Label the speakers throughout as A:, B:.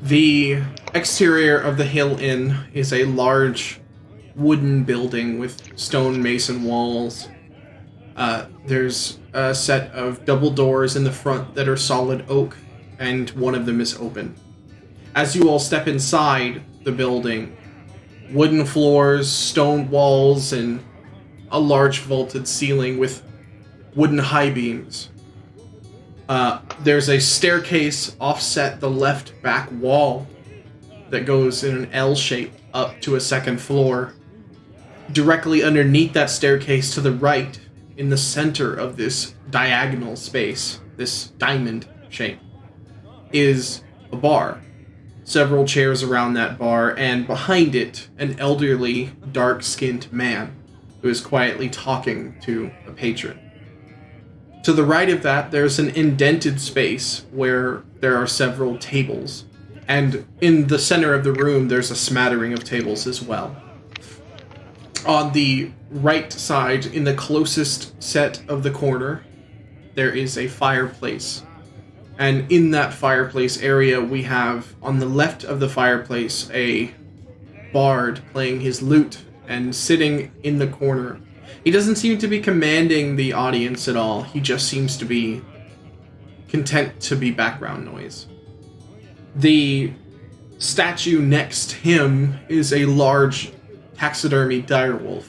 A: The exterior of the Hill Inn is a large wooden building with stone mason walls. There's a set of double doors in the front that are solid oak, and one of them is open. As you all step inside the building, wooden floors, stone walls, and a large vaulted ceiling with wooden high beams. There's a staircase offset the left back wall that goes in an L shape up to a second floor. Directly underneath that staircase to the right, in the center of this diagonal space, this diamond shape, is a bar. Several chairs around that bar, and behind it, an elderly, dark-skinned man who is quietly talking to a patron. To the right of that, there's an indented space where there are several tables, and in the center of the room, there's a smattering of tables as well. On the right side, in the closest set of the corner, there is a fireplace. And in that fireplace area, we have, on the left of the fireplace, a bard playing his lute and sitting in the corner. He doesn't seem to be commanding the audience at all. He just seems to be content to be background noise. The statue next to him is a large taxidermy direwolf.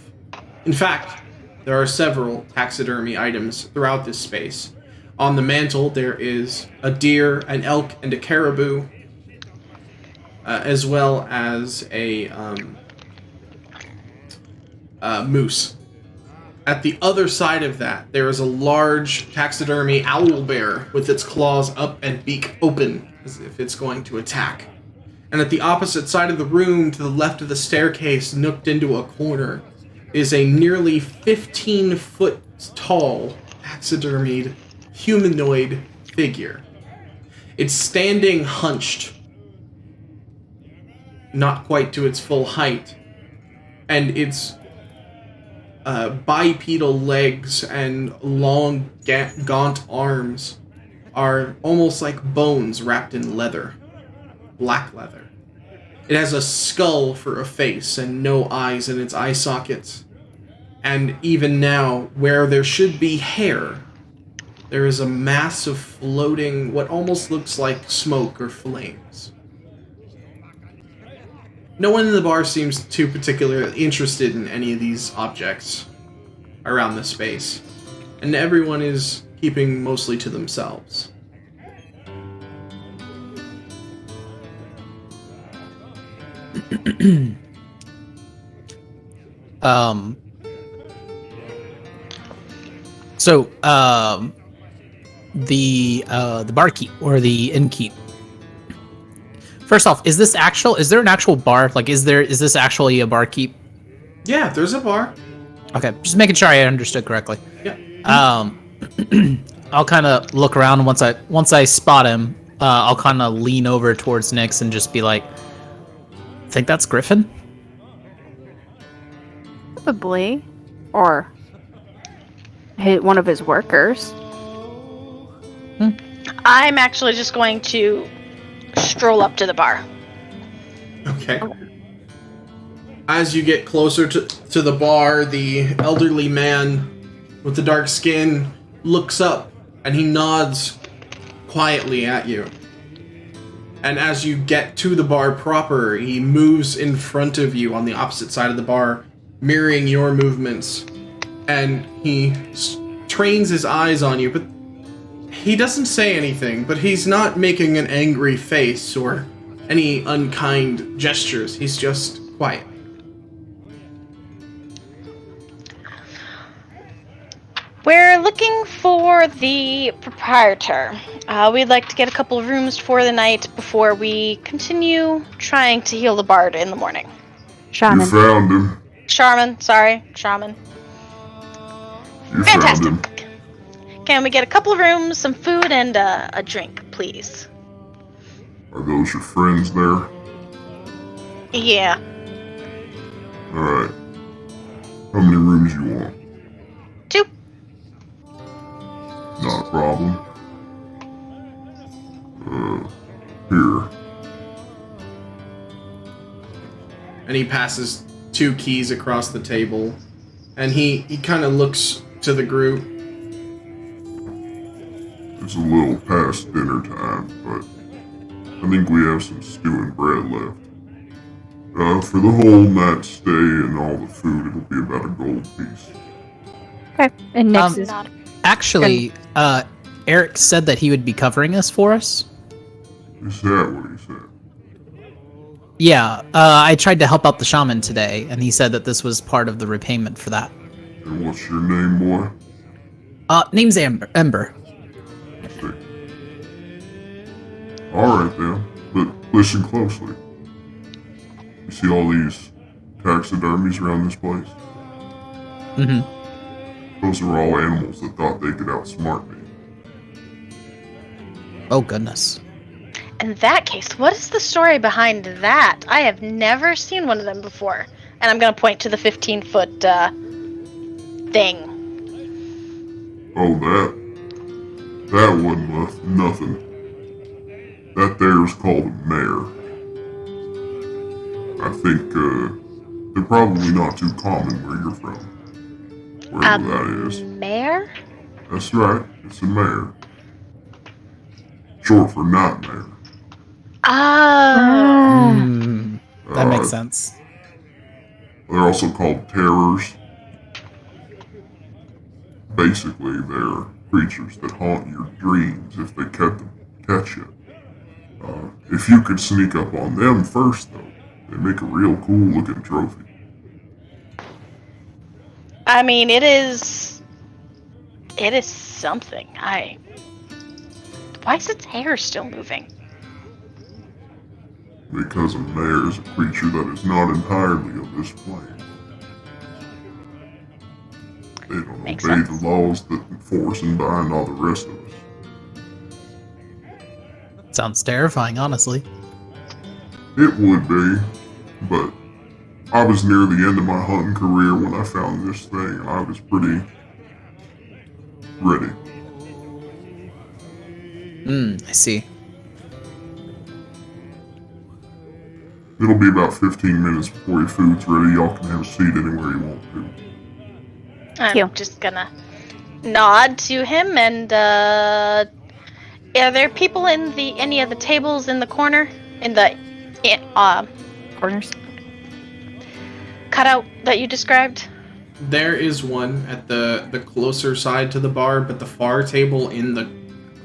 A: In fact, there are several taxidermy items throughout this space. On the mantle, there is a deer, an elk, and a caribou, as well as a moose. At the other side of that, there is a large taxidermy owl bear with its claws up and beak open, as if it's going to attack. And at the opposite side of the room, to the left of the staircase, nooked into a corner, is a nearly 15-foot tall taxidermied humanoid figure. It's standing hunched, not quite to its full height, and its bipedal legs and long, gaunt arms are almost like bones wrapped in leather, black leather. It has a skull for a face and no eyes in its eye sockets. And even now, where there should be hair, there is a mass of floating, what almost looks like smoke or flames. No one in the bar seems too particularly interested in any of these objects around the space, and everyone is keeping mostly to themselves.
B: The barkeep or the innkeep. First off, is there an actual bar? Like, is this actually a barkeep?
A: Yeah, there's a bar.
B: Okay, just making sure I understood correctly.
A: Yeah.
B: I'll kind of look around once I spot him. I'll kind of lean over towards Nyx and just be like, "Think that's Griffin?"
C: Probably, or one of his workers.
D: I'm actually just going to stroll up to the bar.
A: Okay. As you get closer to the bar, the elderly man with the dark skin looks up and he nods quietly at you. And as you get to the bar proper, he moves in front of you on the opposite side of the bar, mirroring your movements. And he trains his eyes on you, but he doesn't say anything, but he's not making an angry face or any unkind gestures. He's just quiet.
D: We're looking for the proprietor. We'd like to get a couple of rooms for the night before we continue trying to heal the bard in the morning.
C: Shaman.
E: You found him.
D: Shaman.
E: You
D: Fantastic.
E: found him.
D: Can we get a couple of rooms, some food, and a drink, please?
E: Are those your friends there?
D: Yeah.
E: Alright. How many rooms you want?
D: 2.
E: Not a problem. Here.
A: and he passes 2 keys across the table, and he kind of looks to the group.
E: It's a little past dinner time, but I think we have some stew and bread left. For the whole night's stay and all the food, it'll be about a gold piece.
C: Okay. And Nyx is
D: Not
B: Actually, Eric said that he would be covering this for us.
E: Is that what he said?
B: Yeah, I tried to help out the shaman today, and he said that this was part of the repayment for that.
E: And what's your name, boy?
B: Name's Ember.
E: I see. Alright then, but listen closely. You see all these taxidermies around this place?
B: Mm-hmm.
E: Those are all animals that thought they could outsmart me.
B: Oh, goodness.
D: In that case, what is the story behind that? I have never seen one of them before. And I'm going to point to the 15-foot thing.
E: Oh, that wasn't nothing. That there is called a mare. I think they're probably not too common where you're from. Wherever that is.
D: Mare?
E: That's right, it's a mare. Short for nightmare.
D: Oh.
B: That makes sense.
E: They're also called terrors. Basically, they're creatures that haunt your dreams if they catch you. If you could sneak up on them first, though, they make a real cool looking trophy.
D: I mean, it is something. Why is its hair still moving?
E: Because a mare is a creature that is not entirely of this plane. They don't
D: Makes
E: obey
D: sense.
E: the laws that enforce and bind all the rest of us.
B: Sounds terrifying, honestly.
E: It would be, but I was near the end of my hunting career when I found this thing, and I was pretty ready.
B: I see.
E: It'll be about 15 minutes before your food's ready. Y'all can have a seat anywhere you want to.
C: you.
D: I'm just gonna nod to him and are there people in any of the tables in the corner? In the
C: corners.
D: cutout that you described?
A: There is one at the closer side to the bar, but the far table in the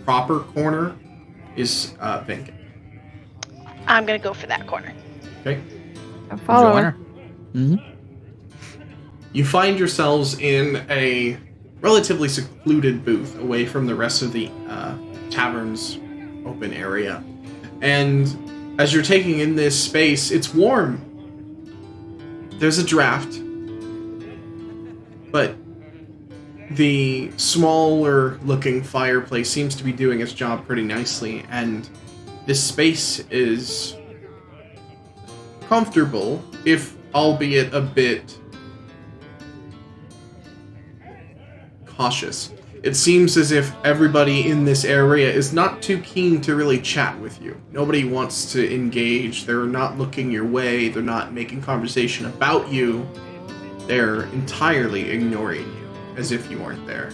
A: proper corner is vacant.
D: I'm gonna go for that corner.
A: Okay.
C: I'm following.
B: Mm-hmm.
A: You find yourselves in a relatively secluded booth away from the rest of the tavern's open area. And as you're taking in this space, it's warm. There's a draft. But the smaller looking fireplace seems to be doing its job pretty nicely, and this space is comfortable, if albeit a bit cautious. It seems as if everybody in this area is not too keen to really chat with you. Nobody wants to engage. They're not looking your way. They're not making conversation about you. They're entirely ignoring you, as if you weren't there.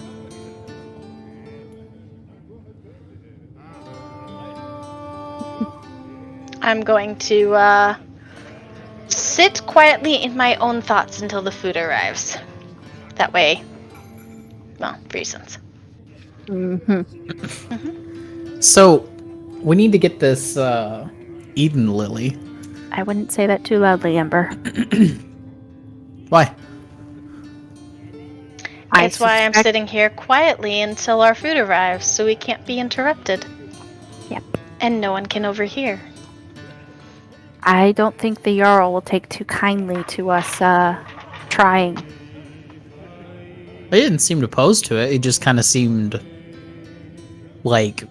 D: I'm going to sit quietly in my own thoughts until the food arrives. That way, well, reasons.
C: Mm-hmm.
B: So, we need to get this Eden Lily.
C: I wouldn't say that too loudly, Ember.
B: Why?
D: That's why I'm
C: suspect-
D: sitting here quietly until our food arrives, so we can't be interrupted.
C: Yep.
D: And no one can overhear.
C: I don't think the Jarl will take too kindly to us trying.
B: He didn't seem opposed to it. He just kind of seemed like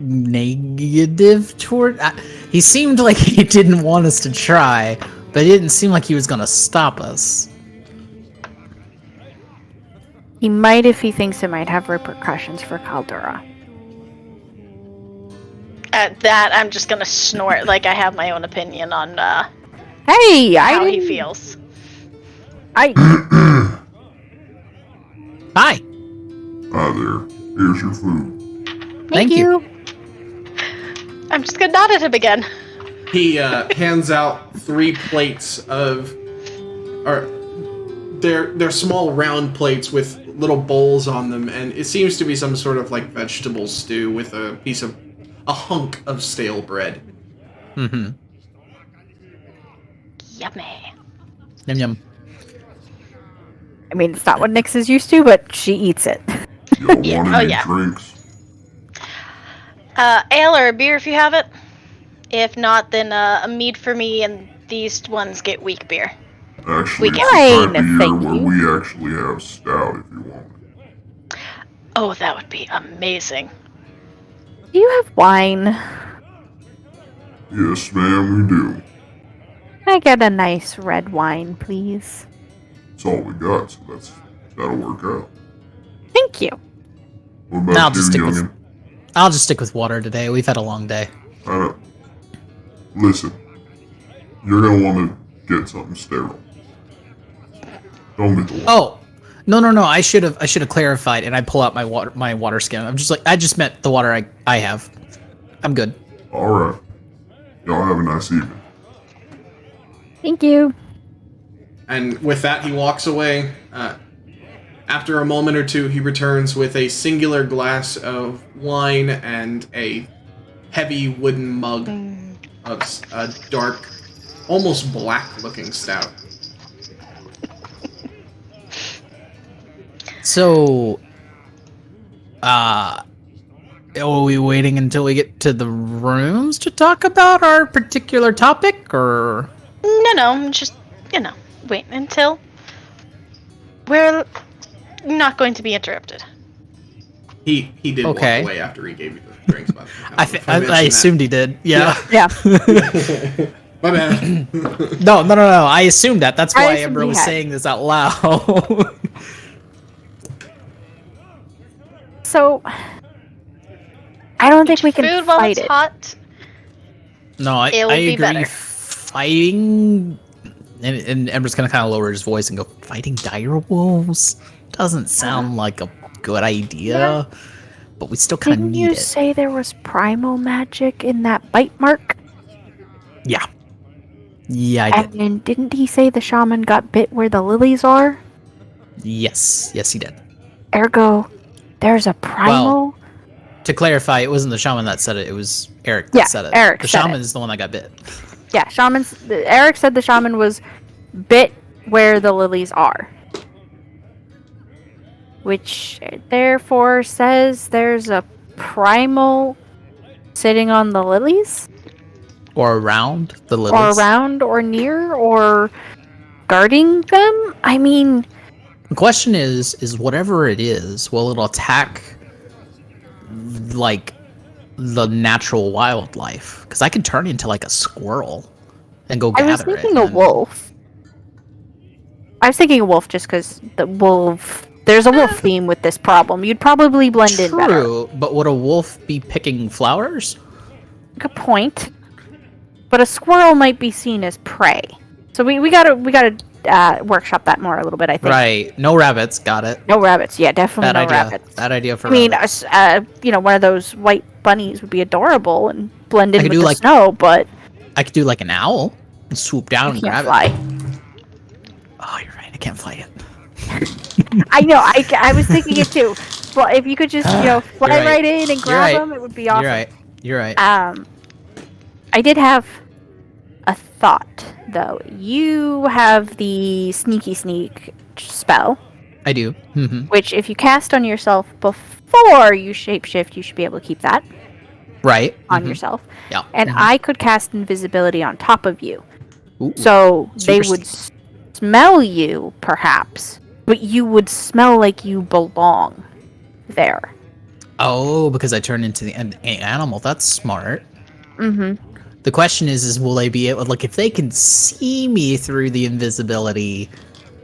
B: negative toward. He seemed like he didn't want us to try, but it didn't seem like he was going to stop us.
C: He might if he thinks it might have repercussions for Caldera.
D: At that, I'm just gonna snort like I have my own opinion on
C: Hey,
D: how he feels.
C: I
B: Hi.
E: Hi there. Here's your food.
B: Thank you.
D: I'm just gonna nod at him again.
A: He hands out 3 plates of, or they're small round plates with little bowls on them, and it seems to be some sort of like vegetable stew with a hunk of stale bread.
B: Mm-hmm.
D: Yummy.
B: Yum yum.
C: I mean, it's not what Nyx is used to, but she eats it.
E: Y'all
D: Yeah,
E: want
D: oh
E: any
D: yeah.
E: drinks?
D: Ale or a beer if you have it. If not, then a mead for me, and these ones get weak beer.
E: Actually,
D: We
E: it's
D: can.
E: the time of
C: Fine,
E: year
C: thank
E: where
C: you.
E: we actually have stout if you want it.
D: Oh, that would be amazing.
C: Do you have wine?
E: Yes, ma'am, we do.
C: Can I get a nice red wine, please?
E: That's all we got, so that'll work out.
C: Thank you.
E: What
B: I'll
E: about
B: just
E: you,
B: stick with-
E: youngin?
B: I'll just stick with water today. We've had a long day.
E: Listen, you're gonna want to get something sterile. Don't get the water.
B: Oh, no. I should have clarified, and I pull out my water skin. I'm just like, I just meant the water I have. I'm good.
E: All right. Y'all have a nice evening.
C: Thank you.
A: And with that, he walks away. After a moment or two, he returns with a singular glass of wine and a heavy wooden mug of a dark, almost black-looking stout.
B: So, are we waiting until we get to the rooms to talk about our particular topic, or?
D: No, just, wait until we're not going to be interrupted.
A: He did
B: Okay.
A: walk away after he gave you the drinks, by the way.
B: I assumed he did. Yeah.
C: Yeah.
A: My bad.
B: No. I assumed that. That's
C: I
B: why
C: assumed
B: Ember
C: he
B: was
C: had.
B: saying this out loud.
C: So, I don't think we can
D: Food while
C: fight
D: it's
C: it.
D: hot.
B: No, I
D: It would be
B: agree.
D: better.
B: Fighting, and Ember's gonna kind of lower his voice and go, "Fighting dire wolves doesn't sound like a good idea, but we still kind of
C: Didn't
B: need
C: you
B: it."
C: say there was primal magic in that bite mark?
B: Yeah, I did.
C: And didn't he say the shaman got bit where the lilies are?
B: Yes, he did.
C: Ergo, there's a primal.
B: To clarify, it wasn't the shaman that said it; it was Eric that
C: Yeah,
B: said it.
C: Eric
B: the
C: said
B: shaman
C: it.
B: is the one that got bit.
C: Yeah, Eric said the shaman was bit where the lilies are. Which therefore says there's a primal sitting on the lilies?
B: Or around the lilies.
C: Or around or near or guarding them? I mean,
B: The question is whatever it is, will it attack like the natural wildlife? Because I could turn into like a squirrel and go
C: I
B: gather
C: was thinking
B: it.
C: a wolf. I was thinking a wolf just because there's a wolf theme with this problem. You'd probably blend in better.
B: True, but would a wolf be picking flowers?
C: Good point. But a squirrel might be seen as prey. So we gotta workshop that more a little bit, I think.
B: Right. No rabbits. Got it.
C: No rabbits. Yeah, definitely
B: Bad
C: no
B: idea.
C: rabbits.
B: Bad idea for
C: I mean,
B: rabbits.
C: one of those white bunnies would be adorable and blend in
B: I could
C: with
B: do
C: the
B: like-
C: snow, but
B: I could do like an owl and swoop down
C: you
B: and
C: can't
B: grab
C: fly.
B: it. Oh, you're right. I can't fly yet.
C: I know. I was thinking it too. Well, if you could just fly
B: You're right.
C: right in and
B: You're
C: grab
B: right.
C: them, it would be awesome.
B: You're right.
C: I did have a thought though. You have the sneaky sneak spell,
B: I do. Mm-hmm.
C: which if you cast on yourself before you shapeshift, you should be able to keep that
B: Right.
C: on
B: Mhm.
C: yourself.
B: Yeah.
C: And
B: Mhm.
C: I could cast invisibility on top of you.
B: Ooh.
C: So they
B: Super
C: would smell you, perhaps, but you would smell like you belong there.
B: Oh, because I turned into the animal. That's smart.
C: Mm-hmm.
B: The question is will they be able, like, if they can see me through the invisibility,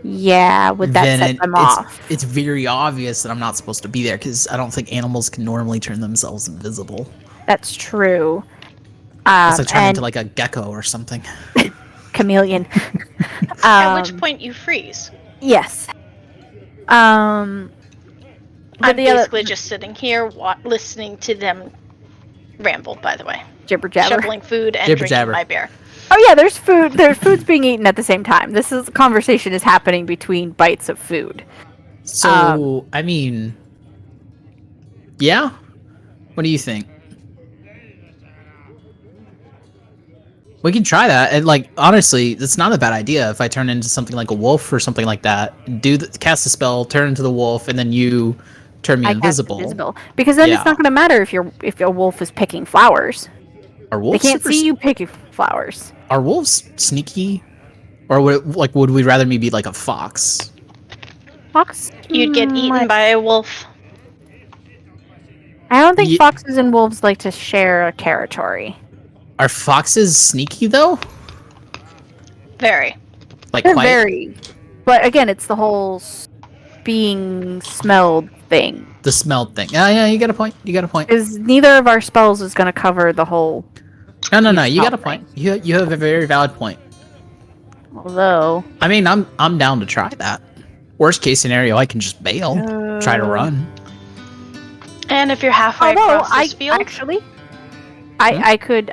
C: Yeah, would that
B: then
C: set them off?
B: it's very obvious that I'm not supposed to be there, because I don't think animals can normally turn themselves invisible.
C: That's true.
B: Unless I turn
C: and
B: into like a gecko or something.
C: chameleon.
D: At which point you freeze.
C: Yes. But
D: I'm
C: the other
D: basically just sitting here listening to them ramble, by the way.
C: jibber jabber.
D: Shoveling food and
B: Jibber
D: drinking
B: jabber.
D: my beer.
C: Oh yeah, there's food. There's food's being eaten at the same time. Conversation is happening between bites of food.
B: So, I mean, yeah. What do you think? We can try that, and like honestly, it's not a bad idea if I turn into something like a wolf or something like that. Cast a spell, turn into the wolf, and then you turn me
C: I cast
B: invisible.
C: because then
B: Yeah.
C: it's not going to matter if your wolf is picking flowers.
B: Are
C: They
B: wolves
C: can't
B: super
C: see you picking flowers.
B: Are wolves sneaky, or would we rather me be like a fox?
C: Fox.
D: You'd get eaten by a wolf.
C: I don't think
B: Ye-
C: foxes and wolves like to share a territory.
B: Are foxes sneaky though?
D: Very.
B: Like
C: They're
B: quite?
C: very. But again, it's the whole being smelled thing.
B: The smell thing. Yeah, you got a point. You got a point.
C: Because neither of our spells is going to cover the whole.
B: No. You got a
C: smell
B: point. You have a very valid point.
C: Although.
B: I mean, I'm down to try that. Worst case scenario, I can just bail, try to run.
D: And if you're halfway
C: Although
D: across this field,
C: actually, I could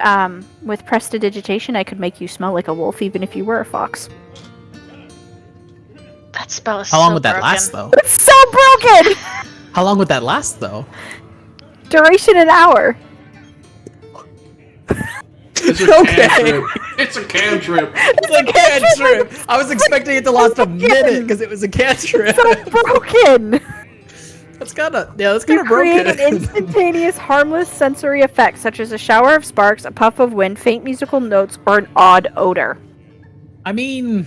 C: with prestidigitation, I could make you smell like a wolf even if you were a fox.
D: that spell is
B: How long
D: so
B: would that
D: broken.
B: last though?
C: It's so broken.
B: How long would that last though?
C: Duration an hour.
A: It's a
B: Okay.
A: cantrip. It's a cantrip.
B: It's a cantrip. I was expecting it to last a minute because it was a cantrip.
C: So broken.
B: That's kind of broken.
C: Create an instantaneous, harmless sensory effect, such as a shower of sparks, a puff of wind, faint musical notes, or an odd odor.
B: I mean,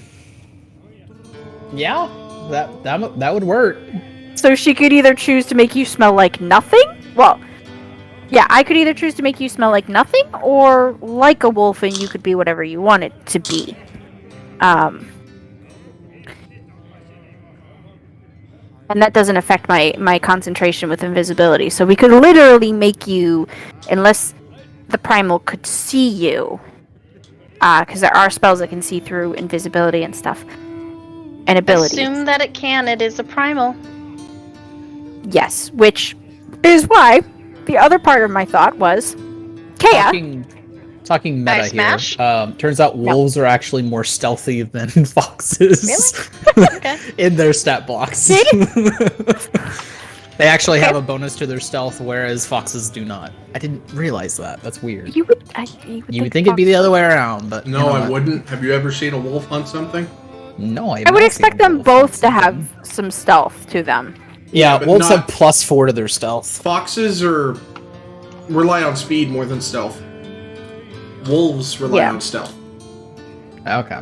B: yeah, that would work.
C: So she could either choose to make you smell like nothing. Well, yeah, I could either choose to make you smell like nothing or like a wolf, and you could be whatever you want it to be. And that doesn't affect my concentration with invisibility. So we could literally make you, unless the primal could see you, because there are spells that can see through invisibility and stuff, and abilities.
D: Assume that it can. It is a primal.
C: Yes, which is why the other part of my thought was, Kea.
B: Talking meta
D: Nice smash.
B: here. Turns out wolves are actually more stealthy than foxes.
D: Okay.
B: In their stat blocks.
C: See?
B: They actually have a bonus to their stealth, whereas foxes do not. I didn't realize that. That's weird.
C: You would
B: think it'd be the other way around, but
A: No,
B: you know
A: I
B: what?
A: wouldn't. Have you ever seen a wolf hunt something?
B: No,
C: I would expect them both to have some stealth to them.
B: Yeah,
A: but
B: wolves
A: not-
B: have +4 to their stealth.
A: Foxes rely on speed more than stealth. Wolves rely
C: Yeah.
A: on stealth.
B: Okay.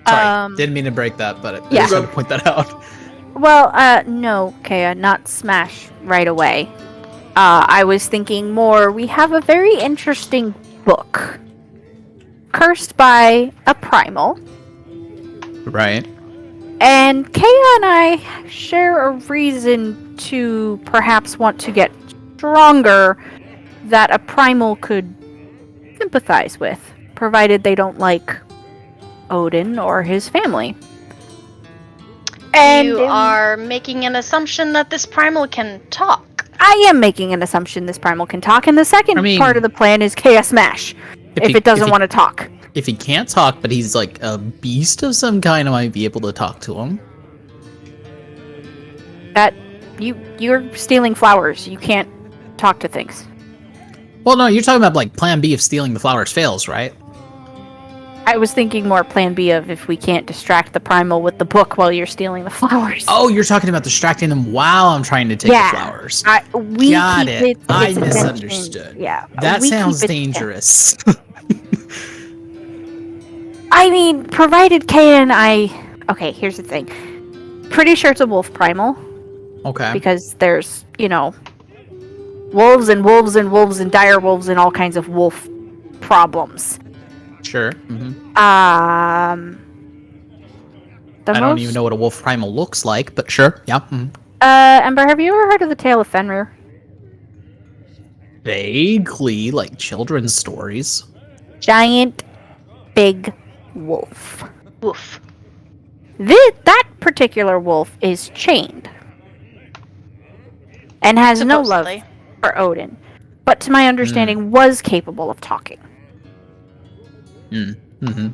B: Sorry,
C: Um,
B: didn't mean to break that, but I
C: yeah.
B: just had to point that out.
C: Well, no, Kea, not smash right away. I was thinking more, we have a very interesting book. Cursed by a primal.
B: Right.
C: And Kea and I share a reason to perhaps want to get stronger that a primal could sympathize with, provided they don't like Odin or his family. And
D: You are making an assumption that this primal can talk.
C: I am making an assumption this primal can talk, and the second
B: I mean-
C: part of the plan is Kea smash. If it doesn't want to talk.
B: If he can't talk, but he's like a beast of some kind, I might be able to talk to him.
C: That you're stealing flowers. You can't talk to things.
B: Well, no, you're talking about like Plan B if stealing the flowers fails, right?
C: I was thinking more plan B of if we can't distract the primal with the book while you're stealing the flowers.
B: Oh, you're talking about distracting them while I'm trying to take the flowers.
C: We
B: Got
C: keep
B: it. I
C: its attention.
B: misunderstood.
C: Yeah.
B: That
C: we keep
B: sounds
C: its
B: dangerous.
C: I mean, provided Kea and I... Okay, here's the thing. Pretty sure it's a wolf primal,
B: Okay.
C: because there's, wolves and wolves and wolves and dire wolves and all kinds of wolf problems.
B: Sure. hmm
C: The
B: I don't even know what a wolf primal looks like, but sure. Yeah.
C: Ember, have you ever heard of the tale of Fenrir?
B: Vaguely, like children's stories.
C: Giant, big wolf.
D: Woof.
C: That particular wolf is chained and has no love
D: Supposedly.
C: for Odin, but to my understanding was capable of talking.
B: Mm-hmm.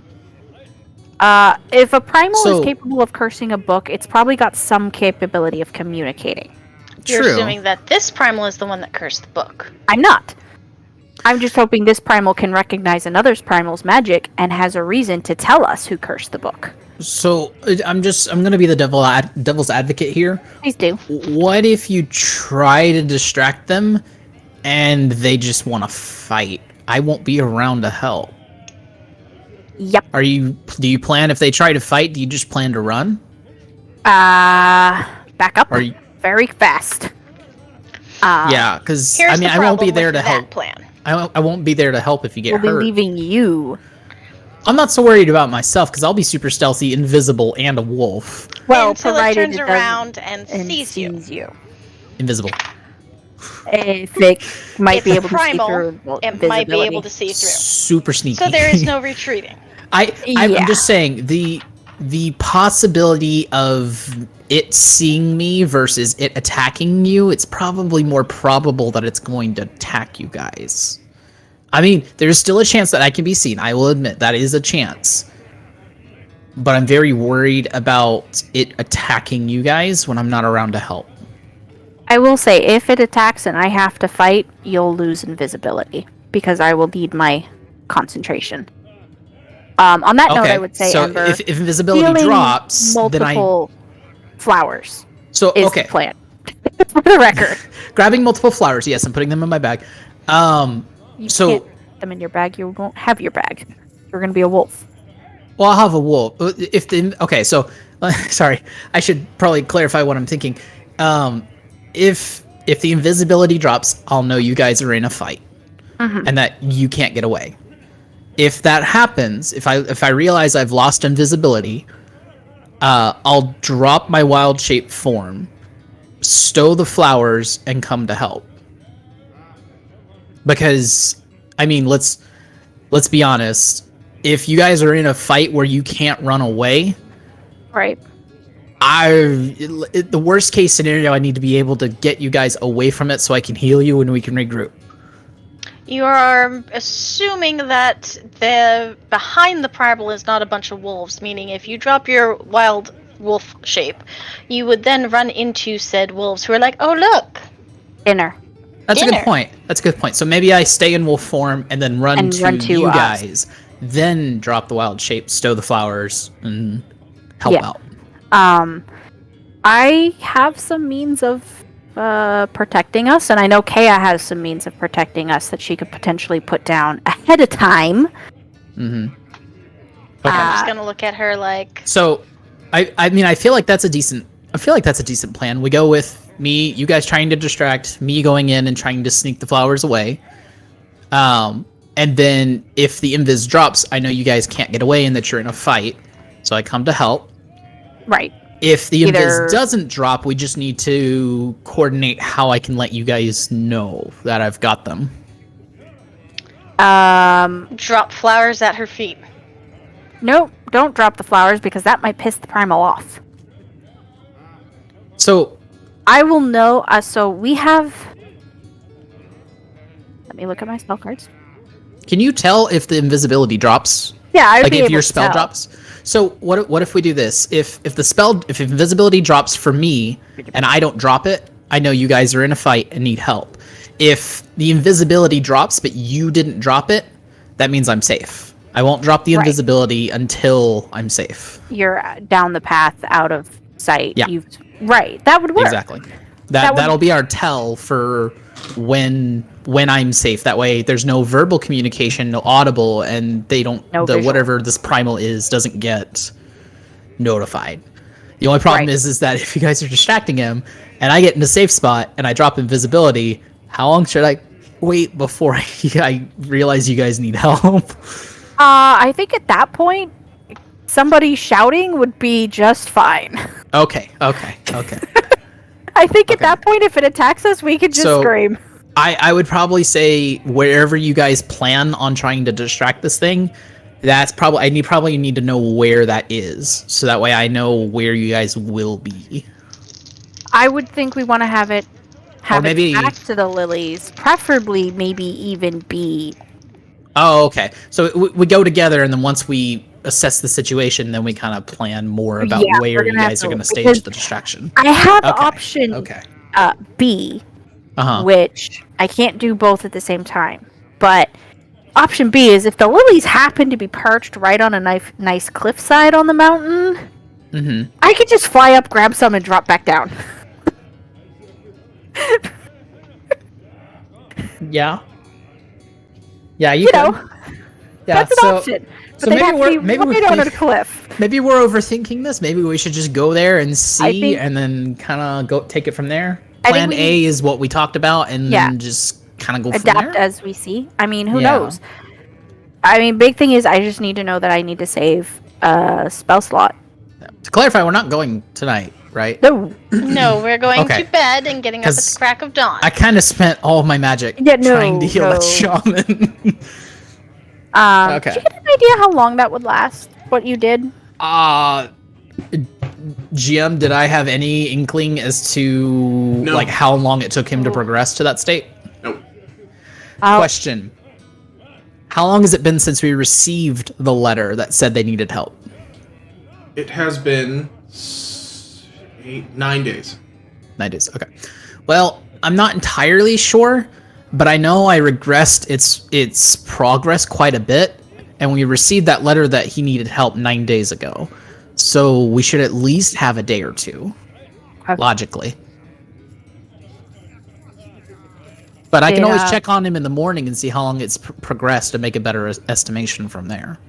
C: If a primal
B: So-
C: is capable of cursing a book, it's probably got some capability of communicating.
D: You're
B: True.
D: assuming that this primal is the one that cursed the book.
C: I'm not. I'm just hoping this primal can recognize another's primal's magic and has a reason to tell us who cursed the book.
B: So I'm gonna be the devil's advocate here.
C: Please do.
B: What if you try to distract them, and they just want to fight? I won't be around to help.
C: Yep.
B: Do you plan, if they try to fight, do you just plan to run?
C: Back up
B: Are you,
C: very fast.
B: yeah, because
D: Here's
B: I mean,
D: the
B: I won't be
D: problem
B: there
D: with
B: to
D: that
B: help.
D: plan.
B: I won't be there to help if you get
C: We'll be
B: hurt.
C: leaving you.
B: I'm not so worried about myself because I'll be super stealthy, invisible, and a wolf.
C: Well,
D: Until it
C: provided
D: turns
C: it
D: around
C: doesn't
D: and sees you.
B: Invisible.
C: If it might
D: It's
C: be
D: a
C: able
D: primal,
C: to see through
D: it might be able to see through.
B: Super sneaky.
D: So there is no retreating.
B: I'm
C: Yeah.
B: just saying the possibility of it seeing me versus it attacking you, it's probably more probable that it's going to attack you guys. I mean, there's still a chance that I can be seen. I will admit that is a chance. But I'm very worried about it attacking you guys when I'm not around to help.
C: I will say, if it attacks and I have to fight, you'll lose invisibility because I will need my concentration. On that note, I would say,
B: so
C: Ember,
B: if invisibility
C: healing
B: drops, then I...
C: multiple flowers
B: So,
C: is
B: okay.
C: the plan. For the record,
B: Grabbing multiple flowers, yes, I'm putting them in my bag.
C: you
B: So-
C: can't put them in your bag. You won't have your bag. You're going to be a wolf.
B: Well, I'll have a wolf. Okay, so sorry, I should probably clarify what I'm thinking. If the invisibility drops, I'll know you guys are in a fight, and that you can't get away. If that happens, if I realize I've lost invisibility, I'll drop my wild shape form, stow the flowers, and come to help. Because, I mean, let's be honest. If you guys are in a fight where you can't run away,
C: Right.
B: the worst case scenario, I need to be able to get you guys away from it so I can heal you and we can regroup.
D: You are assuming that the behind the primal is not a bunch of wolves, meaning if you drop your wild wolf shape, you would then run into said wolves who are like, "Oh look,
C: Dinner.
B: That's a
D: Dinner.
B: good point. That's a good point. So maybe I stay in wolf form and then run to you
C: us.
B: guys, then drop the wild shape, stow the flowers, and help
C: Yeah.
B: out.
C: I have some means of protecting us, and I know Kea has some means of protecting us that she could potentially put down ahead of time.
B: Mm-hmm.
D: I'm just gonna look at her like,
B: So, I mean, I feel like that's a decent plan. We go with me, you guys trying to distract, me going in and trying to sneak the flowers away. And then if the invis drops, I know you guys can't get away and that you're in a fight, so I come to help.
C: Right.
B: If the
C: Either-
B: invis doesn't drop, we just need to coordinate how I can let you guys know that I've got them.
D: drop flowers at her feet.
C: No, don't drop the flowers because that might piss the primal off.
B: So,
C: I will know. So we have. Let me look at my spell cards.
B: can you tell if the invisibility drops?
C: Yeah, I'd
B: Like
C: be
B: if
C: able
B: your
C: to
B: spell
C: tell.
B: drops? So what if we do this? If invisibility drops for me and I don't drop it, I know you guys are in a fight and need help. If the invisibility drops but you didn't drop it, that means I'm safe. I won't drop the
C: Right.
B: invisibility until I'm safe.
C: You're down the path out of sight.
B: Yeah.
C: Right. That would work.
B: Exactly.
C: That would-
B: That'll be our tell for when I'm safe. That way there's no verbal communication, no audible, and they don't
C: No
B: the
C: visual.
B: whatever this primal is doesn't get notified. The only problem
C: Right.
B: is that if you guys are distracting him and I get in a safe spot and I drop invisibility, how long should I wait before I realize you guys need help?
C: I think at that point, somebody shouting would be just fine.
B: Okay.
C: I think at
B: Okay.
C: that point, if it attacks us, we could just
B: So-
C: scream.
B: I would probably say wherever you guys plan on trying to distract this thing, That's probably I probably need to know where that is, so that way I know where you guys will be.
C: I would think we want to have it
B: maybe-
C: back to the lilies, preferably maybe even be.
B: Oh, okay. So we go together, and then once we assess the situation, then we kind of plan more about
C: Yeah,
B: where
C: we're
B: you
C: gonna have
B: guys are
C: to-
B: going to stage
C: because
B: the distraction.
C: I have
B: Okay.
C: option
B: Okay.
C: B,
B: Uh-huh.
C: which I can't do both at the same time. But option B is if the lilies happen to be perched right on a nice cliffside on the mountain,
B: Mm-hmm.
C: I could just fly up, grab some, and drop back down.
B: Yeah. Yeah, you
C: You
B: can.
C: know,
B: Yeah,
C: that's an
B: so,
C: option. But
B: so
C: they
B: maybe
C: have to
B: we're
C: be
B: maybe
C: right on a cliff.
B: maybe we're overthinking this. Maybe we should just go there and see,
C: think-
B: and then kind of go take it from there.
C: I think
B: Plan
C: we
B: A is what we talked about, and
C: Yeah.
B: then just kind of go from
C: Adapt
B: there.
C: as we see. I mean, who
B: Yeah.
C: knows? I mean, big thing is I just need to know that I need to save a spell slot.
B: To clarify, we're not going tonight, right?
C: No.
D: No, we're going
B: Okay.
D: to bed and getting up at
B: 'Cause
D: the crack of dawn.
B: I kind of spent all of my magic
C: Yeah, no,
B: trying to heal
C: no.
B: that shaman. Okay.
C: Did you get an idea how long that would last? What you did?
B: GM, did I have any inkling as to
A: No.
B: like how long it took him to progress to that state?
A: Nope.
B: Question. How long has it been since we received the letter that said they needed help?
A: It has been 9 days.
B: 9 days. Okay. Well, I'm not entirely sure, but I know I regressed its progress quite a bit, and we received that letter that he needed help 9 days ago. So we should at least have a day or two,
C: Okay.
B: logically. But I can always
C: Yeah.
B: check on him in the morning and see how long it's progressed and make a better estimation from there.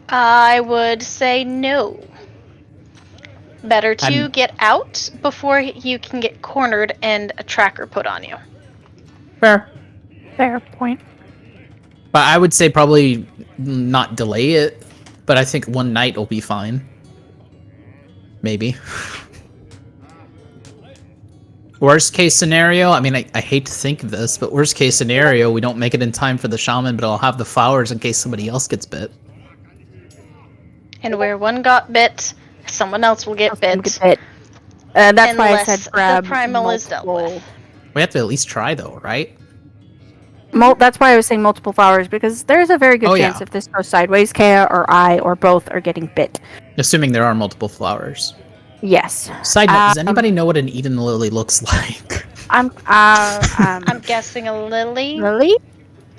D: I would say no. Better to
B: I'm-
D: get out before you can get cornered and a tracker put on you.
C: Fair point.
B: But I would say probably not delay it, but I think one night will be fine. Maybe. Worst case scenario, I mean, I hate to think of this, but worst case scenario, we don't make it in time for the shaman, but I'll have the flowers in case somebody else gets bit.
D: And where one got bit, someone else will get bit.
C: That's why I
D: Unless
C: said
D: the
C: grab
D: primal is dealt
C: multiple-
D: with.
B: We have to at least try, though, right?
C: That's why I was saying multiple flowers, because there's a very good
B: Oh,
C: chance
B: yeah.
C: if this goes sideways, Kea or I or both are getting bit.
B: Assuming there are multiple flowers.
C: Yes.
B: Side note, does anybody know what an Eden lily looks like?
C: I'm
D: guessing a lily.
C: Lily?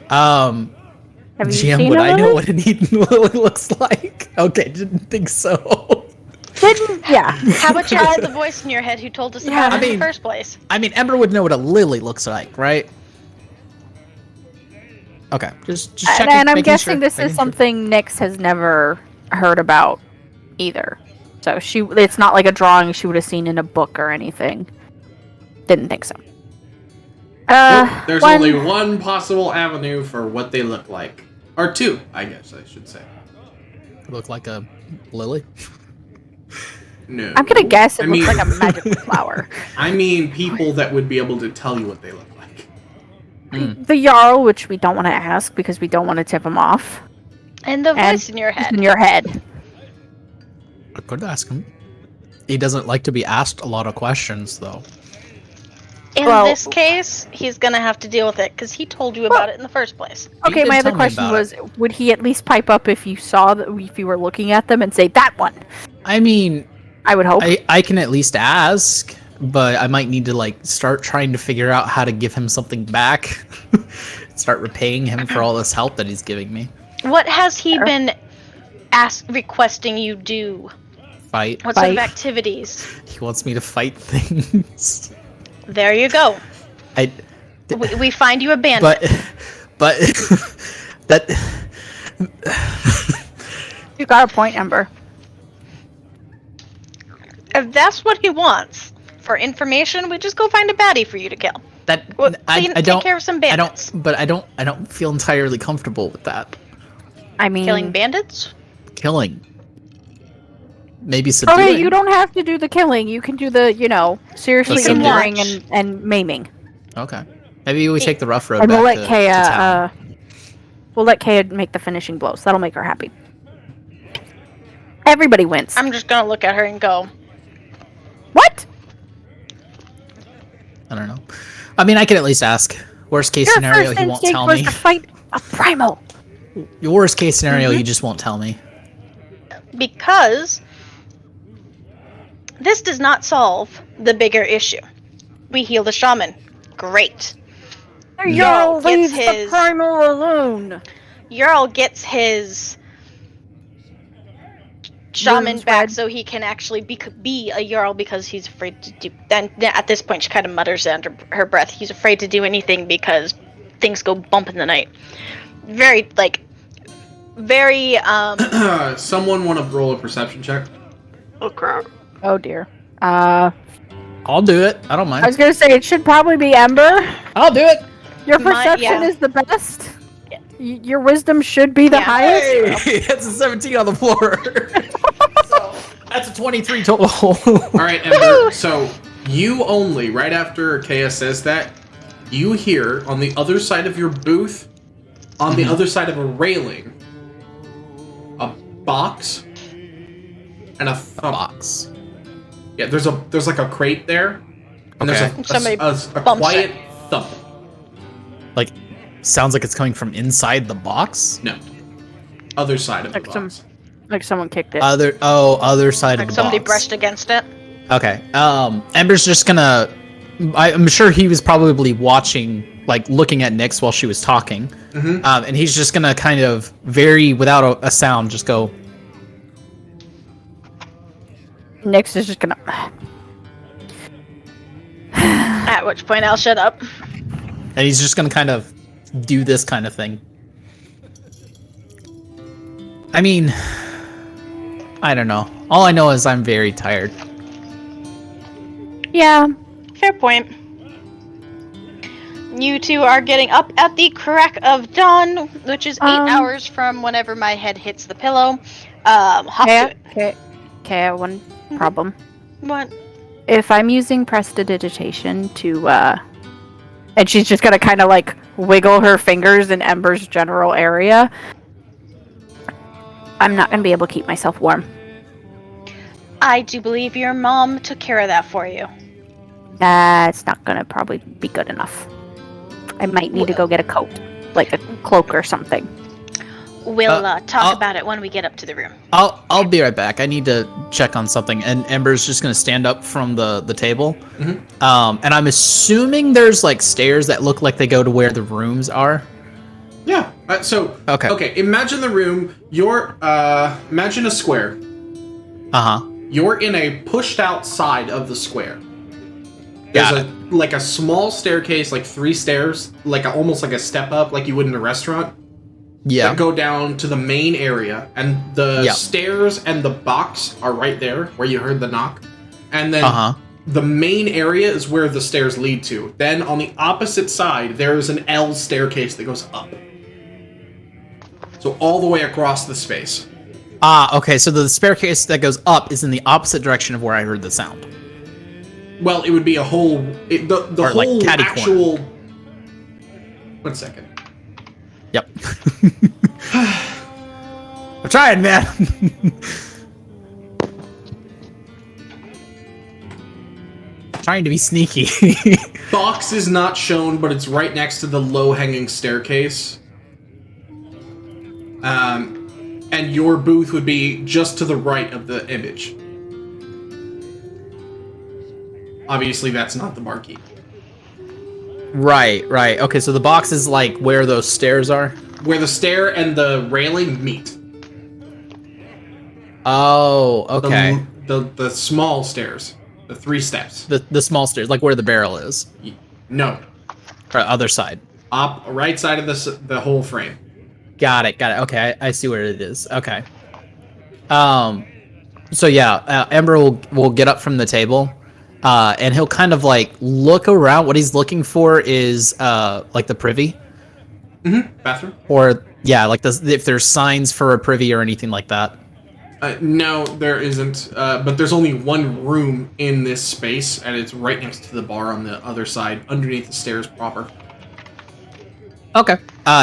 B: Have
C: Have you
B: GM,
C: seen
B: would
C: a
B: I know
C: lily?
B: what an Eden lily looks like? Okay, didn't think so.
C: Yeah.
D: How about you add the voice in your head who told us about
B: I
D: it in
B: mean-
D: the first place?
B: I mean, Ember would know what a lily looks like, right? Okay, just checking.
C: And I'm
B: making
C: guessing
B: sure,
C: this
B: making
C: is
B: sure.
C: something Nyx has never heard about either. So it's not like a drawing she would have seen in a book or anything. Didn't think so.
A: Nope, there's only one possible avenue for what they look like. Or two, I guess I should say.
B: Look like a lily.
A: No.
C: I'm gonna guess it
A: I
C: looks
A: mean-
C: like a magical flower.
A: I mean people that would be able to tell you what they look like.
C: The Jarl, which we don't want to ask because we don't want to tip him off.
D: And the
C: And
D: voice in your head.
C: In your head.
B: I could ask him. He doesn't like to be asked a lot of questions, though.
D: In
C: Well-
D: this case, he's gonna have to deal with it because he told you about it in the first place.
B: He
C: Okay,
B: did
C: my other
B: tell me
C: question
B: about
C: was, would he at least pipe up if you saw that if you were looking at them and say that one?
B: I mean,
C: I would hope.
B: I can at least ask, but I might need to like start trying to figure out how to give him something back. Start repaying him for all this help that he's giving me.
D: What has he
C: Sure.
D: been requesting you do?
B: Fight.
D: What sort of
C: Fight.
D: activities?
B: He wants me to fight things.
D: There you go. We find you a bandit.
B: but that
C: You got a point, Ember.
D: If that's what he wants for information, we just go find a baddie for you to kill.
B: that
D: Well,
B: I
D: take
B: don't
D: care of some
B: I
D: bandits.
B: don't feel entirely comfortable with that.
C: I mean,
D: Killing bandits?
B: Killing. Maybe subduing.
C: okay, you don't have to do the killing. You can do the, seriously
B: The subdue.
C: injuring and maiming.
B: Okay. Maybe we take the rough road
C: And
B: back
C: we'll let
B: to
C: Kea,
B: town.
C: we'll let Kea make the finishing blows. That'll make her happy. Everybody wins.
D: I'm just gonna look at her and go,
C: What?
B: I don't know. I mean, I can at least ask. Worst case
C: Your
B: scenario,
C: first
B: he won't
C: instinct
B: tell
C: was
B: me.
C: to fight a primal.
B: Your worst case scenario, he just won't tell me.
D: because this does not solve the bigger issue. We heal the shaman. Great.
C: Jarl
D: gets
C: leaves
D: his-
C: the primal alone.
D: Jarl gets his shaman
C: Wounds
D: back
C: red.
D: so he can actually be a Jarl because he's afraid to do. Then at this point, she kind of mutters under her breath. He's afraid to do anything because things go bump in the night. Very.
A: Someone want to roll a perception check?
D: Oh crap.
C: Oh dear. I
B: I'll do it. I don't mind.
C: was gonna say it should probably be Ember.
B: I'll do it.
C: Your perception
D: yeah.
C: is the best. Your wisdom should be the
D: Yeah.
C: highest.
B: Hey, that's a 17 on the floor. So, that's a 23 total.
A: All right, Ember. So you only, right after Kea says that, you hear on the other side of your booth, on the other side of a railing, a box and a thump.
B: Box.
A: Yeah, there's like a crate there, and
B: Okay.
A: there's
D: Somebody
A: a
D: bumps
A: quiet
D: it.
A: thump.
B: Like, sounds like it's coming from inside the box.
A: No, other side of the
C: Like some-
A: box.
C: Like someone kicked it.
B: Other side of
D: Like
B: the
D: somebody
B: box.
D: brushed against it.
B: Okay. Ember's just gonna. I'm sure he was probably watching, like looking at Nyx while she was talking, and he's just gonna kind of without a sound, just go.
C: Nyx is just gonna.
D: At which point I'll shut up.
B: And he's just gonna kind of do this kind of thing. I mean, I don't know. All I know is I'm very tired.
C: Yeah.
D: Fair point. You two are getting up at the crack of dawn, which is 8 hours from whenever my head hits the pillow. Hop to it.
C: Okay, one problem.
D: What?
C: If I'm using prestidigitation to, and she's just gonna kind of like wiggle her fingers in Ember's general area, I'm not gonna be able to keep myself warm.
D: I do believe your mom took care of that for you.
C: That's not gonna probably be good enough. I might need to go get a coat, like a cloak or something.
D: We'll talk
B: I'll-
D: about it when we get up to the room.
B: I'll be right back. I need to check on something. And Ember's just gonna stand up from the table. And I'm assuming there's like stairs that look like they go to where the rooms are.
A: Yeah.
B: Okay.
A: Okay. Imagine the room. Imagine a square. You're in a pushed out side of the square. There's
B: Got
A: a small staircase, like 3 stairs, almost like a step up, like you would in a restaurant.
B: Yeah.
A: That go down to the main area, and the
B: Yeah.
A: stairs and the box are right there where you heard the knock. And then the main area is where the stairs lead to. Then on the opposite side, there is an L staircase that goes up. So all the way across the space.
B: Okay. So the staircase that goes up is in the opposite direction of where I heard the sound.
A: Well, it would be a whole... the
B: Or,
A: whole
B: like, catty
A: actual... 1 second.
B: Yep. I'm trying, man. Trying to be sneaky.
A: Box is not shown, but it's right next to the low-hanging staircase. And your booth would be just to the right of the image. Obviously, that's not the barkeep.
B: Right. Okay, so the box is like where those stairs are?
A: Where the stair and the railing meet.
B: Oh, okay.
A: The small stairs. The 3 steps.
B: The small stairs, like where the barrel is.
A: No.
B: Or other side.
A: Right side of the whole frame.
B: Got it. Okay, I see where it is. Okay. So yeah, Ember will get up from the table, and he'll kind of like look around. What he's looking for is like the privy.
A: Bathroom?
B: Or yeah, like if there's signs for a privy or anything like that.
A: No, there isn't. But there's only one room in this space, and it's right next to the bar on the other side, underneath the stairs proper.
B: Okay.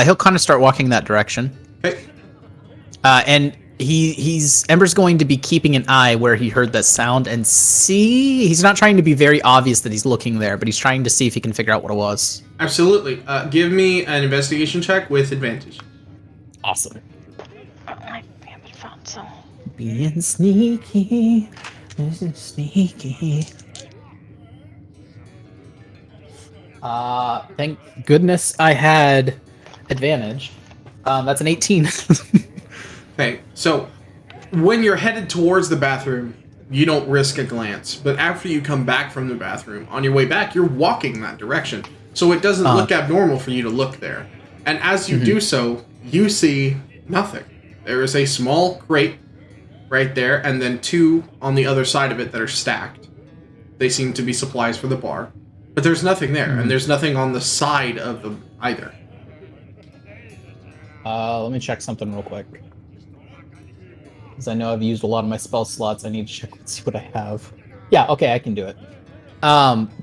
B: He'll kind of start walking that direction.
A: Okay.
B: And Ember's going to be keeping an eye where he heard that sound and see. He's not trying to be very obvious that he's looking there, but he's trying to see if he can figure out what it was.
A: Absolutely. Give me an investigation check with advantage.
B: Awesome.
D: I haven't found some.
B: Being sneaky, sneaky. Thank goodness I had advantage. That's an 18.
A: Okay, so when you're headed towards the bathroom, you don't risk a glance. But after you come back from the bathroom, on your way back, you're walking that direction. So it doesn't look abnormal for you to look there. And as you do so, you see nothing. There is a small crate right there, and then 2 on the other side of it that are stacked. They seem to be supplies for the bar. But there's nothing there, and there's nothing on the side of them either.
B: Let me check something real quick. Because I know I've used a lot of my spell slots. I need to check and see what I have. Yeah, okay, I can do it.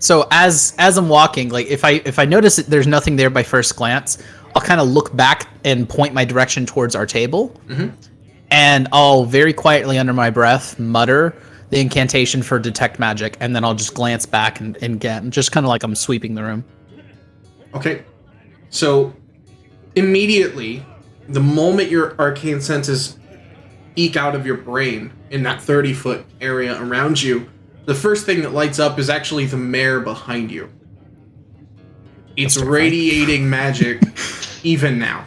B: So as I'm walking, like if I notice that there's nothing there by first glance, I'll kind of look back and point my direction towards our table. Mm-hmm. And I'll very quietly under my breath mutter the incantation for detect magic, and then I'll just glance back and again, just kind of like I'm sweeping the room.
A: Okay. So immediately, the moment your arcane senses eke out of your brain in that 30-foot area around you, the first thing that lights up is actually the mare behind you. It's radiating magic even now.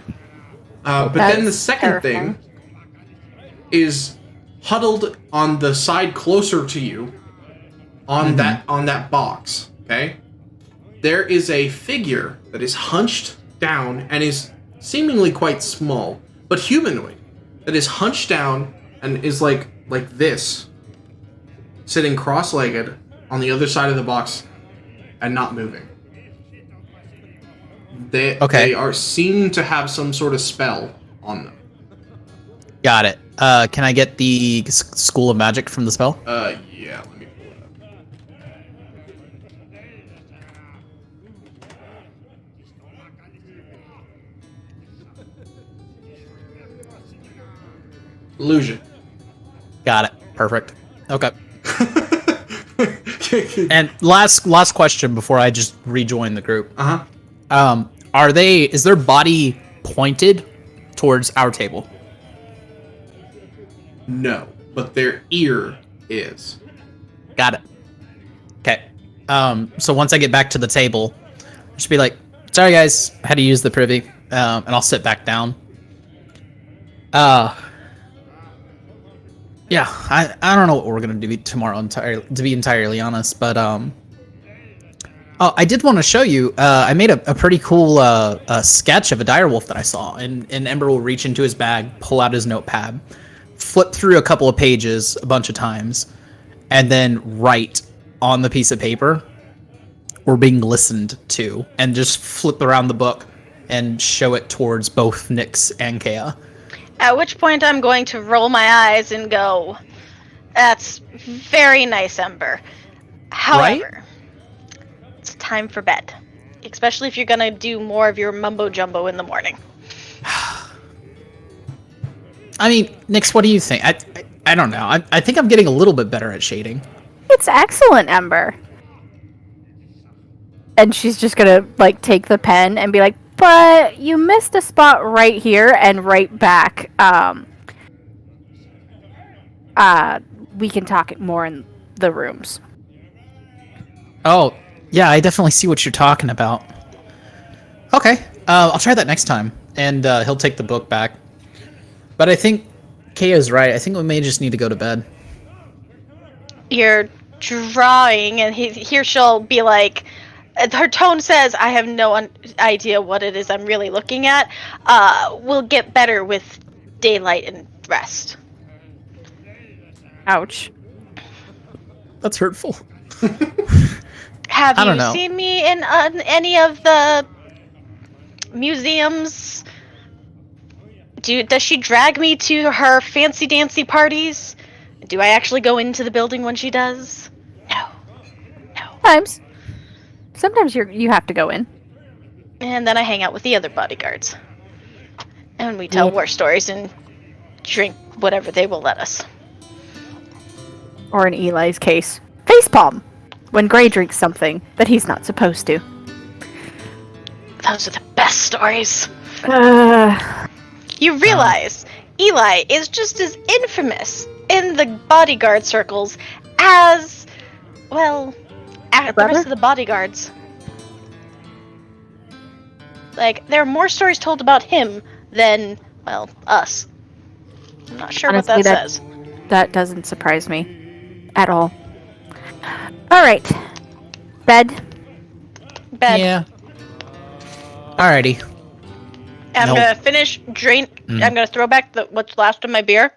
A: But then the second thing is huddled on the side closer to you on that box, okay? There is a figure that is hunched down and is seemingly quite small, but humanoid, that is hunched down and is like this, sitting cross-legged on the other side of the box and not moving. They are seen to have some sort of spell on them.
B: Got it. Can I get the School of Magic from the spell?
A: Yeah, let me pull it up. Illusion.
B: Got it. Perfect. Okay. And last question before I just rejoin the group. Is their body pointed towards our table?
A: No, but their ear is.
B: Got it. Okay. So once I get back to the table, I'll just be like, sorry guys, I had to use the privy. And I'll sit back down. Yeah, I don't know what we're gonna do tomorrow, to be entirely honest, but I did want to show you. I made a pretty cool sketch of a direwolf that I saw, and Ember will reach into his bag, pull out his notepad, flip through a couple of pages a bunch of times, and then write on the piece of paper, "We're being listened to," and just flip around the book and show it towards both Nyx and Kea.
D: At which point I'm going to roll my eyes and go, "That's very nice, Ember. However, it's time for bed. Especially if you're going to do more of your mumbo-jumbo in the morning."
B: I mean, Nyx, what do you think? I don't know. I think I'm getting a little bit better at shading.
C: It's excellent, Ember. And she's just gonna, take the pen and be like, but you missed a spot right here and right back. We can talk more in the rooms.
B: Oh, yeah, I definitely see what you're talking about. Okay, I'll try that next time. And he'll take the book back. But I think Kea's right. I think we may just need to go to bed.
D: You're drawing, and here she'll be like, her tone says, "I have no idea what it is I'm really looking at. We'll get better with daylight and rest."
C: Ouch.
B: That's hurtful.
D: Have
B: I don't
D: you
B: know.
D: seen me in any of the museums? Does she drag me to her fancy dancy parties? Do I actually go into the building when she does? No.
C: Sometimes you have to go in.
D: And then I hang out with the other bodyguards. And we tell war stories and drink whatever they will let us.
C: Or in Eli's case, facepalm when Gray drinks something that he's not supposed to.
D: Those are the best stories.
C: Uh,
D: You realize Eli is just as infamous in the bodyguard circles as, well, the rest of the bodyguards. Like, there are more stories told about him than, well, us. I'm not sure
C: Honestly,
D: what that says.
C: that doesn't surprise me at all. All right, bed.
B: Yeah. Alrighty.
D: I'm
B: No.
D: gonna finish I'm gonna throw back what's left of my beer,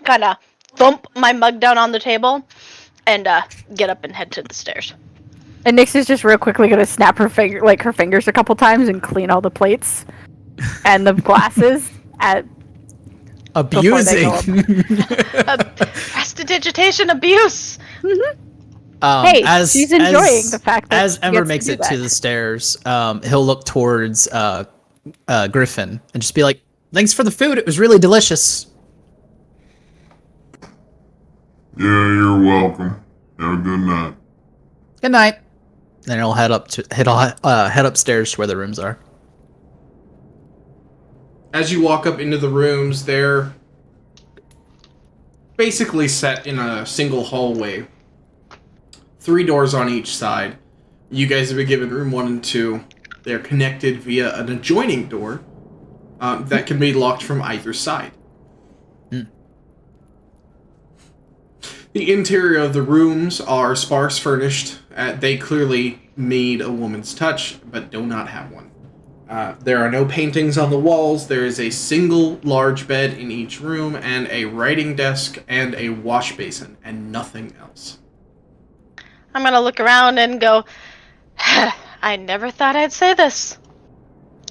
D: kind of thump my mug down on the table, and get up and head to the stairs.
C: And Nyx is just real quickly gonna snap her fingers a couple times and clean all the plates and the glasses at
B: Abusing.
D: Prestidigitation abuse.
C: Hey, she's enjoying the fact that
B: as
C: she
B: Ember
C: gets
B: makes
C: to
B: it
C: do
B: to
C: that.
B: the stairs, he'll look towards Griffin and just be like, "Thanks for the food. It was really delicious."
E: Yeah, you're welcome. Have a good night.
B: Good night. Then he'll head upstairs to where the rooms are.
A: As you walk up into the rooms, they're basically set in a single hallway. 3 doors on each side. You guys have been given room 1 and 2. They're connected via an adjoining door that can be locked from either side. The interior of the rooms are sparse furnished. They clearly need a woman's touch, but do not have one. There are no paintings on the walls. There is a single large bed in each room, and a writing desk and a wash basin, and nothing else.
D: I'm gonna look around and go, I never thought I'd say this.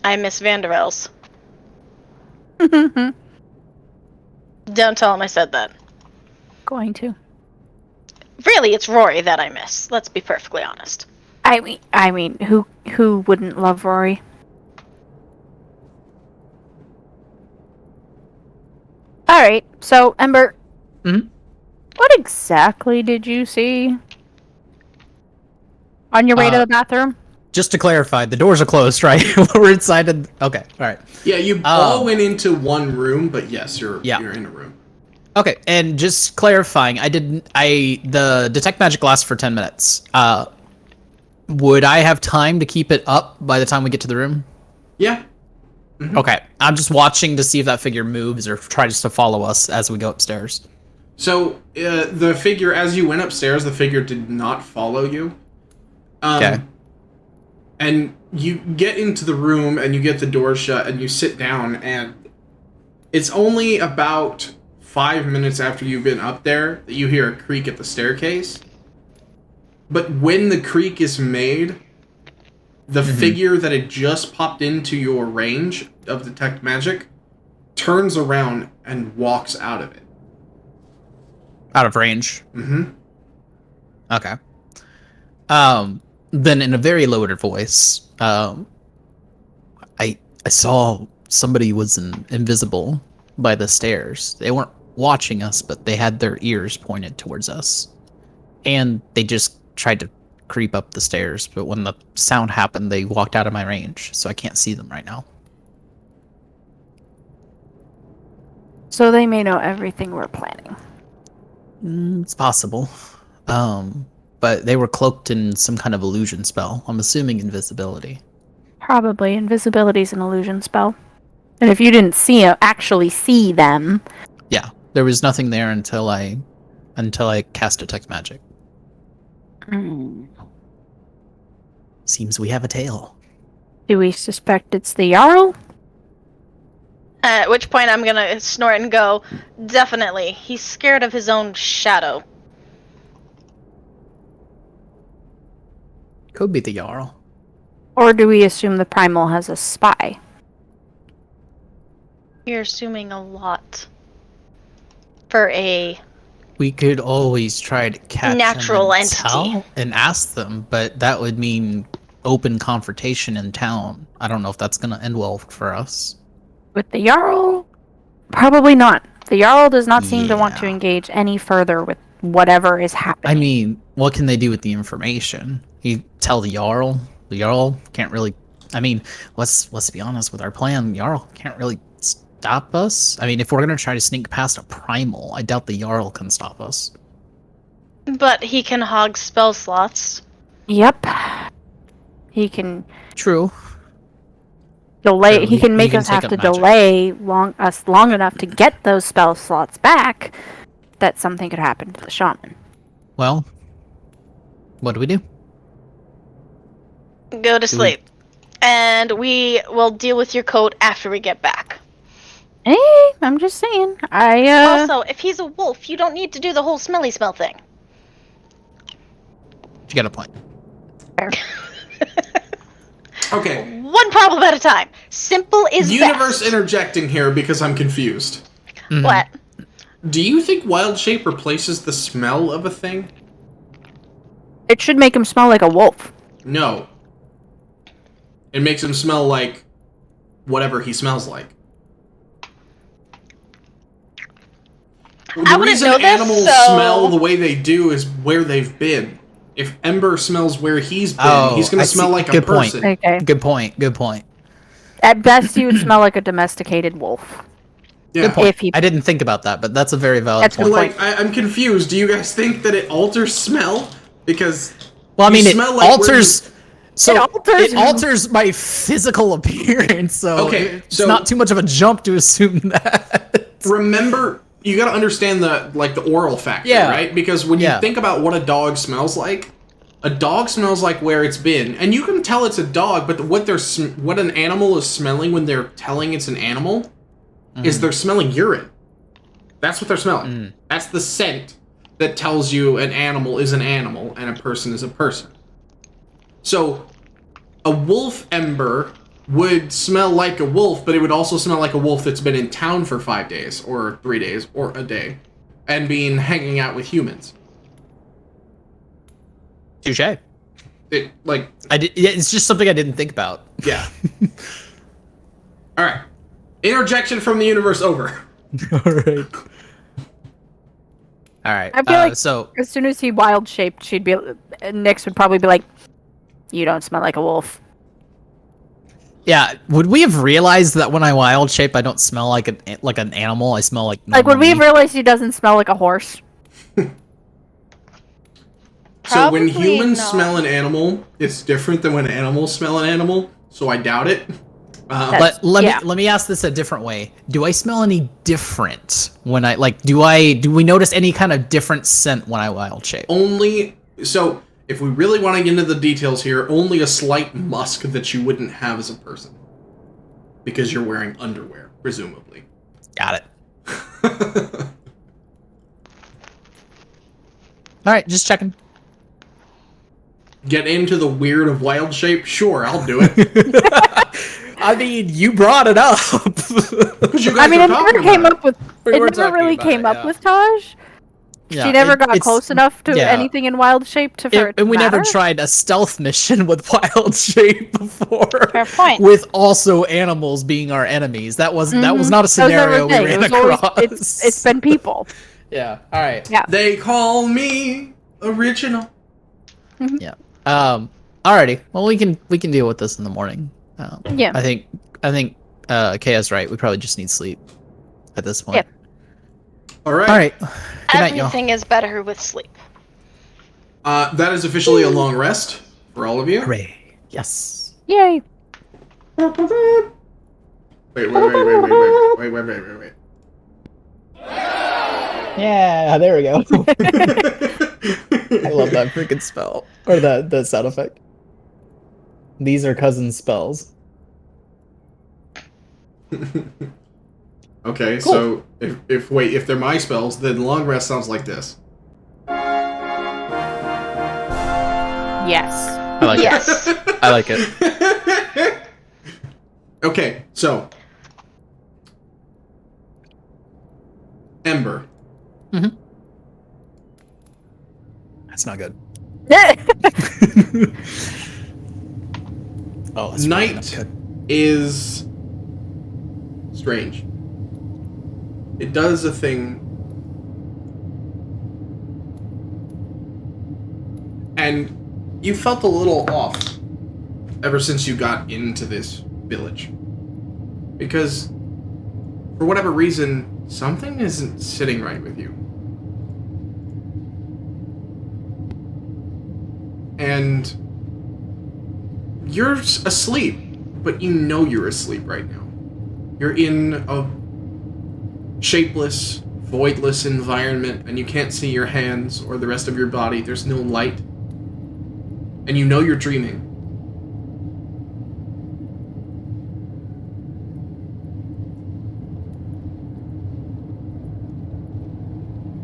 D: I miss Vanderels. Don't tell him I said that.
C: Going to.
D: Really, it's Rory that I miss. Let's be perfectly honest.
C: I mean, who wouldn't love Rory? All right, so Ember, what exactly did you see on your way to the bathroom?
B: Just to clarify, the doors are closed, right? We're inside. Okay, all right.
A: Yeah, you all went into one room, but yes, you're in a room.
B: Okay, and just clarifying, the detect magic lasts for 10 minutes. Would I have time to keep it up by the time we get to the room?
A: Yeah.
B: Okay, I'm just watching to see if that figure moves or try just to follow us as we go upstairs.
A: So, the figure, as you went upstairs, the figure did not follow you.
B: Okay.
A: And you get into the room, and you get the door shut, and you sit down, and it's only about 5 minutes after you've been up there that you hear a creak at the staircase. But when the creak is made, the figure that had just popped into your range of detect magic turns around and walks out of it.
B: Out of range.
A: Mm-hmm.
B: Okay. Then in a very lowered voice, I saw somebody was invisible by the stairs. They weren't watching us, but they had their ears pointed towards us. And they just tried to creep up the stairs, but when the sound happened, they walked out of my range, so I can't see them right now.
C: So they may know everything we're planning.
B: It's possible. But they were cloaked in some kind of illusion spell. I'm assuming invisibility.
C: Probably. Invisibility's an illusion spell. And if you didn't actually see them...
B: Yeah, there was nothing there until I cast detect magic. Seems we have a tail.
C: Do we suspect it's the Jarl?
D: At which point I'm gonna snort and go, definitely. He's scared of his own shadow.
B: Could be the Jarl.
C: Or do we assume the Primal has a spy?
D: You're assuming a lot. For a...
B: We could always try to catch
D: natural
B: them and
D: entity.
B: tell and ask them, but that would mean open confrontation in town. I don't know if that's going to end well for us.
C: With the Jarl? Probably not. The Jarl does not seem to want to
B: Yeah.
C: engage any further with whatever is happening.
B: I mean, what can they do with the information? You tell the Jarl. The Jarl can't really. I mean, let's be honest with our plan. Jarl can't really stop us. I mean, if we're gonna try to sneak past a primal, I doubt the Jarl can stop us.
D: But he can hog spell slots.
C: Yep. He can
B: True.
C: delay.
B: True,
C: He can make
B: can
C: us
B: take
C: have
B: up
C: to
B: magic.
C: delay long enough to get those spell slots back. That something could happen to the shaman.
B: Well, what do we do?
D: Go to sleep. And we will deal with your coat after we get back.
C: Hey, I'm just saying.
D: Also, if he's a wolf, you don't need to do the whole smelly smell thing.
B: You got a point.
A: Okay.
D: One problem at a time. Simple is
A: Universe
D: best.
A: interjecting here because I'm confused.
B: Mhm.
D: What?
A: Do you think wild shape replaces the smell of a thing?
C: It should make him smell like a wolf.
A: No. It makes him smell like whatever he smells like. The
D: I wouldn't
A: reason
D: know this,
A: animals
D: so-
A: smell the way they do is where they've been. If Ember smells where he's been,
B: Oh,
A: he's going
B: I
A: to smell
B: see.
A: like a
B: Good point.
A: person.
C: Okay.
B: Good point. Good point.
C: At best, he would smell like a domesticated wolf.
A: Yeah.
B: Good point.
C: If he-
B: I didn't think about that, but that's a very valid
C: That's
B: point.
C: good.
A: Like, I'm confused. Do you guys think that it alters smell? Because
B: Well, I
A: you
B: mean, it
A: smell like where
B: alters. So
C: It alters-
B: my physical appearance. So
A: Okay,
B: it's
A: so-
B: not too much of a jump to assume that.
A: Remember, you got to understand the oral factor,
B: Yeah.
A: right? Because when you
B: Yeah.
A: think about what a dog smells like, a dog smells like where it's been, and you can tell it's a dog. But what an animal is smelling when they're telling it's an animal is they're smelling urine. That's what they're smelling. That's the scent that tells you an animal is an animal and a person is a person. So, a wolf ember would smell like a wolf, but it would also smell like a wolf that's been in town for 5 days, or 3 days, or a day, and been hanging out with humans.
B: Touche.
A: It, like,
B: It's just something I didn't think about.
A: yeah. Alright. Interjection from the universe over.
B: All right. All right.
C: I feel like
B: so
C: as soon as he wild shaped, Nyx would probably be like, "You don't smell like a wolf."
B: yeah, would we have realized that when I wild shape, I don't smell like an animal? I smell like
C: Like, would we
B: normal
C: have
B: me?
C: realized he doesn't smell like a horse?
A: So when
D: Probably
A: humans
D: not.
A: smell an animal, it's different than when animals smell an animal, so I doubt it.
B: But
C: Yeah.
B: let me ask this a different way. Do I smell any different when I do we notice any kind of different scent when I wild shape?
A: Only, so if we really want to get into the details here, only a slight musk that you wouldn't have as a person. Because you're wearing underwear, presumably.
B: Got it. All right, just checking.
A: Get into the weird of wild shape? Sure, I'll do it.
B: I mean, you brought it up.
A: Because you guys
C: I mean,
A: are
C: it never
A: talking
C: came
A: about
C: up with.
B: We
C: It
B: were
C: never
B: talking
C: really
B: about
C: came
B: it,
C: up
B: yeah.
C: with Taj.
B: Yeah,
C: She never got
B: it's-
C: close enough to
B: yeah.
C: anything in wild shape for it to
B: And we never
C: matter.
B: tried a stealth mission with wild shape before.
D: Fair point.
B: With also animals being our enemies. That was not a
C: That was never
B: scenario
C: a
B: we
C: thing.
B: ran
C: It was always-
B: across.
C: it's been people.
B: Yeah. All right.
C: Yeah.
A: They call me original.
B: Yeah. Alrighty. Well, we can deal with this in the morning.
C: Yeah.
B: I think Kaya's right. We probably just need sleep at this point.
C: Yeah.
A: Alright.
B: All right. Good night, y'all.
D: Everything is better with sleep.
A: That is officially a long rest for all of you.
B: Hooray. Yes.
C: Yay.
A: Wait.
B: Yeah. There we go. I love that freaking spell or the sound effect. These are cousin spells.
A: Okay,
B: Cool.
A: so if they're my spells, then long rest sounds like this.
C: Yes.
B: I like
D: Yes.
B: it. I like it.
A: Okay, so Ember.
B: That's not good.
C: Yeah.
B: Oh, that's
A: Night
B: probably not good.
A: is strange. It does a thing. And you felt a little off ever since you got into this village. Because, for whatever reason, something isn't sitting right with you. And you're asleep, but you know you're asleep right now. You're in a shapeless, voidless environment, and you can't see your hands or the rest of your body. There's no light. And you know you're dreaming.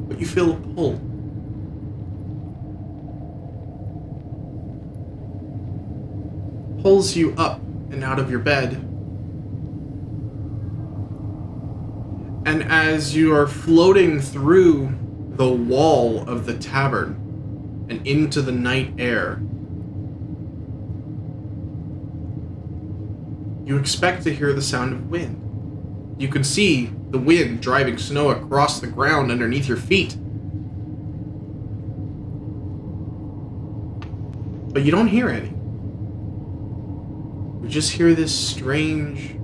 A: But you feel a pull. Pulls you up and out of your bed. And as you are floating through the wall of the tavern and into the night air, you expect to hear the sound of wind. You can see the wind driving snow across the ground underneath your feet. But you don't hear any. You just hear this strange,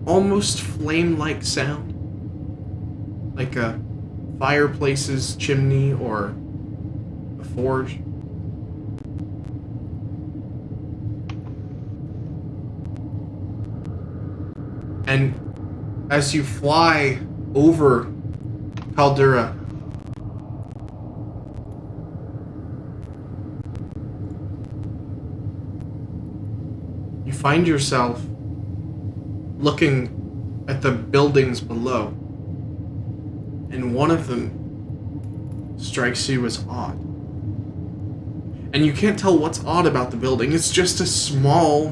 A: almost flame-like sound. Like a fireplace's chimney or a forge. And as you fly over Caldera, you find yourself looking at the buildings below, and one of them strikes you as odd. And you can't tell what's odd about the building. It's just a small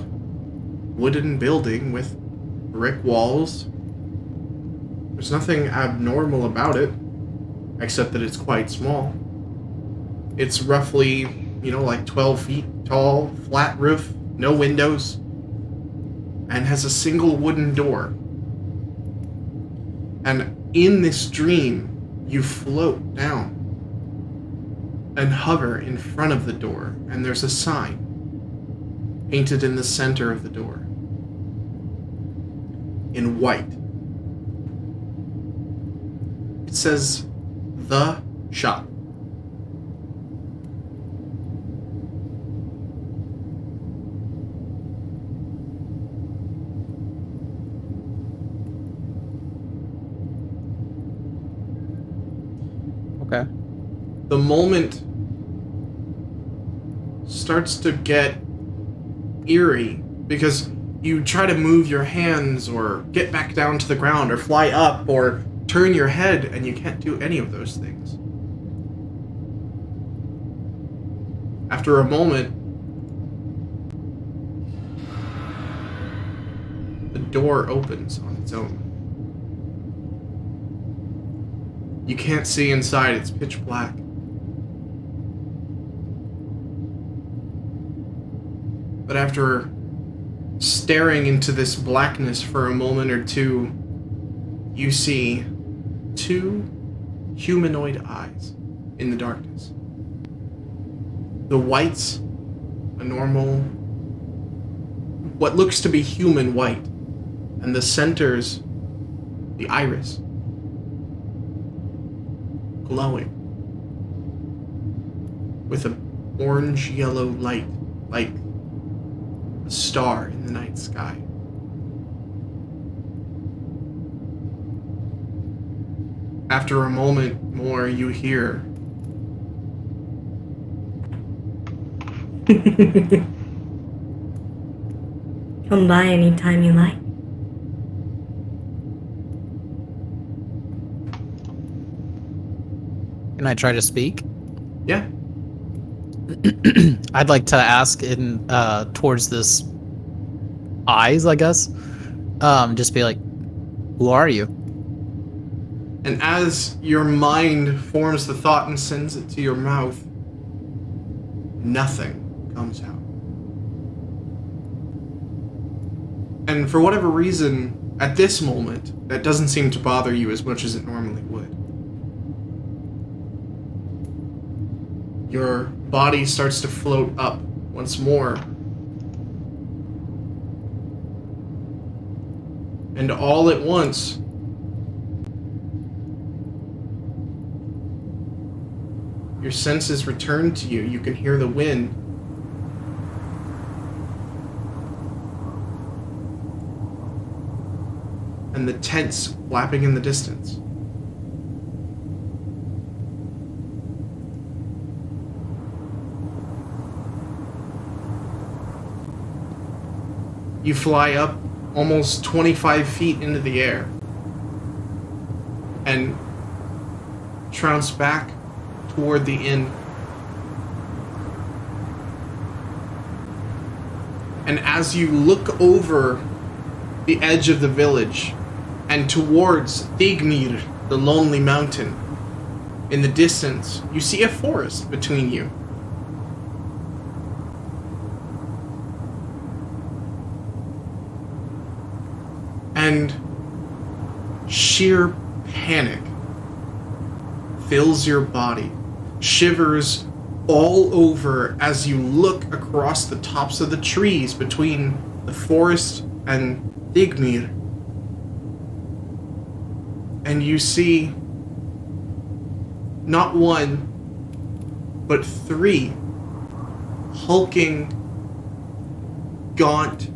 A: wooden building with brick walls. There's nothing abnormal about it, except that it's quite small. It's roughly, like 12 feet tall, flat roof, no windows, and has a single wooden door. And in this dream, you float down and hover in front of the door, and there's a sign painted in the center of the door in white. It says, "The Shop."
B: Okay.
A: The moment starts to get eerie because you try to move your hands or get back down to the ground or fly up or turn your head, and you can't do any of those things. After a moment, the door opens on its own. You can't see inside, it's pitch black. But after staring into this blackness for a moment or two, you see two humanoid eyes in the darkness. The white's a normal, what looks to be human white, and the center's the iris, glowing with an orange-yellow light, like a star in the night sky. After a moment more, you hear,
F: "Come by anytime you like."
B: Can I try to speak?
A: yeah,
B: I'd like to ask in towards this eyes, I guess. Just be like, "Who are you?"
A: and as your mind forms the thought and sends it to your mouth, nothing comes out. And for whatever reason, at this moment, that doesn't seem to bother you as much as it normally would. Your body starts to float up once more. And all at once, your senses return to you. You can hear the wind. And the tents flapping in the distance. You fly up almost 25 feet into the air and trounce back toward the inn. And as you look over the edge of the village and towards Thigmir, the lonely mountain, in the distance, you see a forest between you. And sheer panic fills your body, shivers all over as you look across the tops of the trees between the forest and Thigmir. And you see not one, but 3 hulking, gaunt,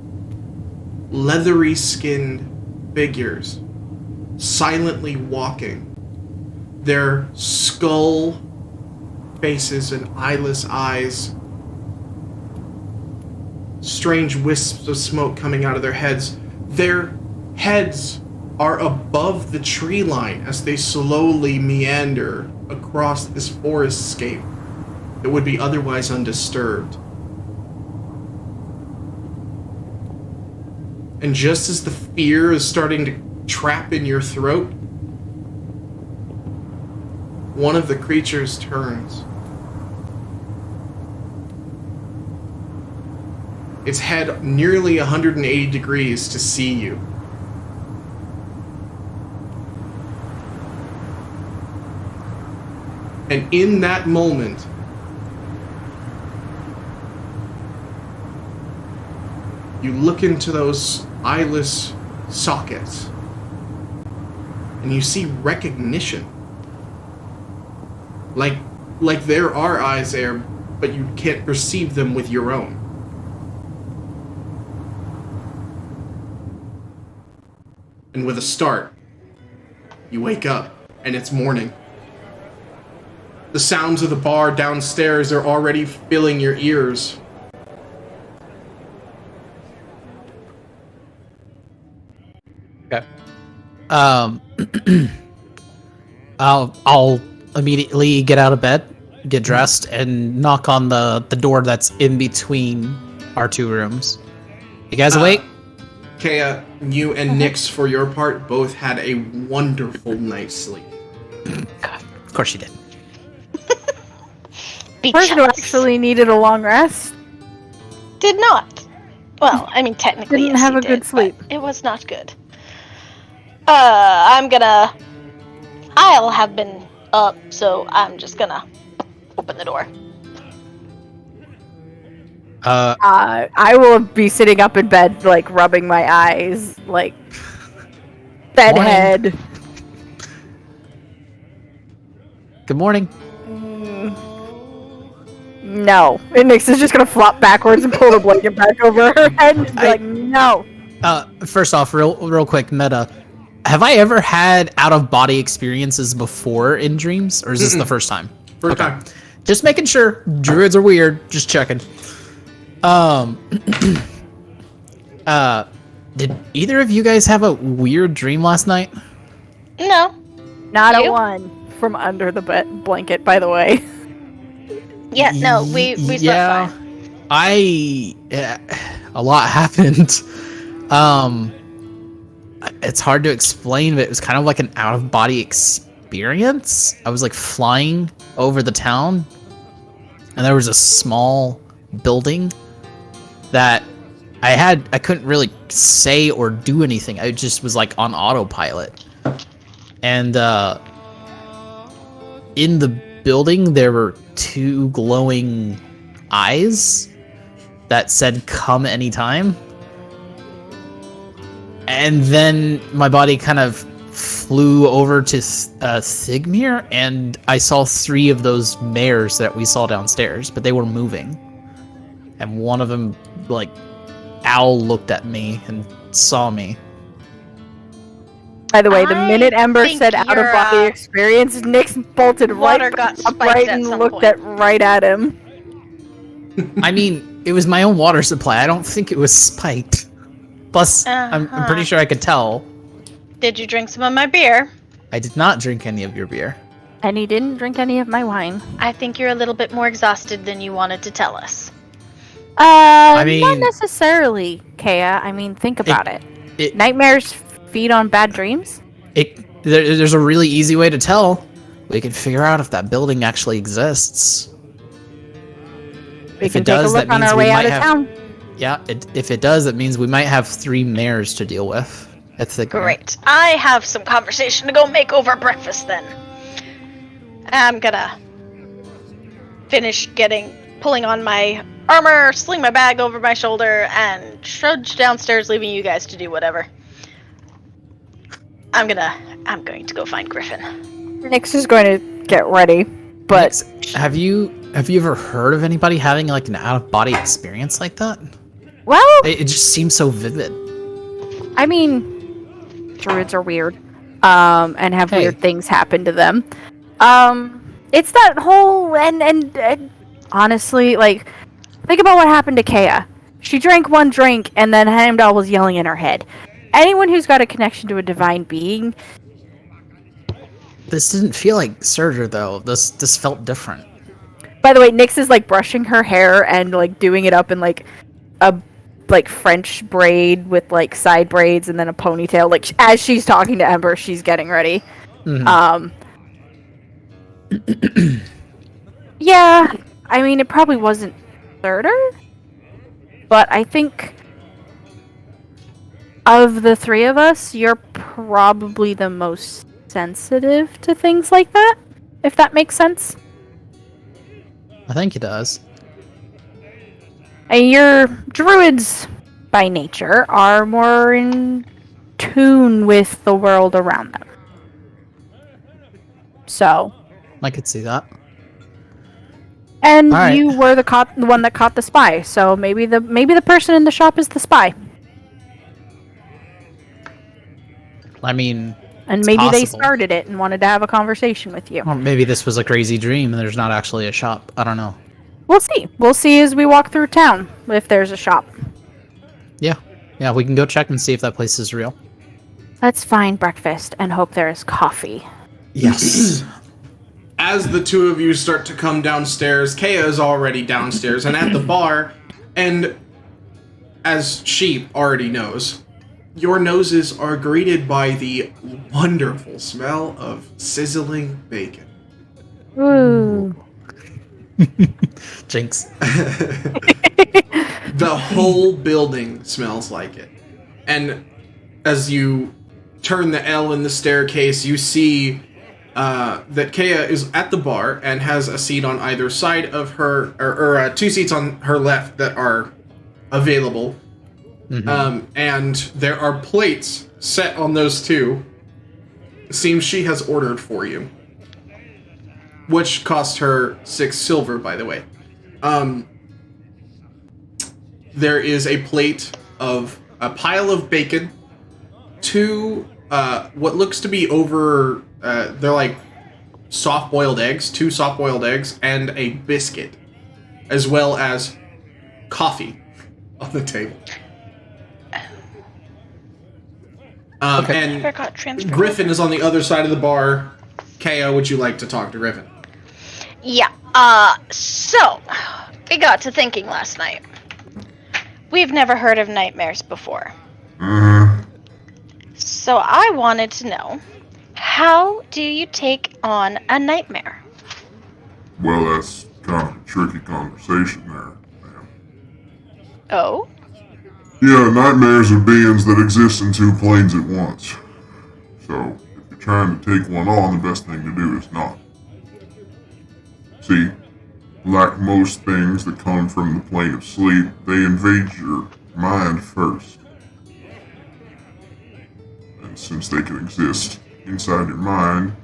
A: leathery-skinned figures silently walking, their skull faces and eyeless eyes, strange wisps of smoke coming out of their heads. Their heads are above the tree line as they slowly meander across this forestscape that would be otherwise undisturbed. And just as the fear is starting to trap in your throat, one of the creatures turns. Its head nearly 180 degrees to see you. And in that moment, you look into those eyeless sockets, and you see recognition. Like there are eyes there, but you can't perceive them with your own. And with a start, you wake up, and it's morning. The sounds of the bar downstairs are already filling your ears.
B: Okay. I'll immediately get out of bed, get dressed, and knock on the door that's in between our 2 rooms. You guys awake?
A: Kea, you and Nyx, for your part, both had a wonderful night's sleep.
B: Of course you did.
C: Person who actually needed a long rest
D: did not. Well, I mean, technically,
C: didn't
D: yes,
C: have
D: he
C: a good
D: did,
C: sleep.
D: but it was not good. I'll have been up, so I'm just gonna open the door.
C: I will be sitting up in bed, like, rubbing my eyes, like, bedhead.
B: Good morning.
C: No. And Nyx is just gonna flop backwards and pull the blanket back over her head and just be like, no.
B: First off, real quick, meta. Have I ever had out-of-body experiences before in dreams, or is this the first time?
A: First time.
B: Just making sure. Druids are weird. Just checking. Did either of you guys have a weird dream last night?
D: No.
C: Not
D: You?
C: a one from under the blanket, by the way.
D: Yeah, no, we slept fine.
B: A lot happened. It's hard to explain, but it was kind of like an out-of-body experience. I was like flying over the town, and there was a small building that I couldn't really say or do anything. I just was like on autopilot. And in the building there were 2 glowing eyes that said come anytime. And then my body kind of flew over to Thigmere, and I saw 3 of those mares that we saw downstairs, but they were moving. And one of them, like, Owl looked at me and saw me.
C: By the way, the
D: I
C: minute Ember
D: think
C: said out of
D: your,
C: body experience, Nyx bolted
D: water
C: right
D: got spiked
C: upright
D: at
C: and
D: some
C: looked
D: point.
C: right at him.
B: I mean, it was my own water supply. I don't think it was spiked. Plus, I'm pretty sure I could tell.
D: Did you drink some of my beer?
B: I did not drink any of your beer.
C: And he didn't drink any of my wine.
D: I think you're a little bit more exhausted than you wanted to tell us.
C: Not
B: mean-
C: necessarily, Kea. I mean, think about it. Nightmares feed on bad dreams?
B: There's a really easy way to tell. We can figure out if that building actually exists.
C: We
B: If
C: can
B: it
C: take
B: does,
C: a look
B: that
C: on
B: means
C: our
B: we
C: way out
B: might
C: of
B: have-
C: town.
B: Yeah, if it does, that means we might have 3 mares to deal with. At Thigmere.
D: Great. I have some conversation to go make over breakfast then. I'm gonna finish pulling on my armor, sling my bag over my shoulder, and trudge downstairs, leaving you guys to do whatever. I'm going to go find Griffin.
C: Nyx is going to get ready, but
B: Nyx, have you ever heard of anybody having like an out-of-body experience like that?
C: well,
B: It just seems so vivid.
C: I mean, druids are weird, and have weird things happen to them. It's that whole and honestly, like, think about what happened to Kea. She drank 1 drink, and then Heimdall was yelling in her head. Anyone who's got a connection to a divine being.
B: This didn't feel like Surtur though. This felt different.
C: By the way, Nyx is like brushing her hair and like doing it up in like a French braid with like side braids and then a ponytail. Like as she's talking to Ember, she's getting ready.
B: Mhm.
C: Yeah, I mean it probably wasn't Surtur, but I think of the 3 of us, you're probably the most sensitive to things like that, if that makes sense.
B: I think it does.
C: And your druids, by nature, are more in tune with the world around them. So.
B: I could see that.
C: And
B: All right.
C: you were the one that caught the spy, so maybe the person in the shop is the spy.
B: I mean,
C: And maybe they
B: possible.
C: started it and wanted to have a conversation with you.
B: or maybe this was a crazy dream and there's not actually a shop. I don't know.
C: We'll see. We'll see as we walk through town if there's a shop.
B: Yeah, we can go check and see if that place is real.
C: Let's find breakfast and hope there is coffee.
B: Yes.
A: As the 2 of you start to come downstairs, Kea is already downstairs and at the bar, and as she already knows, your noses are greeted by the wonderful smell of sizzling bacon.
C: Ooh.
B: Jinx.
A: The whole building smells like it. And as you turn the L in the staircase, you see that Kea is at the bar and has a seat on either side of her, or 2 seats on her left that are available.
B: Mhm.
A: And there are plates set on those 2. Seems she has ordered for you. Which cost her 6 silver, by the way. There is a plate of a pile of bacon, 2 what looks to be they're like soft-boiled eggs, 2 soft-boiled eggs, and a biscuit, as well as coffee on the table. And
D: Forgot transfer.
A: Griffin is on the other side of the bar. Kea, would you like to talk to Griffin?
D: Yeah, so, we got to thinking last night. We've never heard of nightmares before. So I wanted to know, how do you take on a nightmare?
E: Well, that's kind of a tricky conversation there, ma'am.
D: Oh?
E: Yeah, nightmares are beings that exist in two planes at once. So, if you're trying to take one on, the best thing to do is not. See, like most things that come from the plane of sleep, they invade your mind first. And since they can exist inside your mind,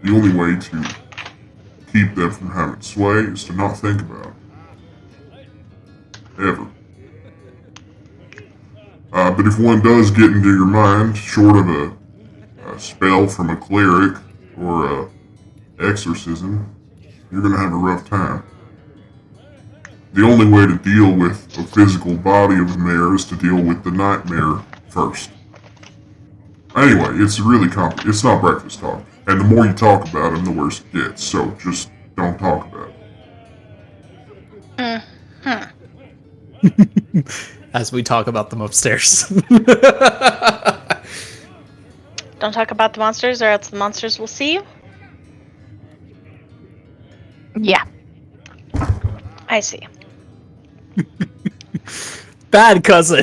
E: the only way to keep them from having sway is to not think about it. Ever. But if one does get into your mind, short of a spell from a cleric or a exorcism, you're gonna have a rough time. The only way to deal with a physical body of a mare is to deal with the nightmare first. Anyway, it's really complicated. It's not breakfast talk. And the more you talk about him, the worse it gets. So just don't talk about it.
B: As we talk about them upstairs.
D: Don't talk about the monsters, or else the monsters will see you.
C: Yeah.
D: I see.
B: Bad cousin.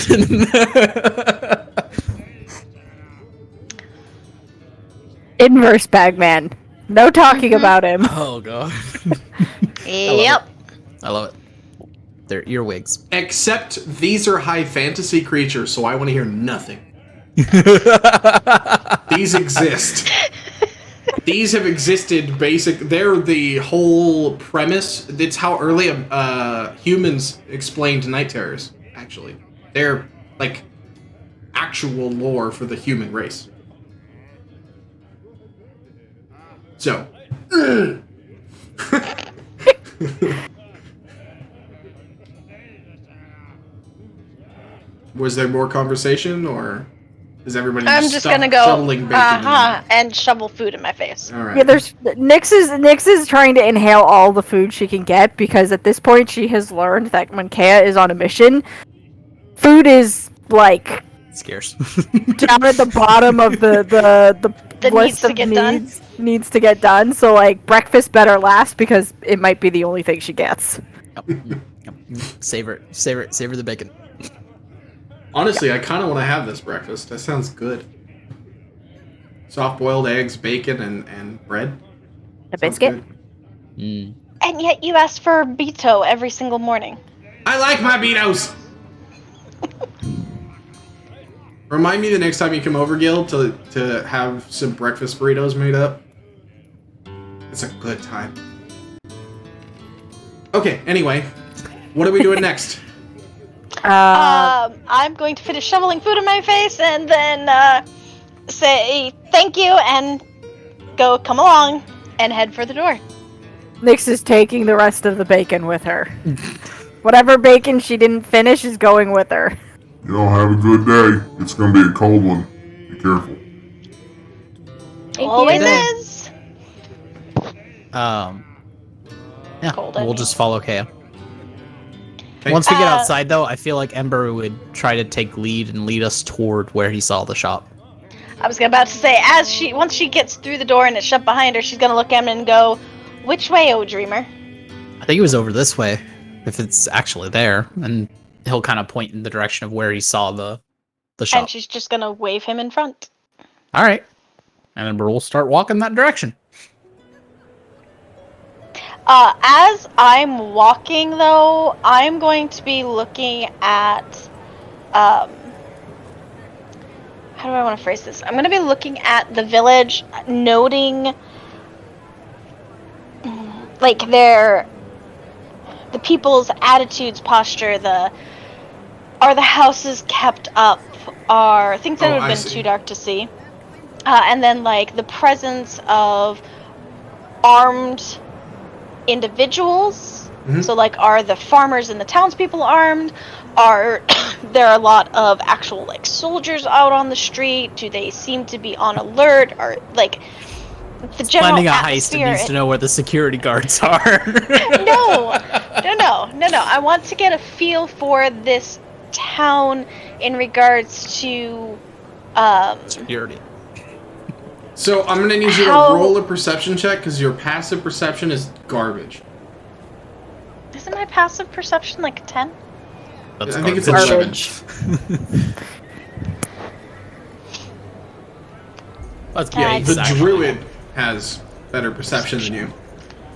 C: Inverse Bagman. No talking about him.
B: Oh god.
D: Yep.
B: I love it. They're earwigs.
A: Except these are high fantasy creatures, so I want to hear nothing. These exist. These have existed they're the whole premise. It's how early humans explained night terrors, actually. They're, like, actual lore for the human race. So. Was there more conversation, or is everybody
D: I'm just gonna go,
A: shoveling bacon?
D: and shovel food in my face.
A: All right.
C: Yeah, Nyx is trying to inhale all the food she can get, because at this point she has learned that when Kea is on a mission, food is like
B: Scarce.
C: down at the bottom of the list of needs to get done. So like breakfast better last, because it might be the only thing she gets.
B: Yep. Savor the bacon.
A: Honestly, I kind of want to have this breakfast. That sounds good. Soft-boiled eggs, bacon, and bread.
C: A
A: Sounds
C: biscuit.
A: good.
D: And yet you ask for burrito every single morning.
A: I like my burritos! Remind me the next time you come over, Gil, to have some breakfast burritos made up. It's a good time. Okay, anyway. What are we doing next?
D: I'm going to finish shoveling food in my face and then say thank you and come along and head for the door.
C: Nyx is taking the rest of the bacon with her. Whatever bacon she didn't finish is going with her.
E: Y'all have a good day. It's gonna be a cold one. Be careful.
D: Always
B: you.
D: is.
B: Yeah,
D: Cold, I
B: we'll
D: mean.
B: just follow Kea.
A: Okay.
B: Once we get outside, though, I feel like Ember would try to take lead and lead us toward where he saw the shop.
D: I was about to say, once she gets through the door and it's shut behind her, she's gonna look at him and go, "Which way, oh dreamer?"
B: I think it was over this way, if it's actually there, and he'll kind of point in the direction of where he saw the shop.
D: And she's just gonna wave him in front.
B: All right, and Ember will start walking that direction.
D: As I'm walking, though, I'm going to be looking at, how do I want to phrase this? I'm going to be looking at the village, noting, like, the people's attitudes, posture, are the houses kept up, are things that have been too dark to see, and then, like, the presence of armed individuals.
A: Mm-hmm.
D: So like, are the farmers and the townspeople armed? Are there a lot of actual like soldiers out on the street? Do they seem to be on alert? Or like the general
B: Planning a heist,
D: atmosphere?
B: it needs to know where the security guards are.
D: No. I want to get a feel for this town in regards to
B: Security.
A: So I'm gonna need you to
D: How-
A: roll a perception check, because your passive perception is garbage.
D: Isn't my passive perception like a 10?
B: That's
A: I think it's
B: garbage.
A: 11.
B: Let's be
D: God.
A: The druid has better perception than you.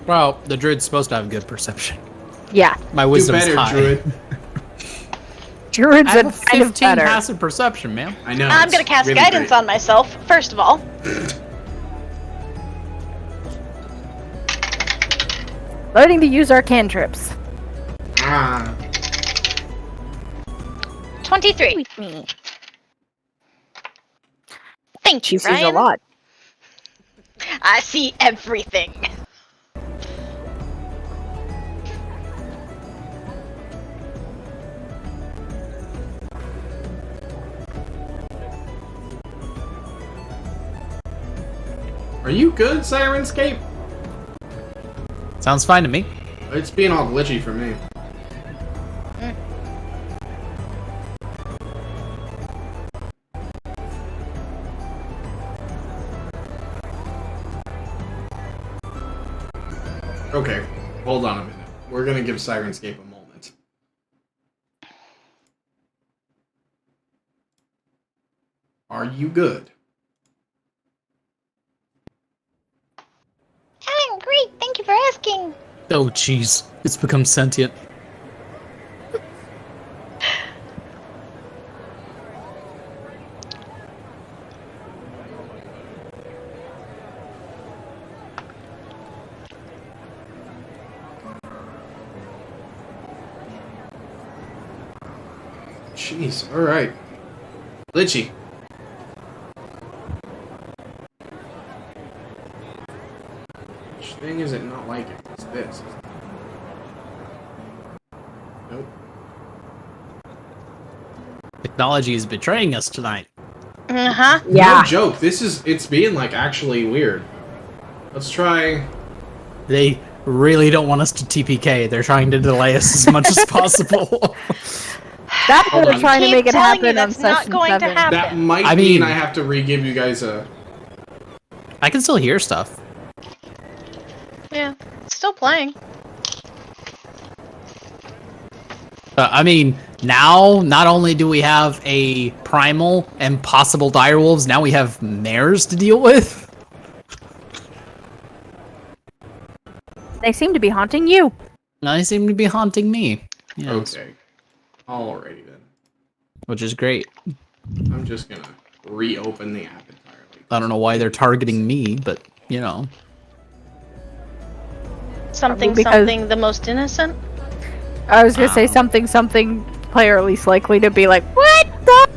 B: Well, the druid's supposed to have good perception.
C: Yeah.
B: My
A: Do
B: wisdom's
A: better,
B: high.
A: druid.
C: Druids
B: I have
C: are
B: a
C: kind of
B: 15
C: better.
B: passive perception, man.
A: I know.
D: I'm
A: it's
D: gonna cast
A: really
D: guidance
A: great.
D: on myself, first of all.
C: Learning to use our cantrips.
A: Ah,
D: 23.
C: With me.
D: Thank
C: She
D: you,
C: sees
D: Ryan.
C: a lot.
D: I see everything.
A: are you good, Sirenscape?
B: Sounds fine to me.
A: It's being all glitchy for me. Okay, hold on a minute. We're gonna give Sirenscape a moment. Are you good?
D: I'm great. Thank you for asking.
B: Oh, jeez. It's become sentient.
A: Jeez, alright. Glitchy. Which thing is it not like it? It's this. Nope.
B: Technology is betraying us tonight.
D: Uh-huh.
C: Yeah.
A: No joke, it's being like actually weird. Let's try.
B: They really don't want us to TPK. They're trying to delay us as much as possible.
C: That's what
A: Hold
C: they're
A: on.
C: trying to
D: Keep
C: make it
D: telling you
C: happen on
D: that's not
C: session
D: going to
C: 7.
D: happen.
A: That might
B: I
A: mean
B: mean-
A: I have to re-give you guys a.
B: I can still hear stuff.
D: Yeah. It's still playing.
B: I mean, now, not only do we have a primal and possible direwolves, now we have mares to deal with.
C: They seem to be haunting you.
B: Now they seem to be haunting me. Yes,
A: Okay. Alrighty then.
B: which is great.
A: I'm just gonna reopen the app entirely.
B: I don't know why they're targeting me, but, you know.
D: Something,
C: because-
D: something, the most innocent.
C: I was gonna say something player least likely to be like, what the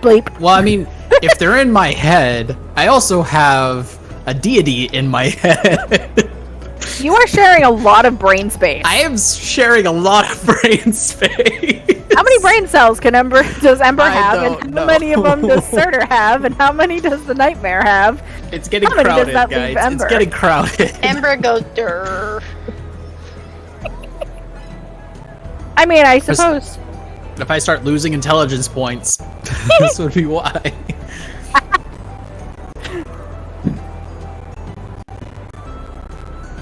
C: bleep?
B: Well, I mean, if they're in my head, I also have a deity in my head.
C: You are sharing a lot of brain space.
B: I am sharing a lot of brain space.
C: How many brain cells does Ember
B: I
C: have,
B: don't
C: and
B: know.
C: how many of them does Surtur have, and how many does the Nightmare have?
B: It's getting
C: How many does
B: crowded,
C: that
B: guys.
C: leave
B: It's
C: Ember?
B: getting crowded.
D: Ember goes durr.
C: I mean, I suppose.
B: If I start losing intelligence points, this would be why.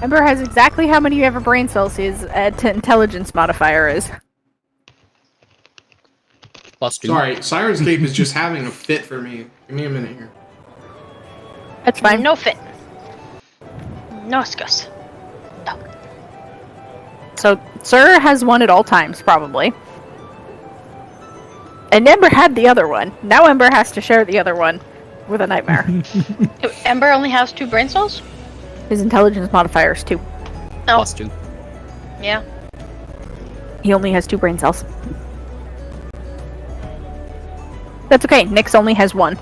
C: Ember has exactly how many ever brain cells his intelligence modifier is.
B: Plus 2.
A: Sorry, Sirenscape is just having a fit for me. Give me a minute here.
C: That's fine.
D: No fit. No excuse. No.
C: So, Sir has one at all times, probably. And Ember had the other one. Now Ember has to share the other one with a Nightmare.
D: Ember only has 2 brain cells?
C: His intelligence modifier is 2.
D: No.
B: Plus 2.
D: Yeah.
C: He only has 2 brain cells. That's okay. Nyx only has 1.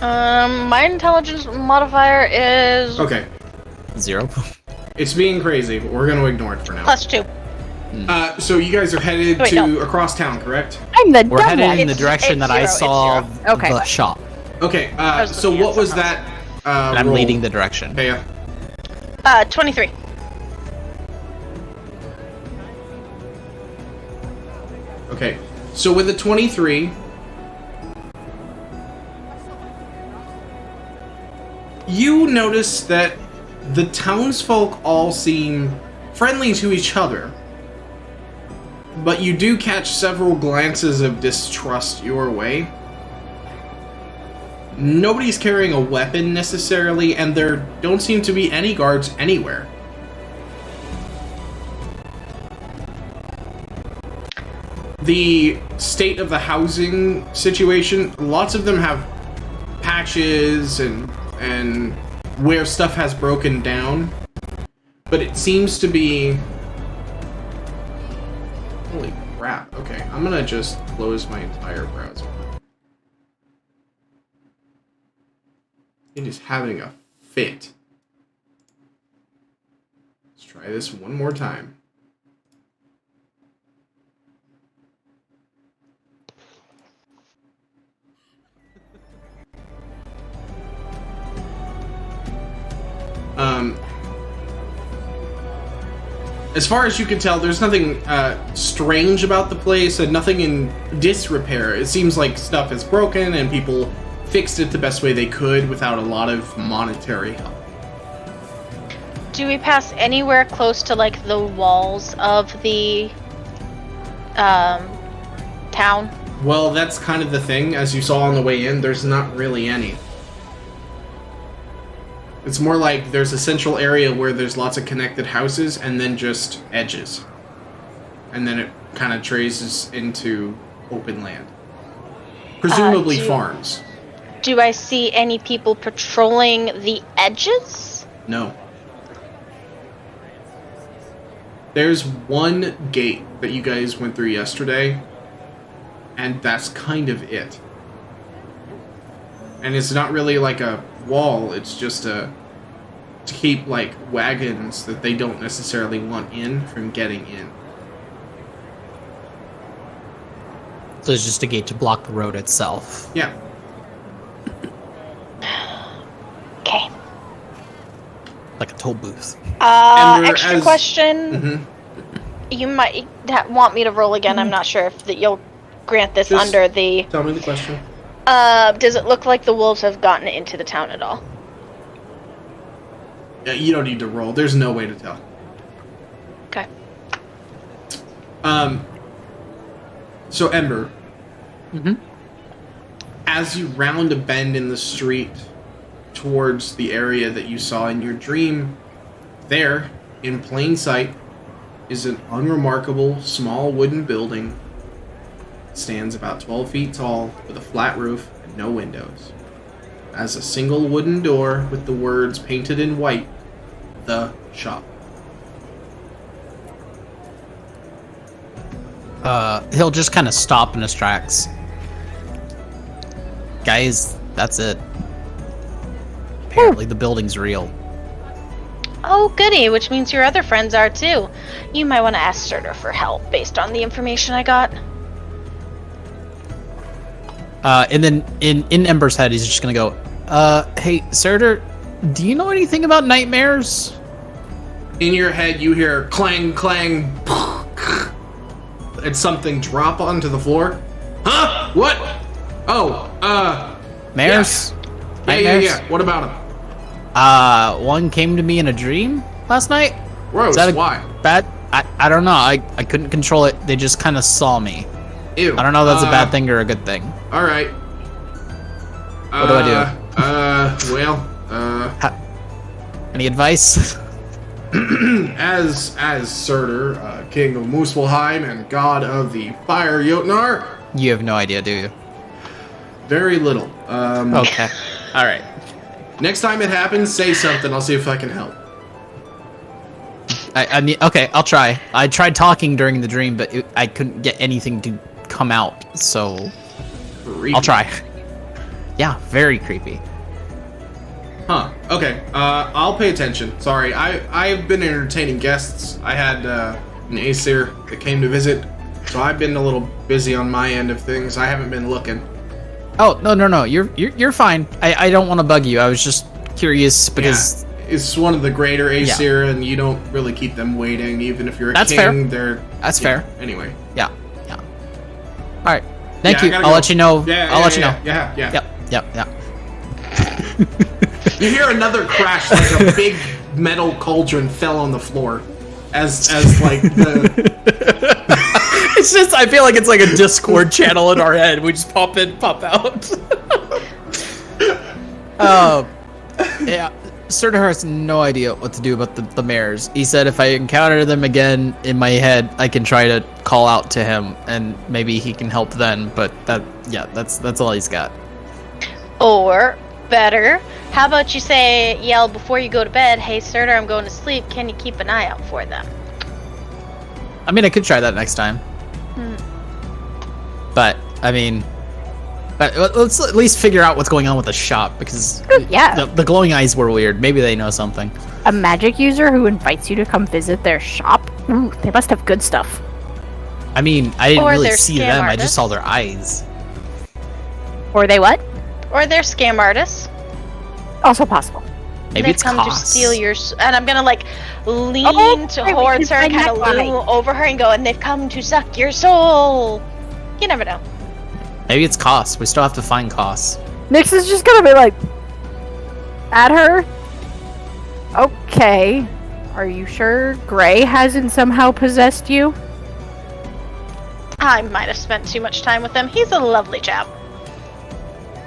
D: My intelligence modifier is
A: Okay.
B: 0.
A: It's being crazy, but we're gonna ignore it for now.
D: +2.
A: So you guys are headed
D: Wait,
A: to
D: no.
A: across town, correct?
C: I'm the
B: We're
C: dumb
B: headed
C: one.
B: in the direction
D: it's
B: that I
D: 0, it's
B: saw
D: 0.
C: Okay.
B: the shop.
A: Okay,
D: was
A: so
D: looking at
A: what was
D: something
A: that
B: And I'm
A: roll?
B: leading the direction.
A: Okay, yeah.
D: 23.
A: Okay, so with the 23, you notice that the townsfolk all seem friendly to each other. but you do catch several glances of distrust your way. Nobody's carrying a weapon necessarily, and there don't seem to be any guards anywhere. The state of the housing situation, lots of them have patches and where stuff has broken down, but it seems to be... Holy crap. Okay, I'm gonna just close my entire browser. It is having a fit. Let's try this one more time. As far as you can tell, there's nothing strange about the place and nothing in disrepair. It seems like stuff is broken and people fixed it the best way they could without a lot of monetary help.
D: Do we pass anywhere close to like the walls of the town?
A: Well, that's kind of the thing. As you saw on the way in, there's not really any. It's more like there's a central area where there's lots of connected houses and then just edges. And then it kind of traces into open land. Presumably farms.
D: Do I see any people patrolling the edges?
A: No. There's one gate that you guys went through yesterday, and that's kind of it. And it's not really like a wall, it's just to keep like wagons that they don't necessarily want in from getting in.
B: So it's just a gate to block the road itself.
A: Yeah.
D: Okay.
B: Like a toll booth.
D: Extra question.
A: Mm-hmm.
D: You might want me to roll again. I'm not sure if you'll grant this
A: Just
D: under the...
A: Tell me the question.
D: Does it look like the wolves have gotten into the town at all?
A: Yeah, you don't need to roll. There's no way to tell.
D: Okay.
A: So Ember.
B: Mm-hmm.
A: As you round a bend in the street towards the area that you saw in your dream, there, in plain sight, is an unremarkable small wooden building. It stands about 12 feet tall with a flat roof and no windows. It has a single wooden door with the words painted in white, "The Shop."
B: He'll just kind of stop in his tracks. Guys, that's it. Apparently the building's real.
D: Oh, goody, which means your other friends are too. You might want to ask Surtur for help based on the information I got.
B: And then in Ember's head, he's just gonna go, hey, Surtur, do you know anything about nightmares?
A: In your head, you hear clang, clang, and something drop onto the floor. Huh? What? Oh,
B: Mares?
A: Yeah. What about him?
B: One came to me in a dream last night.
A: Gross, why?
B: Bad? I don't know. I couldn't control it. They just kind of saw me.
A: Ew.
B: I don't know if that's a bad thing or a good thing.
A: Alright.
B: What do I
A: do?
B: Any advice?
A: As Surtur, king of Muspelheim and god of the fire Jotnar,
B: You have no idea, do you?
A: very little.
B: Okay. All right.
A: Next time it happens, say something. I'll see if I can help.
B: I mean, okay, I'll try. I tried talking during the dream, but I couldn't get anything to come out, so
A: Creepy.
B: I'll try. Yeah, very creepy.
A: Huh. Okay. I'll pay attention. Sorry. I've been entertaining guests. I had an Aesir that came to visit, so I've been a little busy on my end of things. I haven't been looking.
B: Oh, no. You're fine. I don't want to bug you. I was just curious because
A: it's one of the greater Aesir, and you don't really keep them waiting, even if you're a
B: That's
A: king.
B: fair. That's fair.
A: Anyway.
B: Yeah. All right. Thank you. I'll let you know. I'll let you know.
A: Yeah.
B: Yep.
A: You hear another crash, like a big metal cauldron fell on the floor, as like the.
B: It's just, I feel like it's like a Discord channel in our head. We just pop in, pop out. Yeah. Sertar has no idea what to do about the mares. He said if I encounter them again in my head, I can try to call out to him, and maybe he can help then. But that's all he's got.
D: Or better, how about you yell before you go to bed, "Hey, Sertar, I'm going to sleep. Can you keep an eye out for them?"
B: I mean, I could try that next time. But I mean, let's at least figure out what's going on with the shop, because
C: Yeah.
B: the glowing eyes were weird. Maybe they know something.
C: A magic user who invites you to come visit their shop? Ooh, they must have good stuff.
B: I mean, I didn't
D: Or
B: really
D: they're
B: see
D: scam
B: them. I
D: artists.
B: just saw their eyes.
C: Or they what?
D: Or they're scam artists.
C: Also possible.
B: Maybe
D: They've
B: it's
D: come
B: costs.
D: to steal your... And I'm gonna, lean
C: Oh,
D: towards her and
C: find
D: kind of
C: that guy.
D: loom over her and go, "And they've come to suck your soul." You never know.
B: Maybe it's costs. We still have to find costs.
C: Nyx is just gonna be like, at her. Okay. Are you sure Gray hasn't somehow possessed you?
D: I might have spent too much time with him. He's a lovely chap.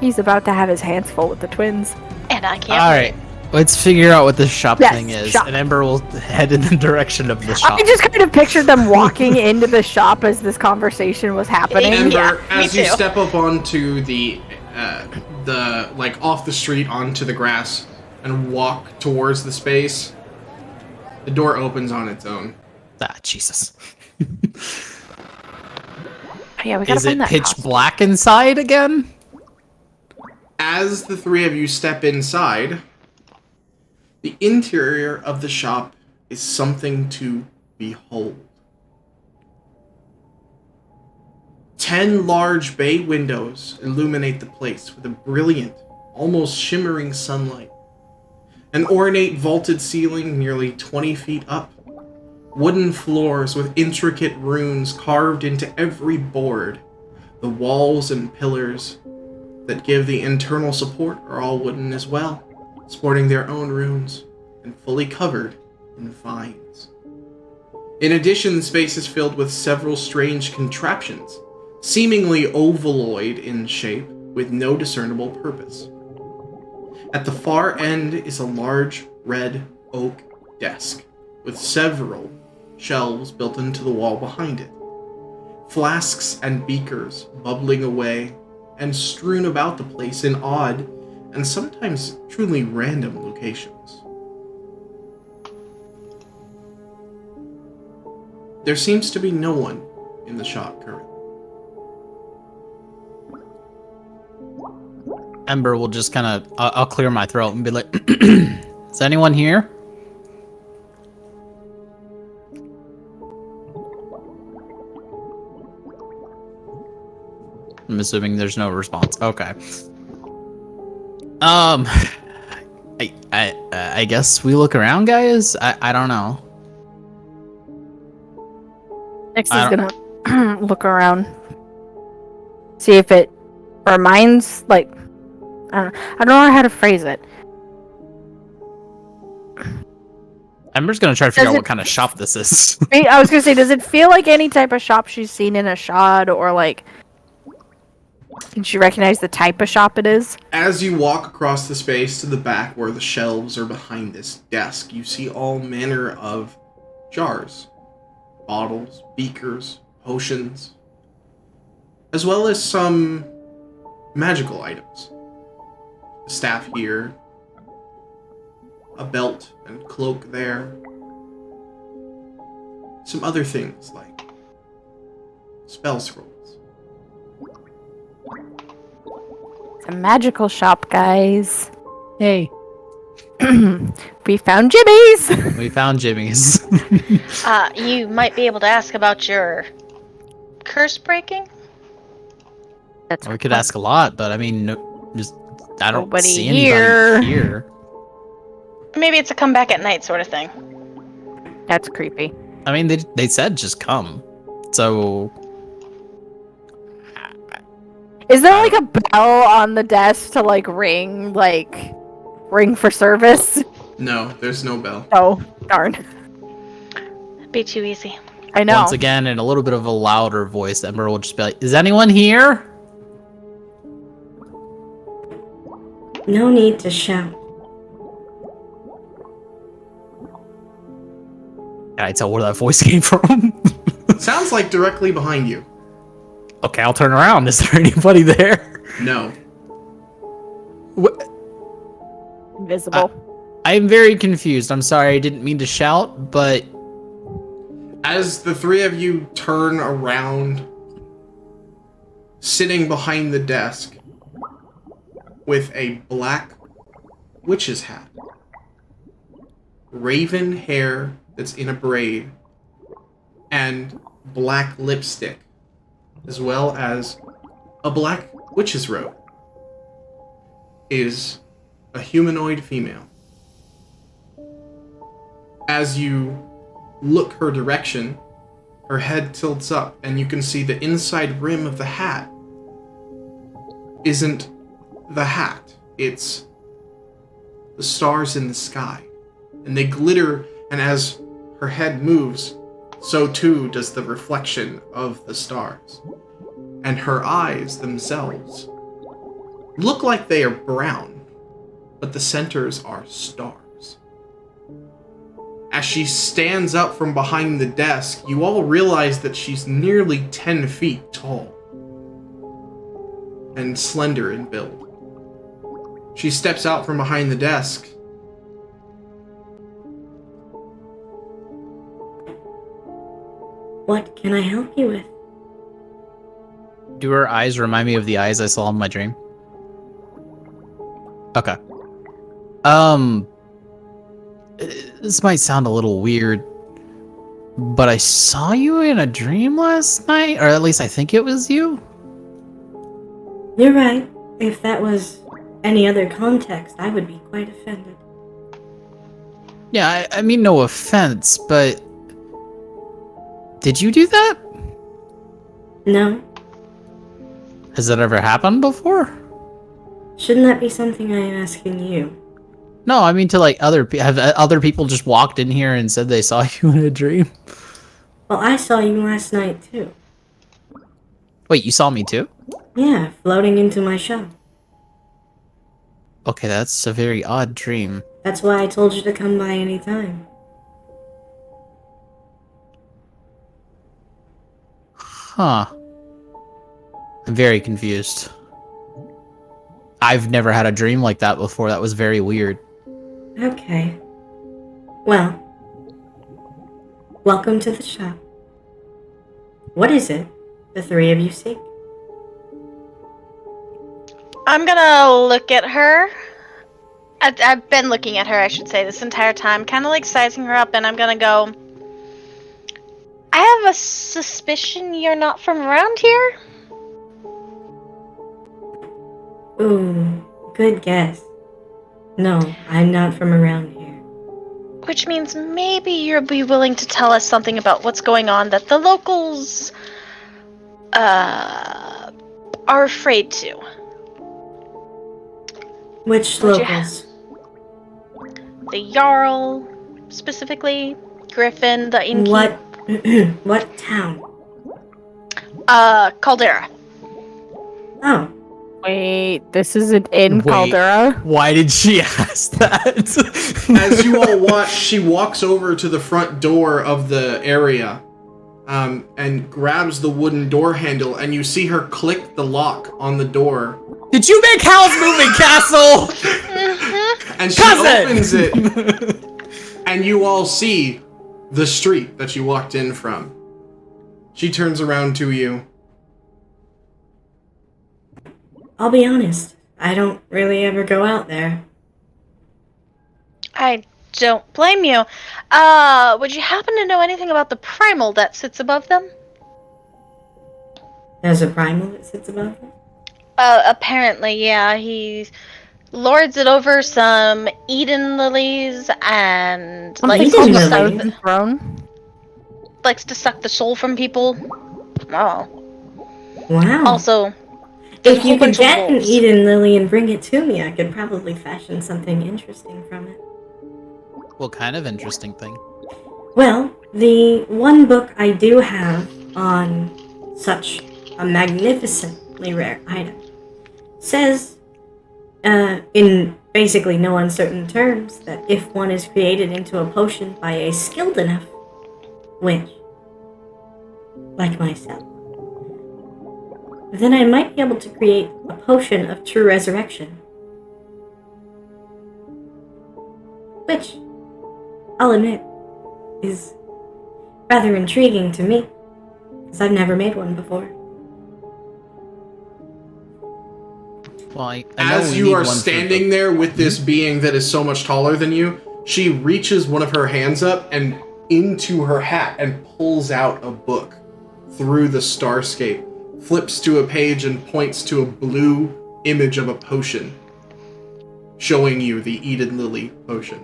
C: He's about to have his hands full with the twins.
D: And I can't
B: All
D: wait.
B: right, let's figure out what this shop
C: Yes,
B: thing is,
C: shop.
B: and Ember will head in the direction of the shop.
C: I just kind of pictured them walking into the shop as this conversation was happening.
A: Ember,
D: Yeah, me
A: as you
D: too.
A: step up onto the off the street onto the grass and walk towards the space, the door opens on its own.
B: Ah, Jesus.
C: Yeah, we gotta
B: Is
C: find
B: it
C: that
B: pitch
C: house.
B: black inside again?
A: As the three of you step inside, the interior of the shop is something to behold. 10 large bay windows illuminate the place with a brilliant, almost shimmering sunlight. An ornate vaulted ceiling nearly 20 feet up. Wooden floors with intricate runes carved into every board. The walls and pillars that give the internal support are all wooden as well, sporting their own runes and fully covered in vines. In addition, the space is filled with several strange contraptions, seemingly ovaloid in shape with no discernible purpose. At the far end is a large red oak desk with several shelves built into the wall behind it. Flasks and beakers bubbling away and strewn about the place in odd and sometimes truly random locations. There seems to be no one in the shop currently.
B: Ember will just kind of, I'll clear my throat and be like, is anyone here? I'm assuming there's no response. Okay. I guess we look around, guys. I don't know.
C: Nyx is
B: I
C: gonna look around, see if it reminds, I don't know how to phrase it.
B: Ember's gonna try to figure
C: Does
B: out
C: it-
B: what kind of shop this is.
C: I was gonna say, does it feel like any type of shop she's seen in a shard, or can she recognize the type of shop it is?
A: As you walk across the space to the back where the shelves are behind this desk, you see all manner of jars, bottles, beakers, potions, as well as some magical items. A staff here, a belt and cloak there, some other things like spell scrolls.
C: It's a magical shop, guys.
B: Hey,
C: We found Jimmy's!
B: we found Jimmy's.
D: You might be able to ask about your curse breaking.
C: That's
B: We could ask a lot, but I mean, I don't
C: Nobody
B: see
C: here.
B: anybody here.
D: Maybe it's a come back at night sort of thing.
C: That's creepy.
B: I mean, they said just come. So
C: Is there a bell on the desk to ring for service?
A: No, there's no bell.
C: Oh, darn.
D: Be too easy.
C: I know.
B: Once again, in a little bit of a louder voice, Ember will just be like, "Is anyone here?"
F: No need to shout.
B: Can I tell where that voice came from?
A: Sounds like directly behind you.
B: Okay, I'll turn around. Is there anybody there?
A: No.
C: Invisible.
B: I'm very confused. I'm sorry, I didn't mean to shout, but
A: As the three of you turn around, sitting behind the desk with a black witch's hat, raven hair that's in a braid, and black lipstick, as well as a black witch's robe, is a humanoid female. As you look her direction, her head tilts up, and you can see the inside rim of the hat isn't the hat. It's the stars in the sky. And they glitter, and as her head moves, so too does the reflection of the stars. And her eyes themselves look like they are brown, but the centers are stars. As she stands up from behind the desk, you all realize that she's nearly 10 feet tall and slender in build. She steps out from behind the desk.
F: What can I help you with?
B: do her eyes remind me of the eyes I saw in my dream? Okay. This might sound a little weird, but I saw you in a dream last night, or at least I think it was you.
F: You're right. If that was any other context, I would be quite offended.
B: Yeah, I mean no offense, but did you do that?
F: No?
B: Has that ever happened before?
F: Shouldn't that be something I am asking you?
B: No, I mean to like have other people just walked in here and said they saw you in a dream?
F: Well, I saw you last night, too.
B: Wait, you saw me too?
F: Yeah, floating into my shell.
B: Okay, that's a very odd dream.
F: That's why I told you to come by any time.
B: Huh. I'm very confused. I've never had a dream like that before. That was very weird.
F: Okay. Well, welcome to the shop. What is it the three of you seek?
D: I'm gonna look at her. I've been looking at her, I should say, this entire time, kind of like sizing her up, and I'm gonna go, I have a suspicion you're not from around here?
F: Ooh, good guess. No, I'm not from around here.
D: Which means maybe you'll be willing to tell us something about what's going on that the locals, are afraid to.
F: Which
D: Would you
F: locals?
D: The Jarl, specifically, Griffin, the innkeep.
F: What? What town?
D: Caldera.
F: Oh,
C: Wait, this isn't in
B: Wait.
C: Caldera?
B: Why did she ask that?
A: As you all watch, she walks over to the front door of the area and grabs the wooden door handle, and you see her click the lock on the door.
B: Did you make Howl's Moving Castle?
A: And she
B: Cousin!
A: opens it, and you all see the street that you walked in from. She turns around to you.
F: I'll be honest. I don't really ever go out there.
D: I don't blame you. Would you happen to know anything about the primal that sits above them?
F: There's a primal that sits above them?
D: Apparently, yeah. He lords it over some Eden lilies and likes
F: Eden
D: to
F: lilies?
D: suck
C: Thousand Throne?
D: likes to suck the soul from people. Oh.
F: Wow.
D: Also, there's
F: if
D: a
F: you
D: whole
F: could
D: bunch of
F: get an
D: wolves.
F: Eden lily and bring it to me, I could probably fashion something interesting from it.
B: What kind of interesting thing?
F: Well, The one book I do have on such a magnificently rare item says, in basically no uncertain terms, that if one is created into a potion by a skilled enough witch, like myself, then I might be able to create a potion of true resurrection. Which, I'll admit, is rather intriguing to me, because I've never made one before.
B: Well, I know
A: As
B: we
A: you
B: need
A: are
B: one for
A: standing there with this being that is so much taller than you, she reaches one of her hands up and into her hat and pulls out a book through the starscape, flips to a page and points to a blue image of a potion, showing you the Eden Lily potion.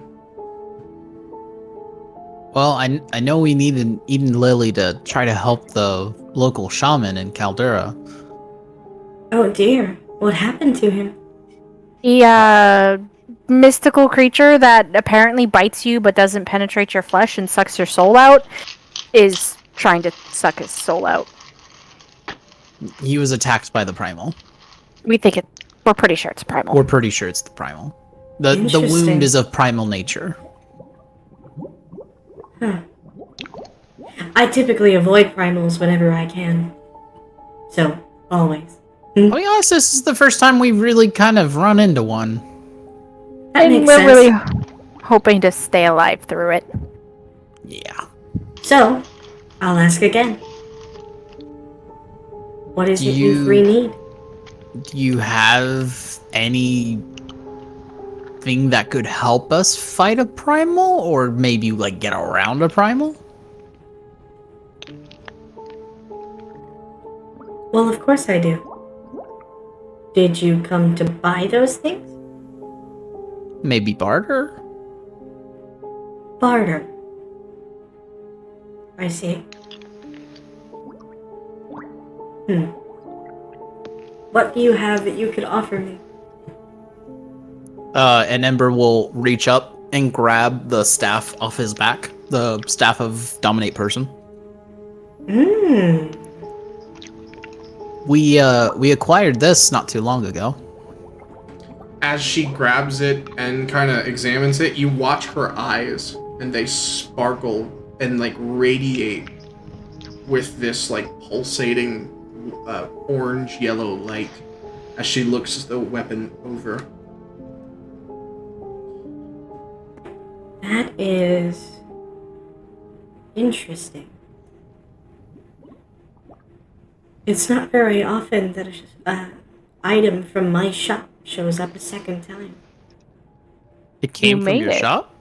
B: Well, I know we need an Eden Lily to try to help the local shaman in Caldera.
F: Oh dear, what happened to him?
C: The mystical creature that apparently bites you but doesn't penetrate your flesh and sucks your soul out is trying to suck his soul out.
B: He was attacked by the primal.
C: We're pretty sure it's primal.
B: We're pretty sure it's the primal. The wound
F: Interesting.
B: is of primal nature.
F: Huh. I typically avoid primals whenever I can. So, always.
B: I'll be honest, this is the first time we've really kind of run into one.
F: That
C: And
F: makes
C: we're
F: sense.
C: really hoping to stay alive through it.
B: Yeah.
F: So, I'll ask again. What is it you three need?
B: Do you have anything that could help us fight a primal, or maybe like get around a primal?
F: Well, of course I do. Did you come to buy those things?
B: Maybe barter?
F: Barter. I see. What do you have that you could offer me?
B: And Ember will reach up and grab the staff off his back, the staff of Dominate Person. We acquired this not too long ago.
A: As she grabs it and kind of examines it, you watch her eyes, and they sparkle and like radiate with this like pulsating orange-yellow light as she looks the weapon over.
F: That is interesting. It's not very often that an item from my shop shows up a second time.
B: It came
C: You
B: from
C: made
B: your
C: it.
B: shop?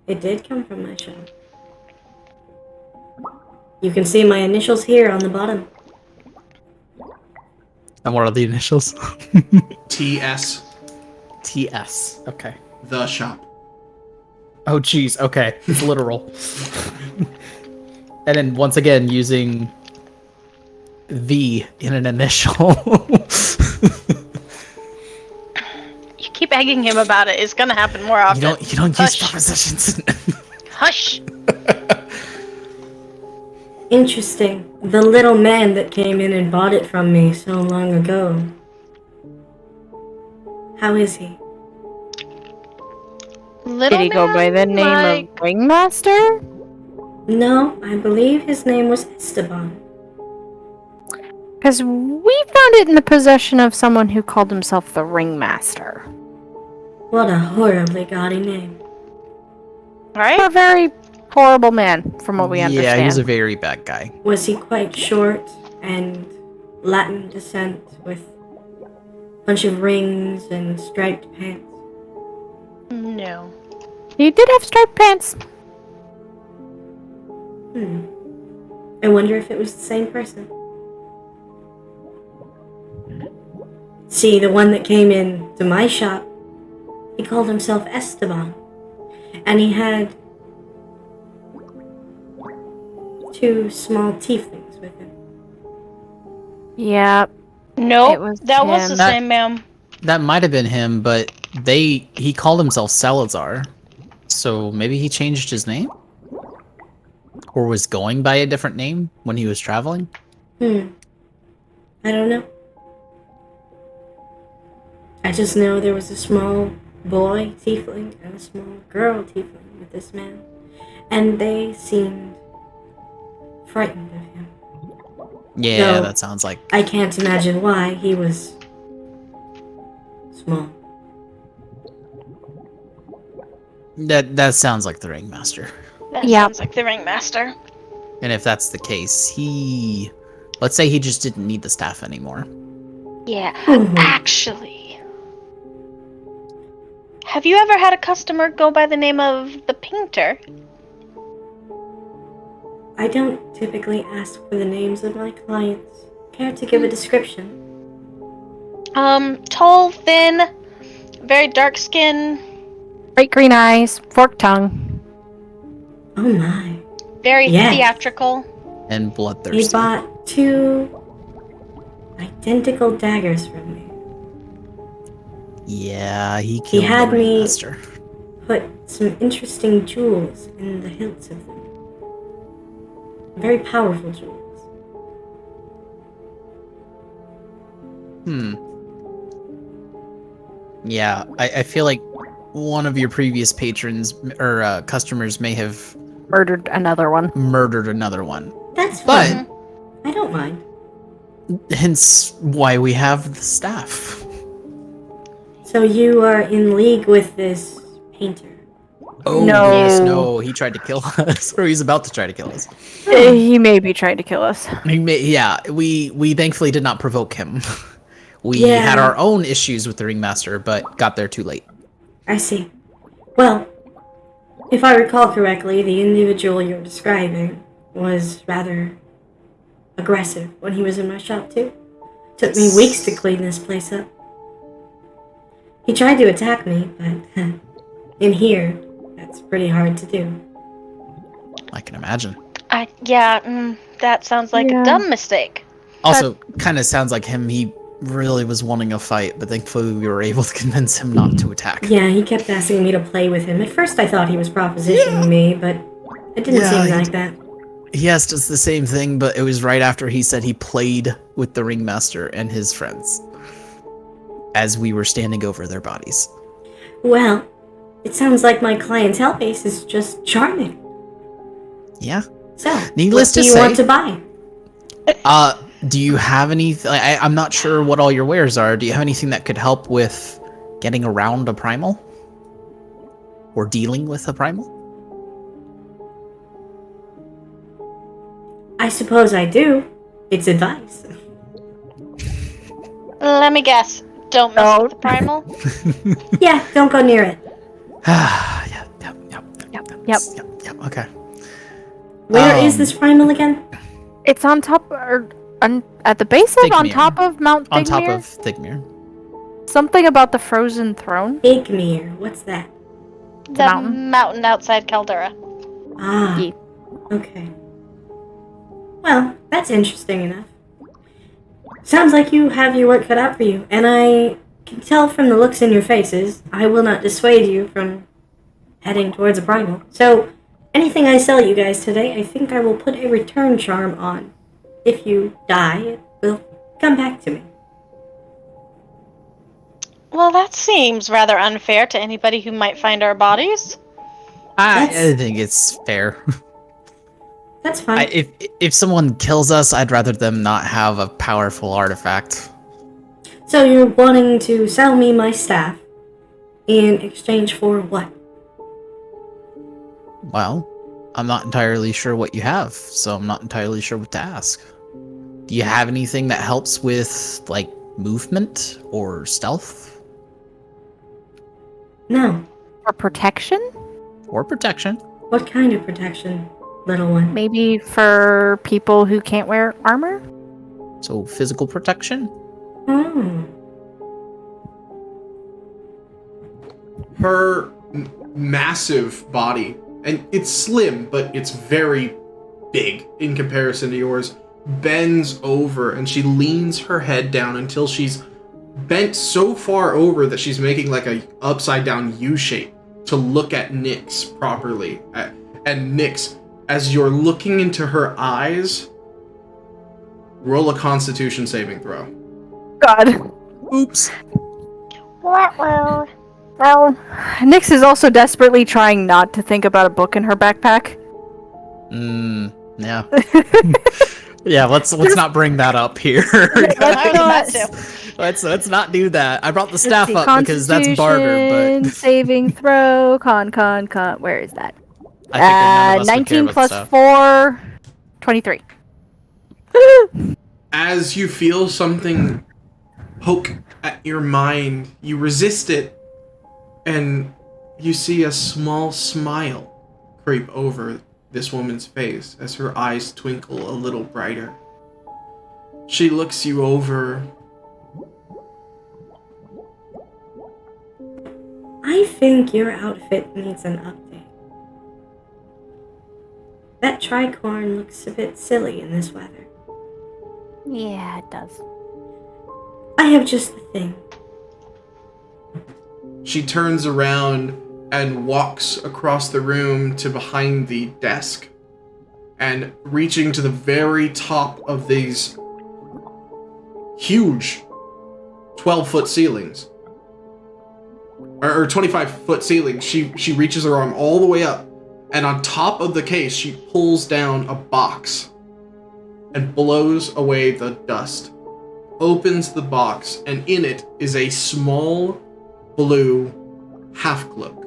F: It did come from my shop. You can see my initials here on the bottom.
B: And what are the initials?
A: TS,
B: TS. Okay.
A: the shop.
B: Oh, geez. Okay. It's literal. And then once again, using V in an initial.
D: You keep egging him about it. It's gonna happen more often.
B: You don't use
D: Hush.
B: prepositions.
D: Hush.
F: Interesting. The little man that came in and bought it from me so long ago. How is he?
D: Little
C: Did he go by the name
D: like...
C: of Ringmaster?
F: No, I believe his name was Esteban.
C: Because we found it in the possession of someone who called himself the Ringmaster.
F: What a horribly gaudy name.
D: Right?
C: A very horrible man, from what we understand.
B: Yeah, he's a very bad guy.
F: Was he quite short and Latin descent with a bunch of rings and striped pants?
D: No.
C: He did have striped pants.
F: I wonder if it was the same person. See, the one that came in to my shop, he called himself Esteban. And he had 2 small tieflings with him.
C: Yeah.
D: Nope.
C: It was
D: that was
C: him.
D: the
B: That-
D: same, ma'am.
B: That might have been him, but he called himself Salazar. So maybe he changed his name? Or was going by a different name when he was traveling?
F: I don't know. I just know there was a small boy tiefling and a small girl tiefling with this man, and they seemed frightened of him.
B: Yeah,
F: No.
B: that sounds like...
F: I can't imagine why he was small.
B: That sounds like the Ringmaster.
D: That
C: Yep.
D: sounds like the Ringmaster.
B: And if that's the case, let's say he just didn't need the staff anymore.
D: Yeah.
F: Mhm.
D: Actually, have you ever had a customer go by the name of the Painter?
F: I don't typically ask for the names of my clients. Care to give a description?
D: Tall, thin, very dark skin,
C: Bright green eyes, forked tongue.
F: Oh my.
D: very
F: Yes.
D: theatrical.
B: And
F: He
B: bloodthirsty.
F: bought 2 identical daggers from me.
B: Yeah, he killed
F: had
B: the
F: me-
B: Ringmaster.
F: Put some interesting jewels in the hilts of them. Very powerful jewels.
B: Yeah, I feel like one of your previous patrons or customers may have
C: Murdered another one.
B: murdered another one.
F: That's
B: But-
F: fine. I don't mind.
B: Hence why we have the staff.
F: So you are in league with this painter.
B: Oh,
C: No.
B: yes, no, he tried to kill us. Or he's about to try to kill us.
C: He may be trying to kill us.
B: We thankfully did not provoke him. We
F: Yeah.
B: had our own issues with the Ringmaster, but got there too late.
F: I see. Well, if I recall correctly, the individual you're describing was rather aggressive when he was in my shop too. Took me weeks to clean this place up. He tried to attack me, but in here, that's pretty hard to do.
B: I can imagine.
D: That sounds like
C: Yeah.
D: a dumb mistake.
B: Also, kind of sounds like him. He really was wanting a fight, but thankfully we were able to convince him not to attack.
F: Yeah, he kept asking me to play with him. At first I thought he was propositioning me, but it didn't
B: Yeah,
F: seem
B: he
F: like that.
B: He asked us the same thing, but it was right after he said he played with the Ringmaster and his friends as we were standing over their bodies.
F: Well, it sounds like my clientele base is just charming.
B: Yeah.
F: So,
B: Needless
F: what
B: to
F: do you
B: say-
F: want to buy?
B: Do you have any... I'm not sure what all your wares are. Do you have anything that could help with getting around a primal? Or dealing with a primal?
F: I suppose I do. It's advice.
D: Let me guess. Don't mess
C: No.
D: with the primal.
F: Yeah, don't go near it.
B: Yep, okay.
F: Where is
B: Um,
F: this primal again?
C: It's on top, at the base of, on
B: Thigmere.
C: top of Mount
B: On top
C: Thigmere?
B: of Thigmere.
C: Something about the frozen throne?
F: Igmir. What's that?
D: The
C: mountain.
D: mountain outside Caldera.
F: Ah.
C: Yeah.
F: Okay. Well, that's interesting enough. Sounds like you have your work cut out for you, and I can tell from the looks in your faces, I will not dissuade you from heading towards a primal. So, anything I sell you guys today, I think I will put a return charm on. If you die, it will come back to me.
D: Well, that seems rather unfair to anybody who might find our bodies.
B: I
F: That's-
B: think it's fair.
F: That's fine.
B: If someone kills us, I'd rather them not have a powerful artifact.
F: So you're wanting to sell me my staff in exchange for what?
B: Well, I'm not entirely sure what you have, so I'm not entirely sure what to ask. Do you have anything that helps with, like, movement or stealth
F: No.
C: For protection?
B: or protection?
F: What kind of protection, little one?
C: Maybe for people who can't wear armor?
B: So physical protection?
F: Oh.
A: Her massive body, and it's slim, but it's very big in comparison to yours, bends over and she leans her head down until she's bent so far over that she's making like a upside down U shape to look at Nyx properly. And Nyx as you're looking into her eyes, roll a Constitution saving throw.
C: God.
B: Oops.
C: Well, Nyx is also desperately trying not to think about a book in her backpack.
B: Yeah. Yeah, let's not bring that up here. Let's not do that. I brought the staff up because that's barter, but
C: saving throw, con. Where is that?
B: I figured none of us would care
C: 19
B: about
C: plus
B: stuff.
C: 4, 23.
A: As you feel something poke at your mind, you resist it, and you see a small smile creep over this woman's face as her eyes twinkle a little brighter. She looks you over.
F: I think your outfit needs an update. That tricorn looks a bit silly in this weather.
C: Yeah, it does.
F: I have just the thing.
A: She turns around and walks across the room to behind the desk, and reaching to the very top of these huge 12-foot ceilings, or 25-foot ceilings, she reaches her arm all the way up, and on top of the case, she pulls down a box and blows away the dust, opens the box, and in it is a small blue half-cloak.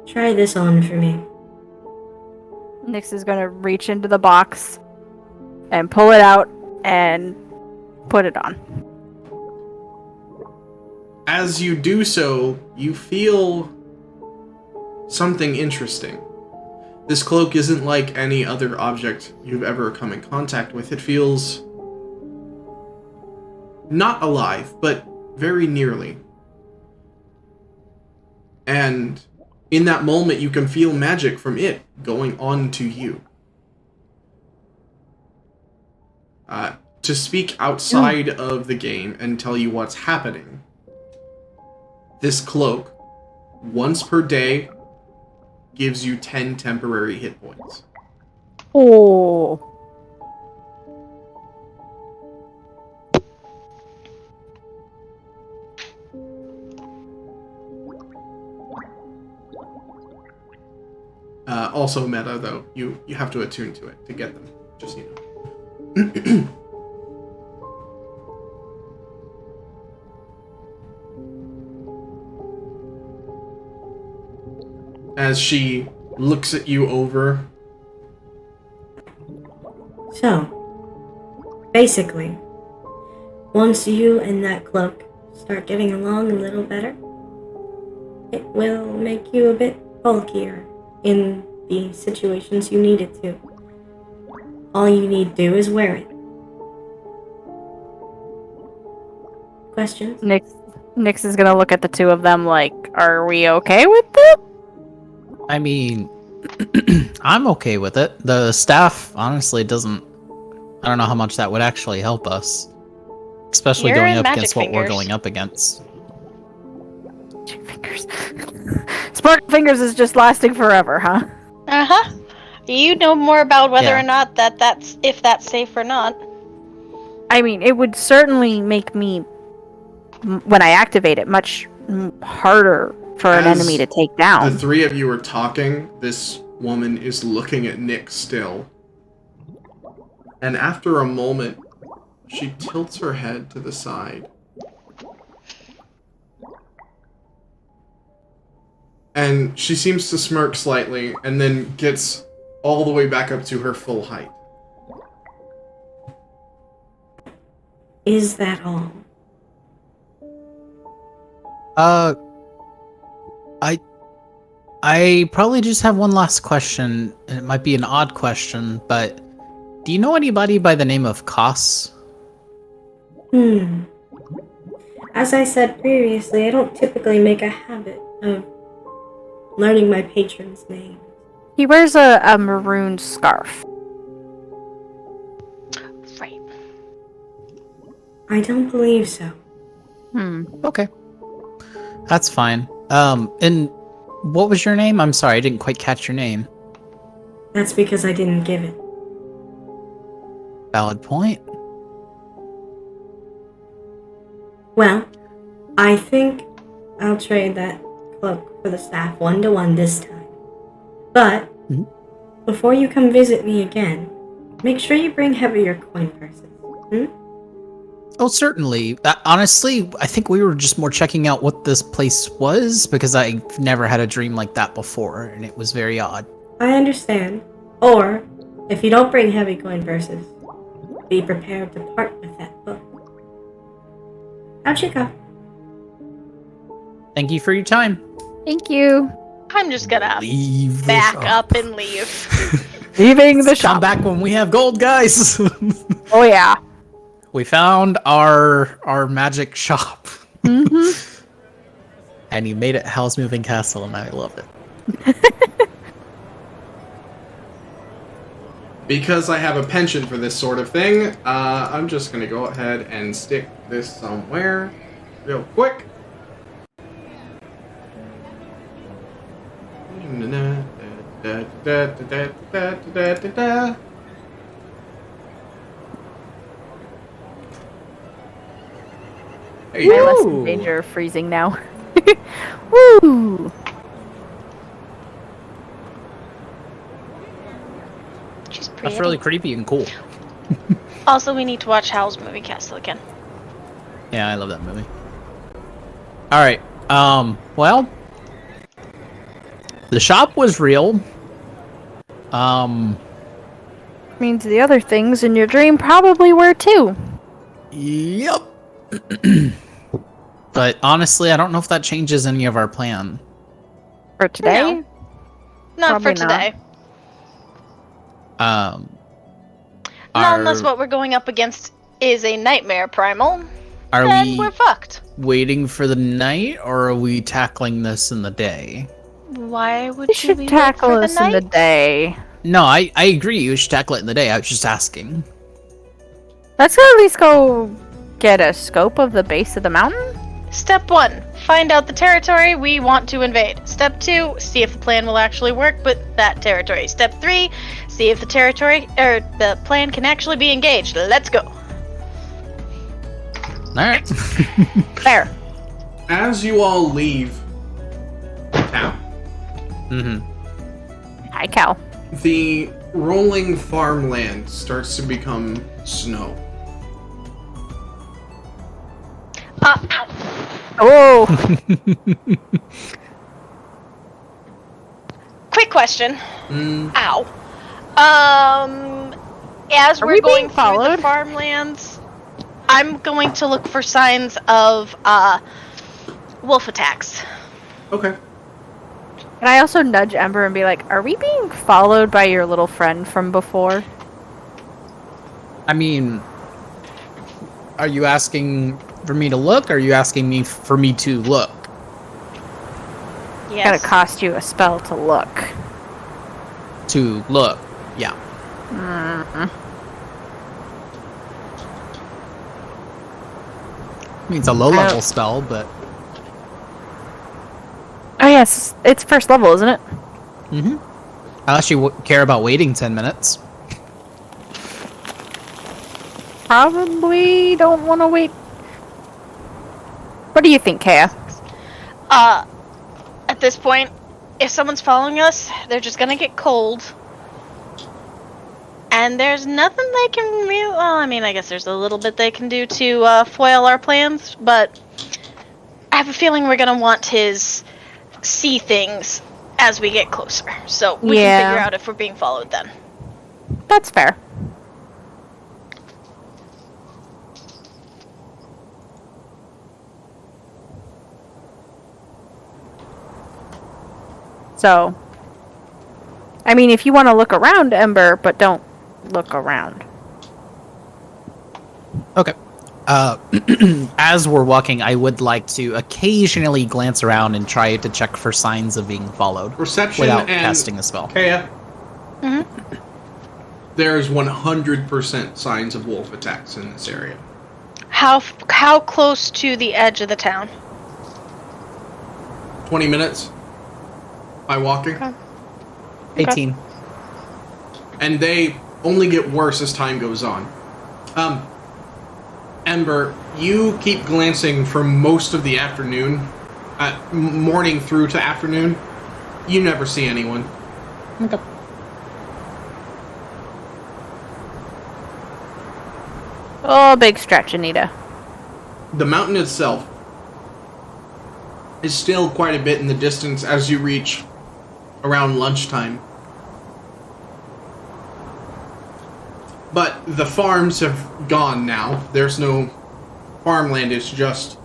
F: Try this on for me.
C: Nyx is gonna reach into the box and pull it out and put it on.
A: As you do so, you feel something interesting. This cloak isn't like any other object you've ever come in contact with. It feels not alive, but very nearly. And in that moment, you can feel magic from it going on to you. To speak outside of the game and tell you what's happening, this cloak, once per day, gives you 10 temporary hit points.
C: Oh.
A: Also meta, though. You have to attune to it to get them, just so you know. As she looks at you over.
F: So, basically, once you and that cloak start getting along a little better, it will make you a bit bulkier in the situations you need it to. All you need to do is wear it. Questions?
C: Nyx is gonna look at the two of them like, are we okay with it?
B: I mean, I'm okay with it. The staff honestly doesn't. I don't know how much that would actually help us, especially
D: You're
B: going
D: in
B: up
D: magic
B: against what we're
D: fingers.
B: going up against.
C: Fingers. Spark Fingers is just lasting forever, huh?
D: Uh-huh. You know more about whether
B: Yeah.
D: or not that's if that's safe or not.
C: I mean, it would certainly make me, when I activate it, much harder for an
A: As
C: enemy to take down.
A: The three of you are talking. This woman is looking at Nick still. And after a moment, she tilts her head to the side. And she seems to smirk slightly, and then gets all the way back up to her full height.
F: Is that all?
B: I probably just have one last question, and it might be an odd question, but do you know anybody by the name of Koss?
F: As I said previously, I don't typically make a habit of learning my patron's name.
C: He wears a maroon scarf.
D: Right.
F: I don't believe so.
B: Okay. That's fine. And what was your name? I'm sorry, I didn't quite catch your name.
F: That's because I didn't give it.
B: Valid point.
F: Well, I think I'll trade that cloak for the staff 1-to-1 this time. But before you come visit me again, make sure you bring heavier coin purses.
B: Oh, certainly. Honestly, I think we were just more checking out what this place was, because I've never had a dream like that before, and it was very odd.
F: I understand. Or, if you don't bring heavy coin purses, be prepared to part with that book. Out you go.
B: Thank you for your time.
C: Thank you.
D: I'm just gonna
B: Leave the
D: back
B: shop.
D: up and leave.
C: Leaving the
B: Come
C: shop.
B: back when we have gold, guys.
C: Oh yeah.
B: We found our magic shop. And you made it Howl's Moving Castle, and I loved it.
A: Because I have a penchant for this sort of thing, I'm just gonna go ahead and stick this somewhere real quick. Hey,
C: I'm less in danger of freezing now. Woo!
D: She's pretty.
B: That's really creepy and cool.
D: Also, we need to watch Howl's Moving Castle again.
B: Yeah, I love that movie. Alright, well, the shop was real.
C: Means the other things in your dream probably were too.
B: Yep. But honestly, I don't know if that changes any of our plan.
C: For today?
D: No. Not
C: Probably
D: for today.
B: Not
D: Not unless what we're going up against is a nightmare primal.
B: Are
D: Then
B: we
D: we're fucked.
B: waiting for the night, or are we tackling this in the day?
D: Why would
C: We
D: you
C: should
D: be
C: tackle
D: for the
C: this in the
D: night?
C: day.
B: No, I agree. You should tackle it in the day. I was just asking.
C: Let's at least go get a scope of the base of the mountain.
D: Step 1, find out the territory we want to invade. Step 2, see if the plan will actually work with that territory. Step 3, see if the the plan can actually be engaged. Let's go.
B: Alright.
C: There.
A: as you all leave town,
C: Hi, Cal.
A: the rolling farmland starts to become snow.
D: Ow.
C: Oh,
D: Quick question.
A: Mm,
D: Ow. As
C: Are
D: we're
C: we
D: going
C: being
D: through
C: followed?
D: the farmlands, I'm going to look for signs of wolf attacks.
A: okay.
C: can I also nudge Ember and be like, are we being followed by your little friend from before?
B: I mean, are you asking for me to look, or are you asking me for me to look?
C: It's
D: Yes.
C: gonna cost you a spell to look.
B: To look, yeah. I mean, it's a low-level spell, but...
C: Oh yes, it's first level, isn't it?
B: Unless you care about waiting 10 minutes.
C: Probably don't want to wait. What do you think, Kaya?
D: At this point, if someone's following us, they're just gonna get cold. And there's nothing they can really... Well, I mean, I guess there's a little bit they can do to foil our plans, but I have a feeling we're gonna want his see things as we get closer. So we
C: Yeah.
D: can figure out if we're being followed then.
C: That's fair. So, I mean, if you want to look around, Ember, but don't look around.
B: Okay. As we're walking, I would like to occasionally glance around and try to check for signs of being followed
A: Perception
B: without
A: and
B: casting a spell.
A: Kaya. There's 100% signs of wolf attacks in this area.
D: How how close to the edge of the town?
A: 20 minutes by walking.
D: Okay.
B: 18.
A: And they only get worse as time goes on. Ember, you keep glancing for most of the afternoon, morning through to afternoon. You never see anyone.
B: Okay.
C: Oh, big stretch, Anita.
A: The mountain itself is still quite a bit in the distance as you reach around lunchtime. But the farms have gone now. There's no farmland, it's just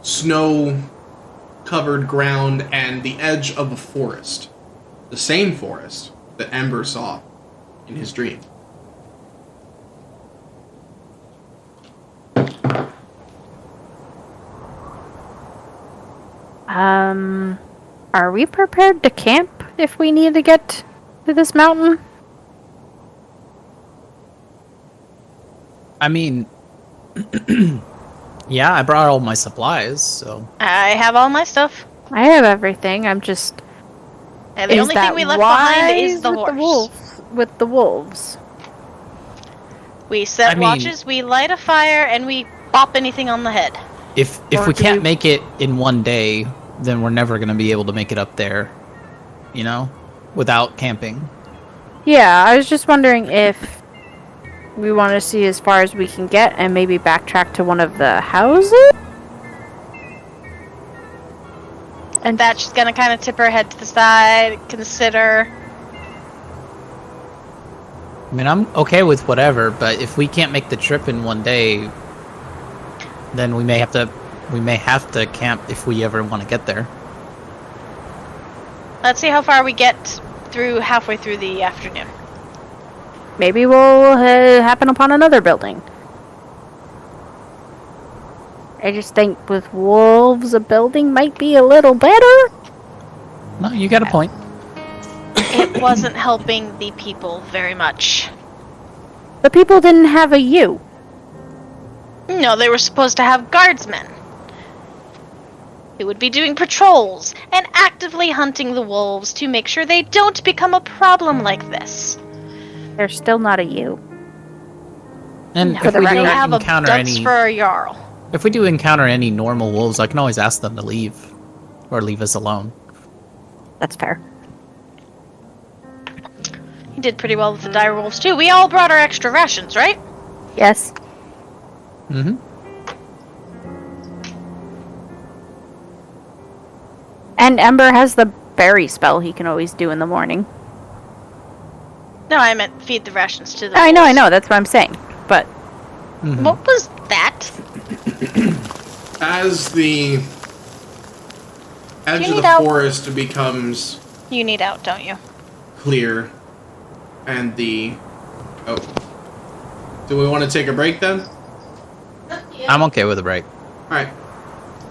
A: snow-covered ground and the edge of a forest. The same forest that Ember saw in his dream.
C: Are we prepared to camp if we need to get to this mountain?
B: I mean, yeah, I brought all my supplies, so.
D: I have all my stuff.
C: I have everything. I'm just.
D: And the only thing we left behind is the horse.
C: With the wolves.
D: We set
B: I mean-
D: watches, we light a fire, and we bop anything on the head.
B: If
C: Or
B: we
C: do
B: can't
C: we-
B: make it in one day, then we're never going to be able to make it up there, you know, without camping.
C: Yeah, I was just wondering if we want to see as far as we can get and maybe backtrack to one of the houses?
D: And that's just gonna kind of tip her head to the side, consider.
B: I mean, I'm okay with whatever, but if we can't make the trip in one day, then we may have to camp if we ever want to get there.
D: Let's see how far we get halfway through the afternoon.
C: Maybe we'll happen upon another building. I just think with wolves, a building might be a little better.
B: No, you got a point.
D: It wasn't helping the people very much.
C: The people didn't have a U.
D: No, they were supposed to have guardsmen who would be doing patrols and actively hunting the wolves to make sure they don't become a problem like this.
C: They're still not a U.
B: And
C: For
B: if
C: the
B: we do
C: record,
D: They have a
B: encounter
D: dunce
B: any,
D: for a jarl.
B: if we do encounter any normal wolves, I can always ask them to leave, or leave us alone.
C: That's fair.
D: He did pretty well with the dire wolves too. We all brought our extra rations, right?
C: Yes.
B: Mm-hmm.
C: And Ember has the berry spell he can always do in the morning.
D: No, I meant feed the rations to the
C: I
D: wolves.
C: know, that's what I'm saying. But
B: Mm-hmm.
D: What was that?
A: As the edge
D: You
A: of
D: need
A: the
D: help?
A: forest becomes
D: You need out, don't you?
A: clear, and the... Oh. Do we want to take a break then?
B: I'm okay with a break.
A: Alright.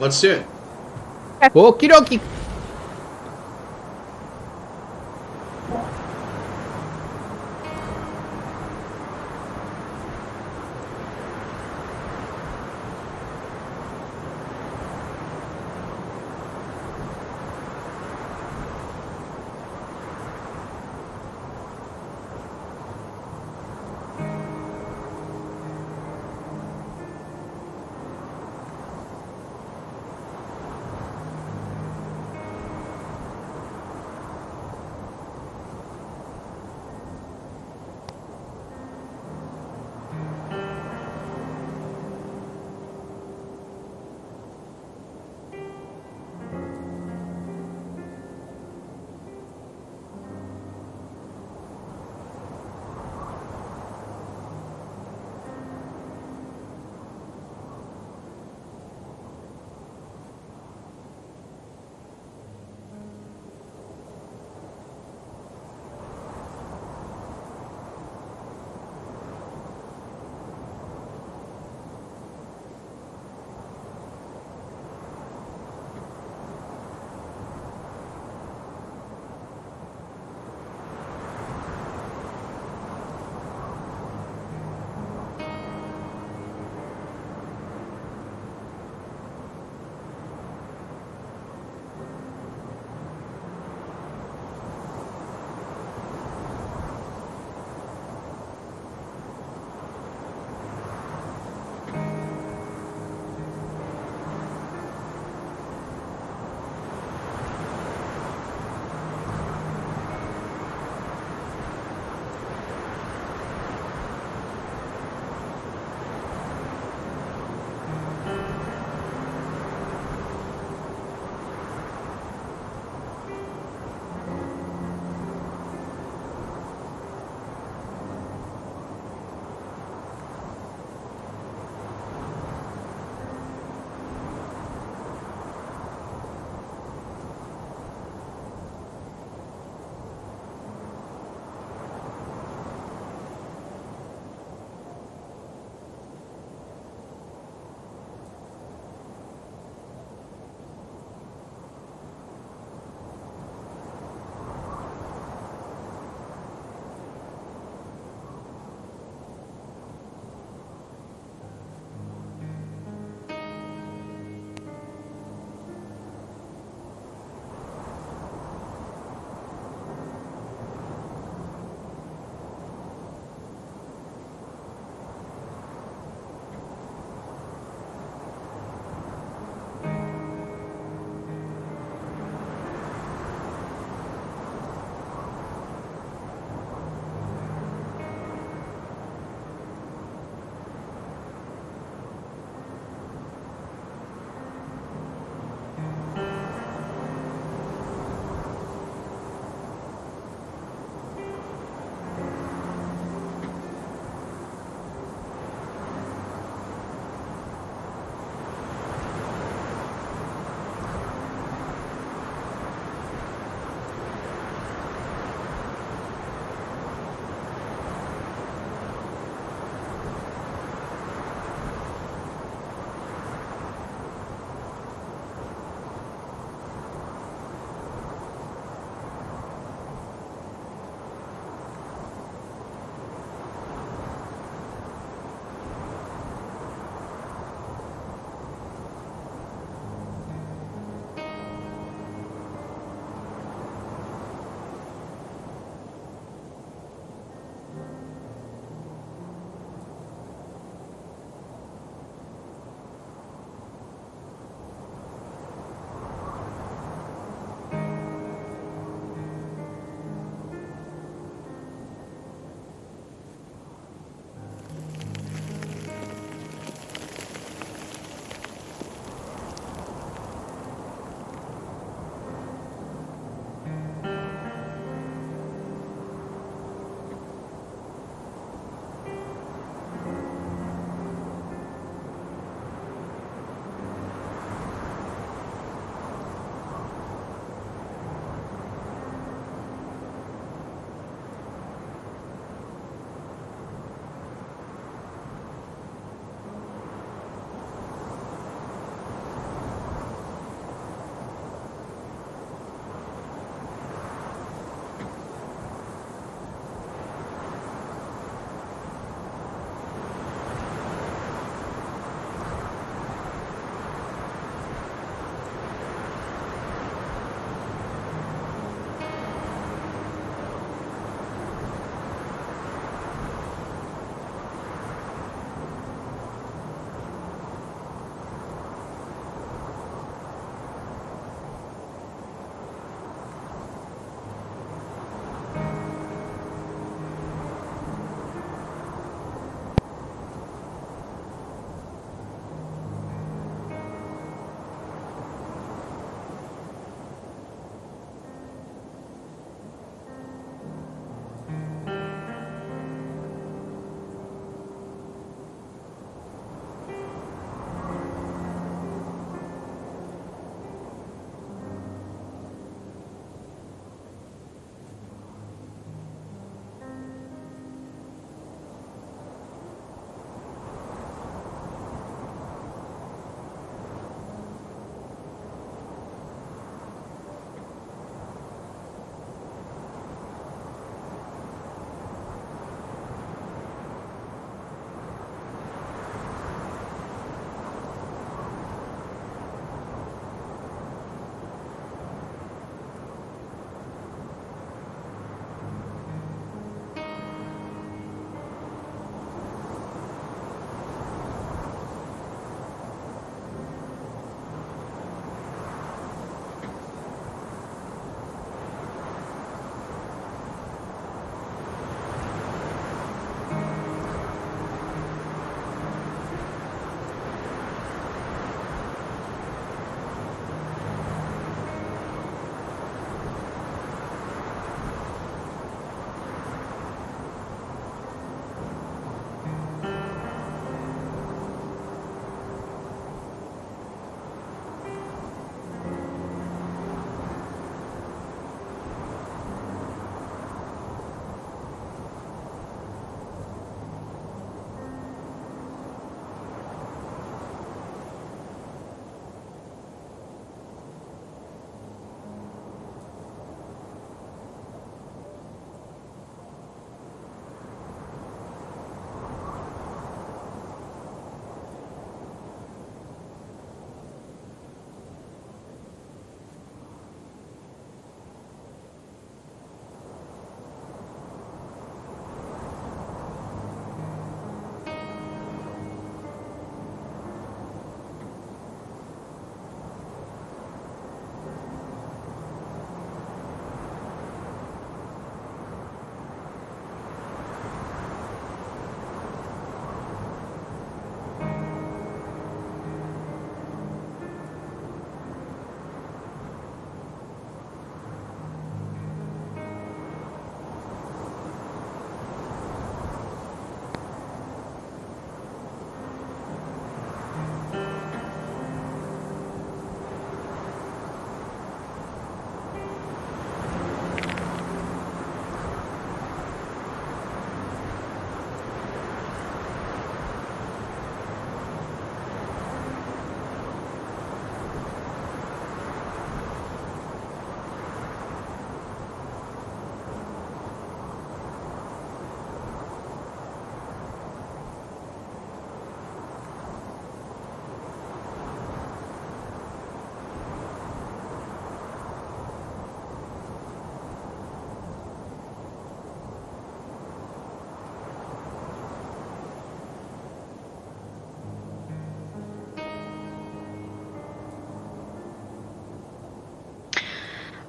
A: Let's do it.
B: Okie dokie.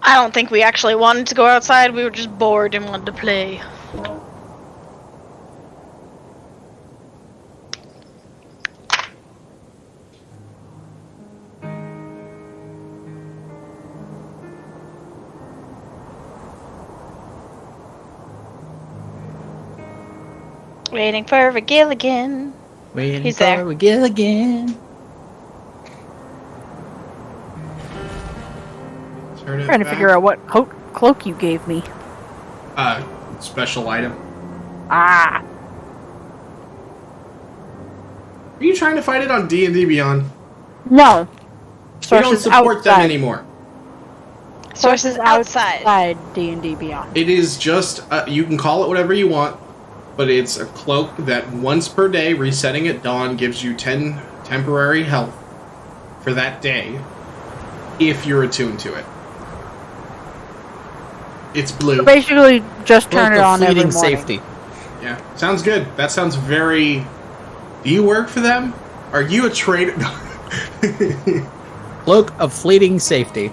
D: I don't think we actually wanted to go outside. We were just bored and wanted to play. Waiting for Gilligan.
B: Waiting
D: He's
B: for
D: there.
B: Gil again.
A: Turn it
C: Trying to
A: back.
C: figure out what cloak you gave me.
A: Special item.
C: Ah,
A: Are you trying to fight it on D&D Beyond?
C: no.
A: We don't support them anymore.
D: Sources outside.
C: D&D Beyond.
A: It is just, you can call it whatever you want, but it's a cloak that once per day, resetting at dawn, gives you 10 temporary health for that day, if you're attuned to it. It's blue.
C: So basically, just turn
B: Cloak
C: it
B: of
C: on every
B: fleeting
C: morning.
B: safety.
A: Yeah, sounds good. That sounds very... Do you work for them? Are you a trader?
B: Cloak of fleeting safety.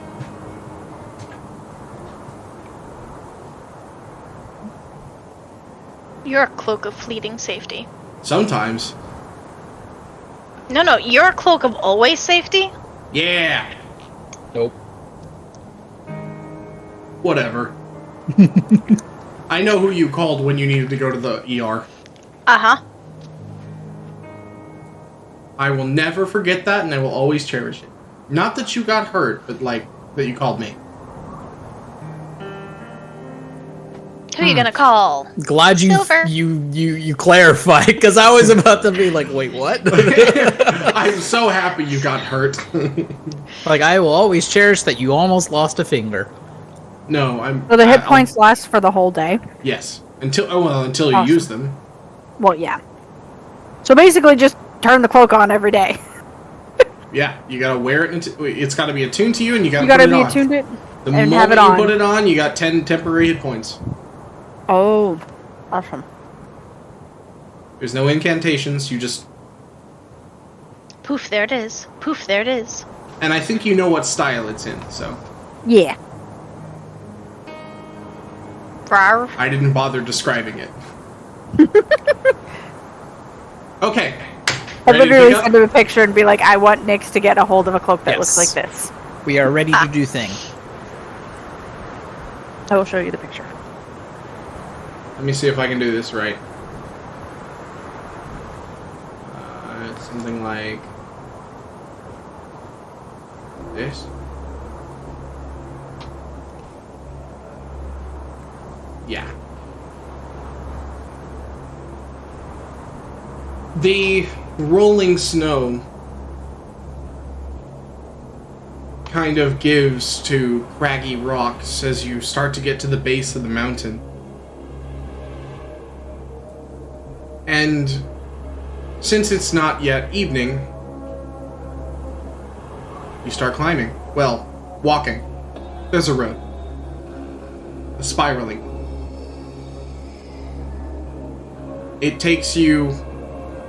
D: You're a cloak of fleeting safety.
A: Sometimes.
D: No, you're a cloak of always safety?
A: Yeah.
B: Nope.
A: Whatever. I know who you called when you needed to go to the ER.
D: Uh-huh.
A: I will never forget that, and I will always cherish it. Not that you got hurt, but, like, that you called me.
D: Who are you gonna call?
B: Glad you
D: Silver.
B: you clarified, because I was about to be like, wait, what?
A: I'm so happy you got hurt.
B: Like, I will always cherish that you almost lost a finger.
A: No, I'm...
C: So the hit
A: I'll-
C: points last for the whole day?
A: Yes. Until you
C: Awesome.
A: use them.
C: Well, yeah. So basically, just turn the cloak on every day.
A: Yeah, you gotta wear it. It's gotta be attuned to you, and you gotta
C: You gotta
A: put it
C: be
A: on.
C: attuned to it
A: The
C: and
A: moment
C: have it
A: you
C: on.
A: put it on, you got 10 temporary hit points.
C: Oh, awesome.
A: There's no incantations, you just...
D: Poof, there it is. Poof, there it is.
A: And I think you know what style it's in, so...
C: Yeah.
D: Rawr.
A: I didn't bother describing it. Okay.
C: I
A: Ready to
C: literally
A: pick up?
C: send him a picture and be like, I want Nyx to get a hold of a cloak that looks
B: Yes.
C: like this.
B: We are ready to do thing.
C: I will show you the picture.
A: Let me see if I can do this right. It's something like... this. Yeah. The rolling snow kind of gives to craggy rocks as you start to get to the base of the mountain. And since it's not yet evening, you start climbing. Well, walking. There's a road. A spiraling. It takes you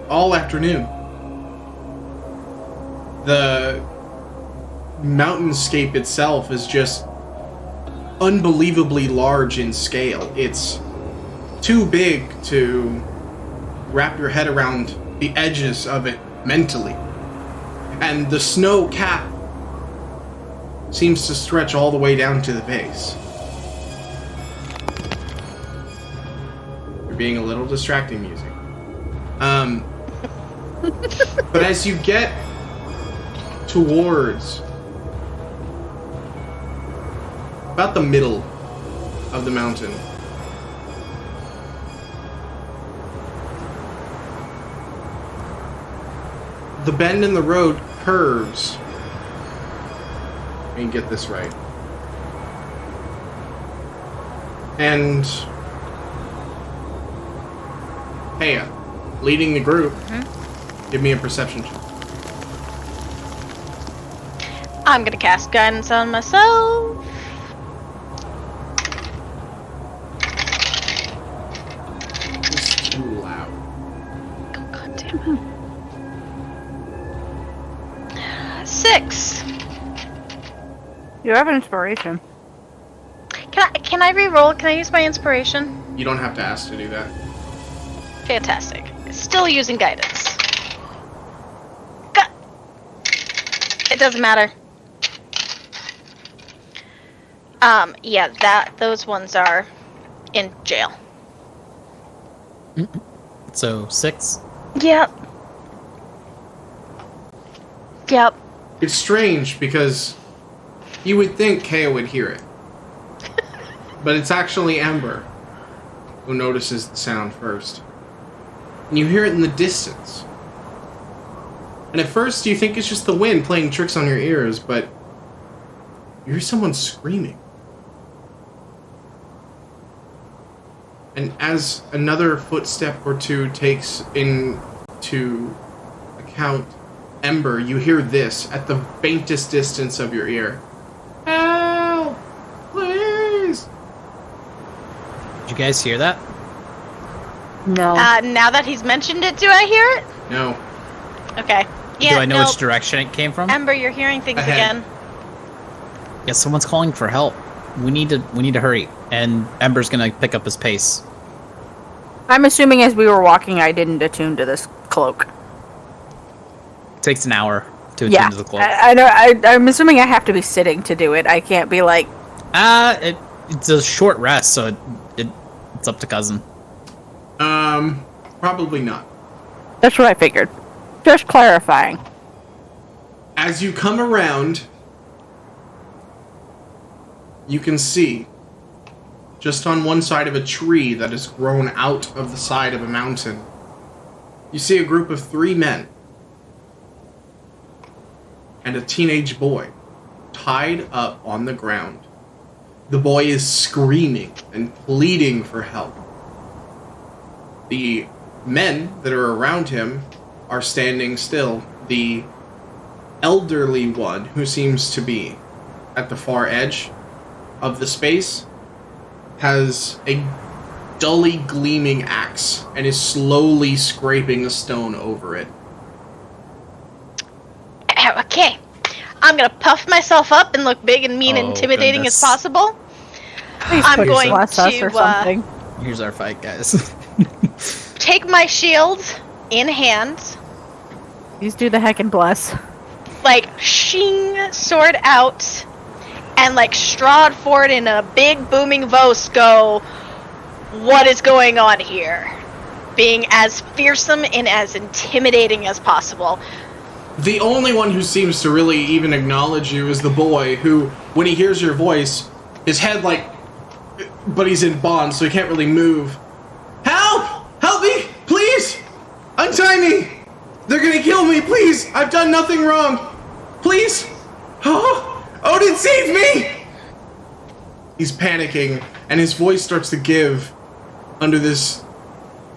A: all afternoon. The mountainscape itself is just unbelievably large in scale. It's too big to wrap your head around the edges of it mentally. And the snow cap seems to stretch all the way down to the base. You're being a little distracting, music. But as you get towards about the middle of the mountain, the bend in the road curves. Let me get this right. And Heya, leading the group, give me a perception check.
D: I'm gonna cast guidance on myself.
A: It's too loud.
D: Oh, God damn it. 6.
C: You have an inspiration.
D: Can I re-roll? Can I use my inspiration?
A: You don't have to ask to do that.
D: Fantastic. Still using guidance. It doesn't matter. Yeah, those ones are in jail.
B: So 6.
D: Yep. Yep.
A: It's strange because you would think Kea would hear it. But it's actually Ember who notices the sound first. And you hear it in the distance. And at first you think it's just the wind playing tricks on your ears, but you hear someone screaming. And as another footstep or two takes into account Ember, you hear this at the faintest distance of your ear. Help! Please!
B: Did you guys hear that?
C: No.
D: Now that he's mentioned it, do I hear it?
A: No.
D: Okay. Yeah,
B: Do I know
D: nope.
B: which direction it came from?
D: Ember, you're hearing things
A: Ahead.
D: again.
B: Yeah, someone's calling for help. We need to hurry. And Ember's gonna pick up his pace.
C: I'm assuming as we were walking, I didn't attune to this cloak.
B: It takes an hour to attune
C: Yeah,
B: to the cloak.
C: I know. I'm assuming I have to be sitting to do it. I can't be like.
B: It's a short rest, so it's up to cousin.
A: Probably not.
C: That's what I figured. Just clarifying.
A: As you come around, you can see, just on one side of a tree that has grown out of the side of a mountain, you see a group of 3 men and a teenage boy tied up on the ground. The boy is screaming and pleading for help. The men that are around him are standing still. The elderly one, who seems to be at the far edge of the space, has a dully gleaming axe and is slowly scraping a stone over it.
D: Okay. I'm gonna puff myself up and look big and mean and
B: Oh,
D: intimidating
B: goodness.
D: as possible.
C: Please
D: I'm
C: put
D: going
C: bless us
D: to,
C: or something.
B: Here's our fight, guys.
D: Take my shield in hand,
C: Please do the heck and bless.
D: like shing sword out, and like stride forward in a big booming voice go, what is going on here? Being as fearsome and as intimidating as possible.
A: The only one who seems to really even acknowledge you is the boy, who, when he hears your voice, his head but he's in bonds, so he can't really move. Help! Help me! Please! Untie me! They're gonna kill me, please! I've done nothing wrong! Please! Oh! Odin, save me! He's panicking, and his voice starts to give under this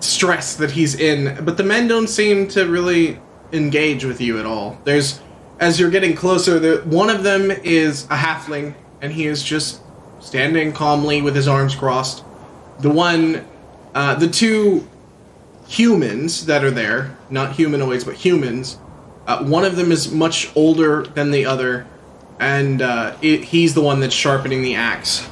A: stress that he's in, but the men don't seem to really engage with you at all. As you're getting closer, one of them is a halfling, and he is just standing calmly with his arms crossed. The 2 humans that are there, not humanoids, but humans, one of them is much older than the other, and he's the one that's sharpening the axe.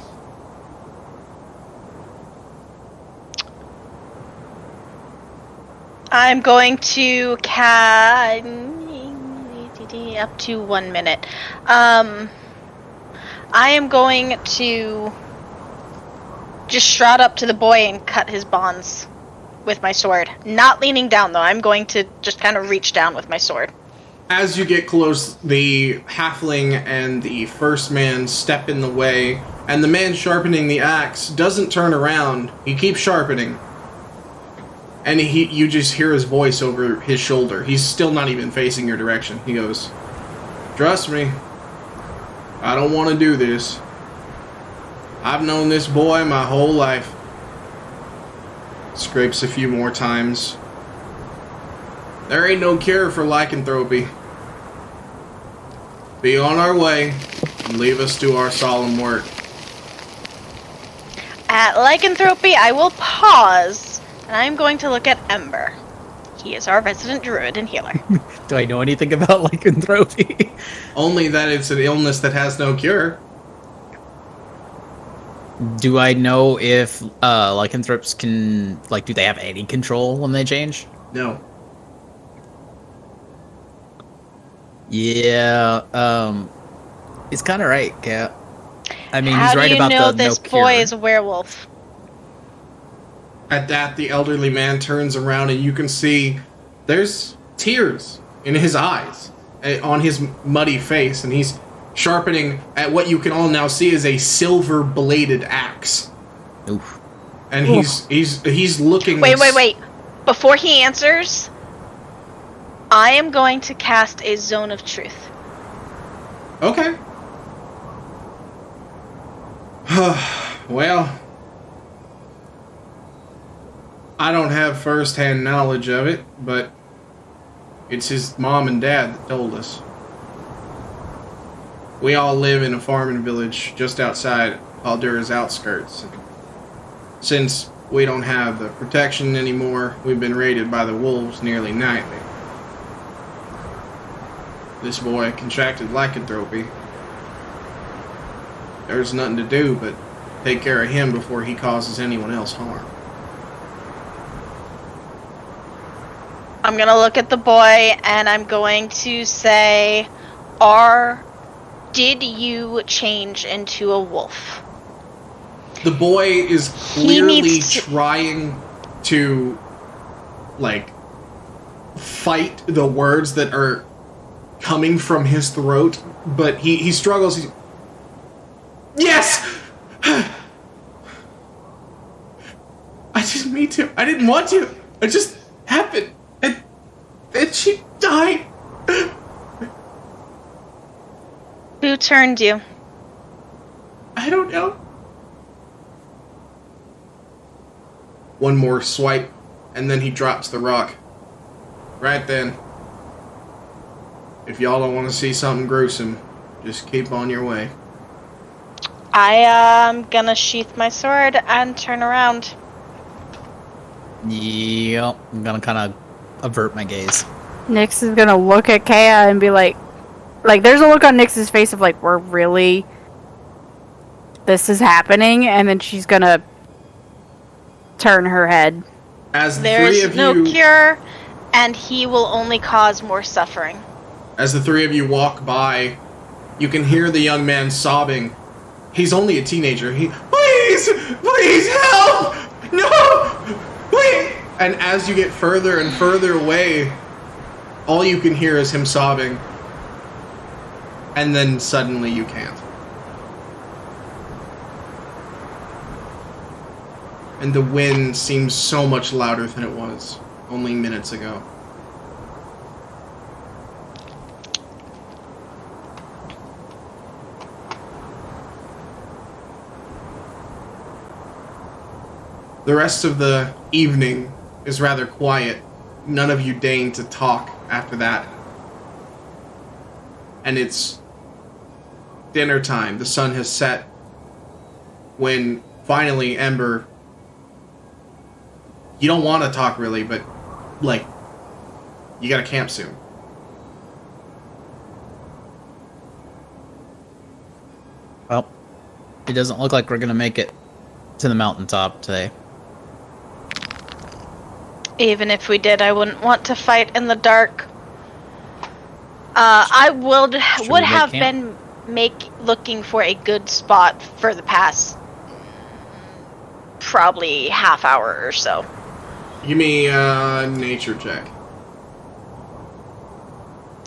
D: I'm going to up to 1 minute. I am going to just strut up to the boy and cut his bonds with my sword. Not leaning down though. I'm going to just kind of reach down with my sword.
A: As you get close, the halfling and the first man step in the way, and the man sharpening the axe doesn't turn around. He keeps sharpening. And you just hear his voice over his shoulder. He's still not even facing your direction. He goes, "Trust me, I don't want to do this. I've known this boy my whole life." Scrapes a few more times. "There ain't no cure for lycanthropy. Be on our way and leave us to our solemn work."
D: At lycanthropy, I will pause, and I'm going to look at Ember. He is our resident druid and healer.
B: Do I know anything about lycanthropy?
A: Only that it's an illness that has no cure.
B: Do I know if lycanthropes can, like, do they have any control when they change?
A: No.
B: Yeah, he's kind of right, Cat. I mean,
D: How
B: he's right
D: do you
B: about
D: know
B: the
D: this
B: no
D: boy
B: cure.
D: is a werewolf?
A: At that, the elderly man turns around and you can see there's tears in his eyes, on his muddy face, and he's sharpening at what you can all now see is a silver-bladed axe.
B: Oof.
A: And he's looking.
D: Wait. Before he answers, I am going to cast a Zone of Truth.
A: Okay. Well, I don't have first-hand knowledge of it, but it's his mom and dad that told us. We all live in a farming village just outside Aldura's outskirts. Since we don't have the protection anymore, we've been raided by the wolves nearly nightly. This boy contracted lycanthropy. There's nothing to do but take care of him before he causes anyone else harm.
D: I'm gonna look at the boy and I'm going to say, did you change into a wolf?
A: The boy is clearly trying to, like, fight the words that are coming from his throat, but he struggles. Yes! I didn't mean to. I didn't want to. It just happened. And she died.
D: Who turned you?
A: I don't know. One more swipe, and then he drops the rock. Right then. If y'all don't want to see something gruesome, just keep on your way.
D: I am gonna sheath my sword and turn around.
B: Yep, I'm gonna kind of avert my gaze.
C: Nyx is gonna look at Kea and be like, there's a look on Nyx's face of like, we're really, this is happening, and then she's gonna turn her head.
A: As the
D: There
A: three
D: is
A: of
D: no
A: you,
D: cure, and he will only cause more suffering.
A: as the three of you walk by, you can hear the young man sobbing. He's only a teenager. Please help! No, please! And as you get further and further away, all you can hear is him sobbing. And then suddenly you can't. And the wind seems so much louder than it was only minutes ago. The rest of the evening is rather quiet. None of you deign to talk after that. And it's dinner time. The sun has set when finally Ember, you don't want to talk really, but like, you gotta camp soon.
B: Well, it doesn't look like we're gonna make it to the mountaintop today.
D: Even if we did, I wouldn't want to fight in the dark. I would have been looking for a good spot for the past probably half hour or so.
A: Give me a nature check.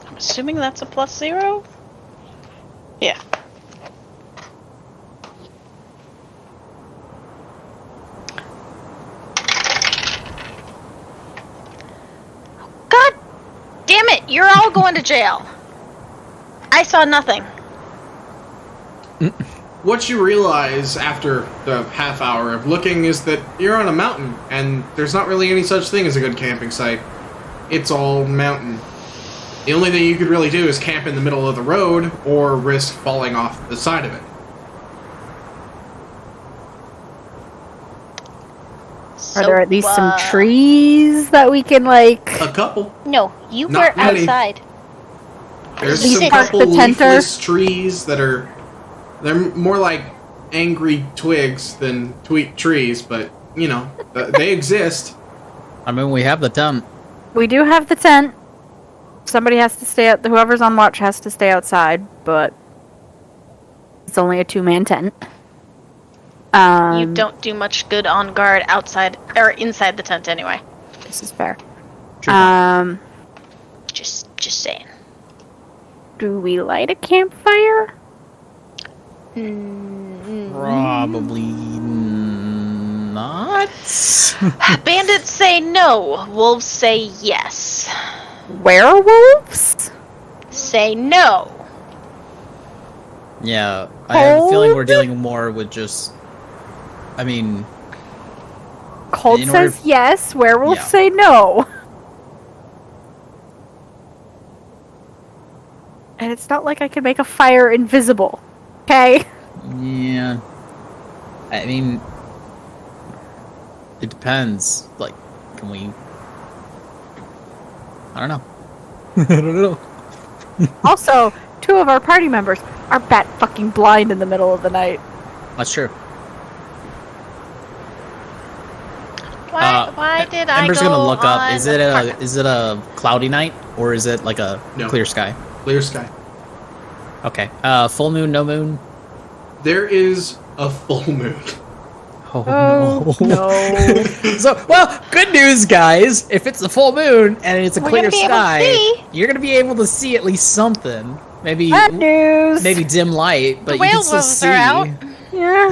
D: I'm assuming that's a +0? Yeah. God damn it! You're all going to jail. I saw nothing.
A: What you realize after the half hour of looking is that you're on a mountain, and there's not really any such thing as a good camping site. It's all mountain. The only thing you could really do is camp in the middle of the road, or risk falling off the side of it.
C: Are there at least some trees that we can like?
A: A couple.
D: No, you
A: Not
D: were
A: many.
D: outside.
A: There's
C: Please
A: some
C: park
A: couple
C: the tenter.
A: leafless trees that are... They're more like angry twigs than trees, but, you know, they exist.
B: I mean, we have the tent.
C: We do have the tent. Somebody has to stay out. Whoever's on watch has to stay outside, but it's only a 2-man tent.
D: You don't do much good on guard outside or inside the tent anyway.
C: This is fair.
B: True.
D: Just saying.
C: Do we light a campfire?
B: Probably not.
D: Bandits say no. Wolves say yes.
C: Werewolves?
D: Say no.
B: Yeah, I have a feeling we're dealing more with just. I mean,
C: Cold
B: in order-
C: says yes. Werewolves
B: Yeah.
C: say no. And it's not like I can make a fire invisible. Okay?
B: yeah. I mean, it depends. Like, can we? I don't know. I don't know.
C: Also, 2 of our party members are bat fucking blind in the middle of the night.
B: That's true.
D: Why did I
B: Ember's
D: go
B: gonna look up.
D: on
B: Is it a cloudy night or is it like a
A: No.
B: clear sky?
A: Clear sky.
B: Okay. Full moon, no moon.
A: There is a full moon.
B: Oh,
C: no.
B: So, well, good news, guys. If it's a full moon and it's a
D: We're
B: clear
D: gonna be able to
B: sky,
D: see.
B: you're gonna be able to see at least something. Maybe
C: Bad news.
B: maybe dim light, but
D: The
B: you can
D: whale
B: still
D: wolves
B: see.
D: are out.
C: Yeah.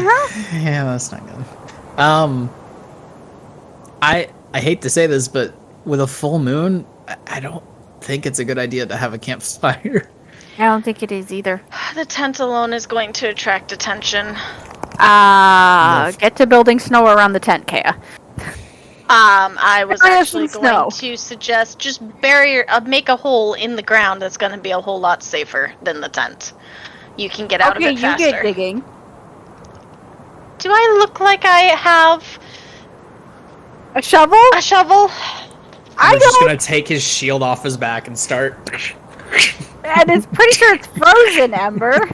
B: Yeah, that's not good. I hate to say this, but with a full moon, I don't think it's a good idea to have a campfire.
C: I don't think it is either.
D: The tent alone is going to attract attention.
C: Get to building snow around the tent, Kea.
D: I was
C: I have
D: actually
C: some
D: going
C: snow.
D: to suggest just make a hole in the ground that's going to be a whole lot safer than the tent. You can get out
C: Okay,
D: of it
C: you
D: faster.
C: get digging.
D: Do I look like I have
C: A shovel?
D: a shovel?
C: I
B: We're just
C: don't.
B: gonna take his shield off his back and start.
C: And it's pretty sure it's frozen, Ember.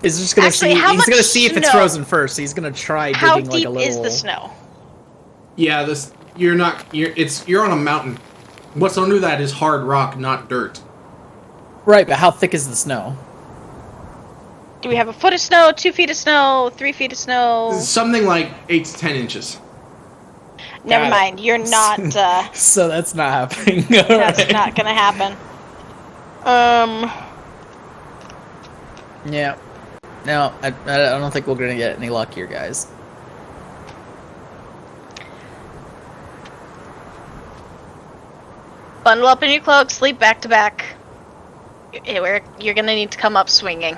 B: He's just gonna
D: Actually,
B: see.
D: how
B: He's gonna
D: much
B: see if it's
D: snow?
B: frozen first. He's gonna try
D: How
B: digging like
D: deep
B: a little.
D: is the snow?
A: Yeah, you're on a mountain. What's under that is hard rock, not dirt.
B: Right, but how thick is the snow?
D: Do we have a foot of snow, 2 feet of snow, 3 feet of snow?
A: Something like 8 to 10 inches.
D: Never
B: Got it.
D: mind. You're not.
B: So that's not happening.
D: That's
B: Alright.
D: not gonna happen.
B: Yeah. No, I don't think we're gonna get any luck here, guys.
D: Bundle up in your cloak, sleep back to back. You're gonna need to come up swinging.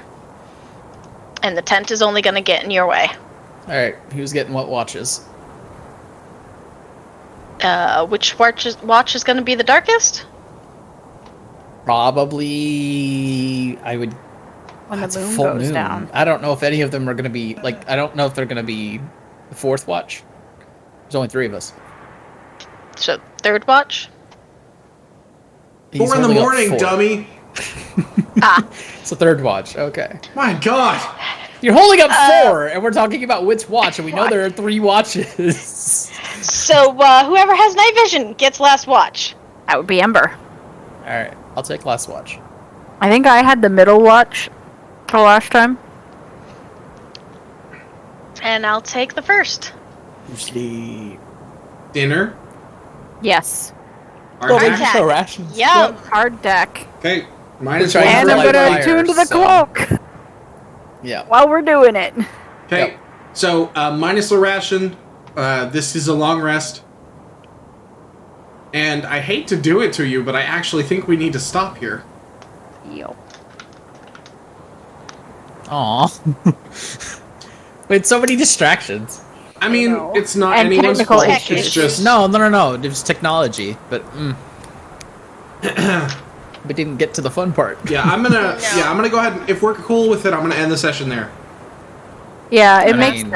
D: And the tent is only gonna get in your way.
B: All right, who's getting what watches?
D: Which watch is gonna be the darkest?
B: Probably, I would.
C: When
B: That's
C: the
B: a
C: moon
B: full
C: goes
B: moon.
C: down.
B: I don't know if any of them are gonna be like. I don't know if they're gonna be the 4th watch. There's only 3 of us.
D: So third watch.
B: He's
A: 4 in the
B: holding up
A: morning,
B: 4.
A: dummy.
B: It's a 3rd watch. Okay.
A: My God.
B: You're holding up 4, and we're talking about which watch, and we know there are 3 watches.
D: So whoever has night vision gets last watch.
C: That would be Ember.
B: All right, I'll take last watch.
C: I think I had the middle watch the last time.
D: And I'll take the first.
B: You sleep.
A: Dinner.
C: Yes.
A: Our
D: Hard
A: hack.
D: tack.
B: rations.
D: Yum.
C: Hard deck.
A: Okay. Minus
B: We're
A: 1
B: trying
C: And
A: for
C: I'm
B: light
C: gonna
A: light.
B: fire,
C: tune to the
B: so-
C: cloak
B: Yeah.
C: while we're doing it.
A: Okay.
B: Yep.
A: So, minus the ration. This is a long rest. And I hate to do it to you, but I actually think we need to stop here.
C: Yo.
B: Aw. Wait, so many distractions.
A: I mean,
C: know.
A: it's not
C: And
A: anyone's
C: technical
A: fault.
D: issues.
A: It's just
B: No. It was technology, but we didn't get to the fun part.
A: Yeah, I'm gonna go ahead. If we're cool with it, I'm gonna end the session there.
C: Yeah, it
B: I
C: makes
B: mean,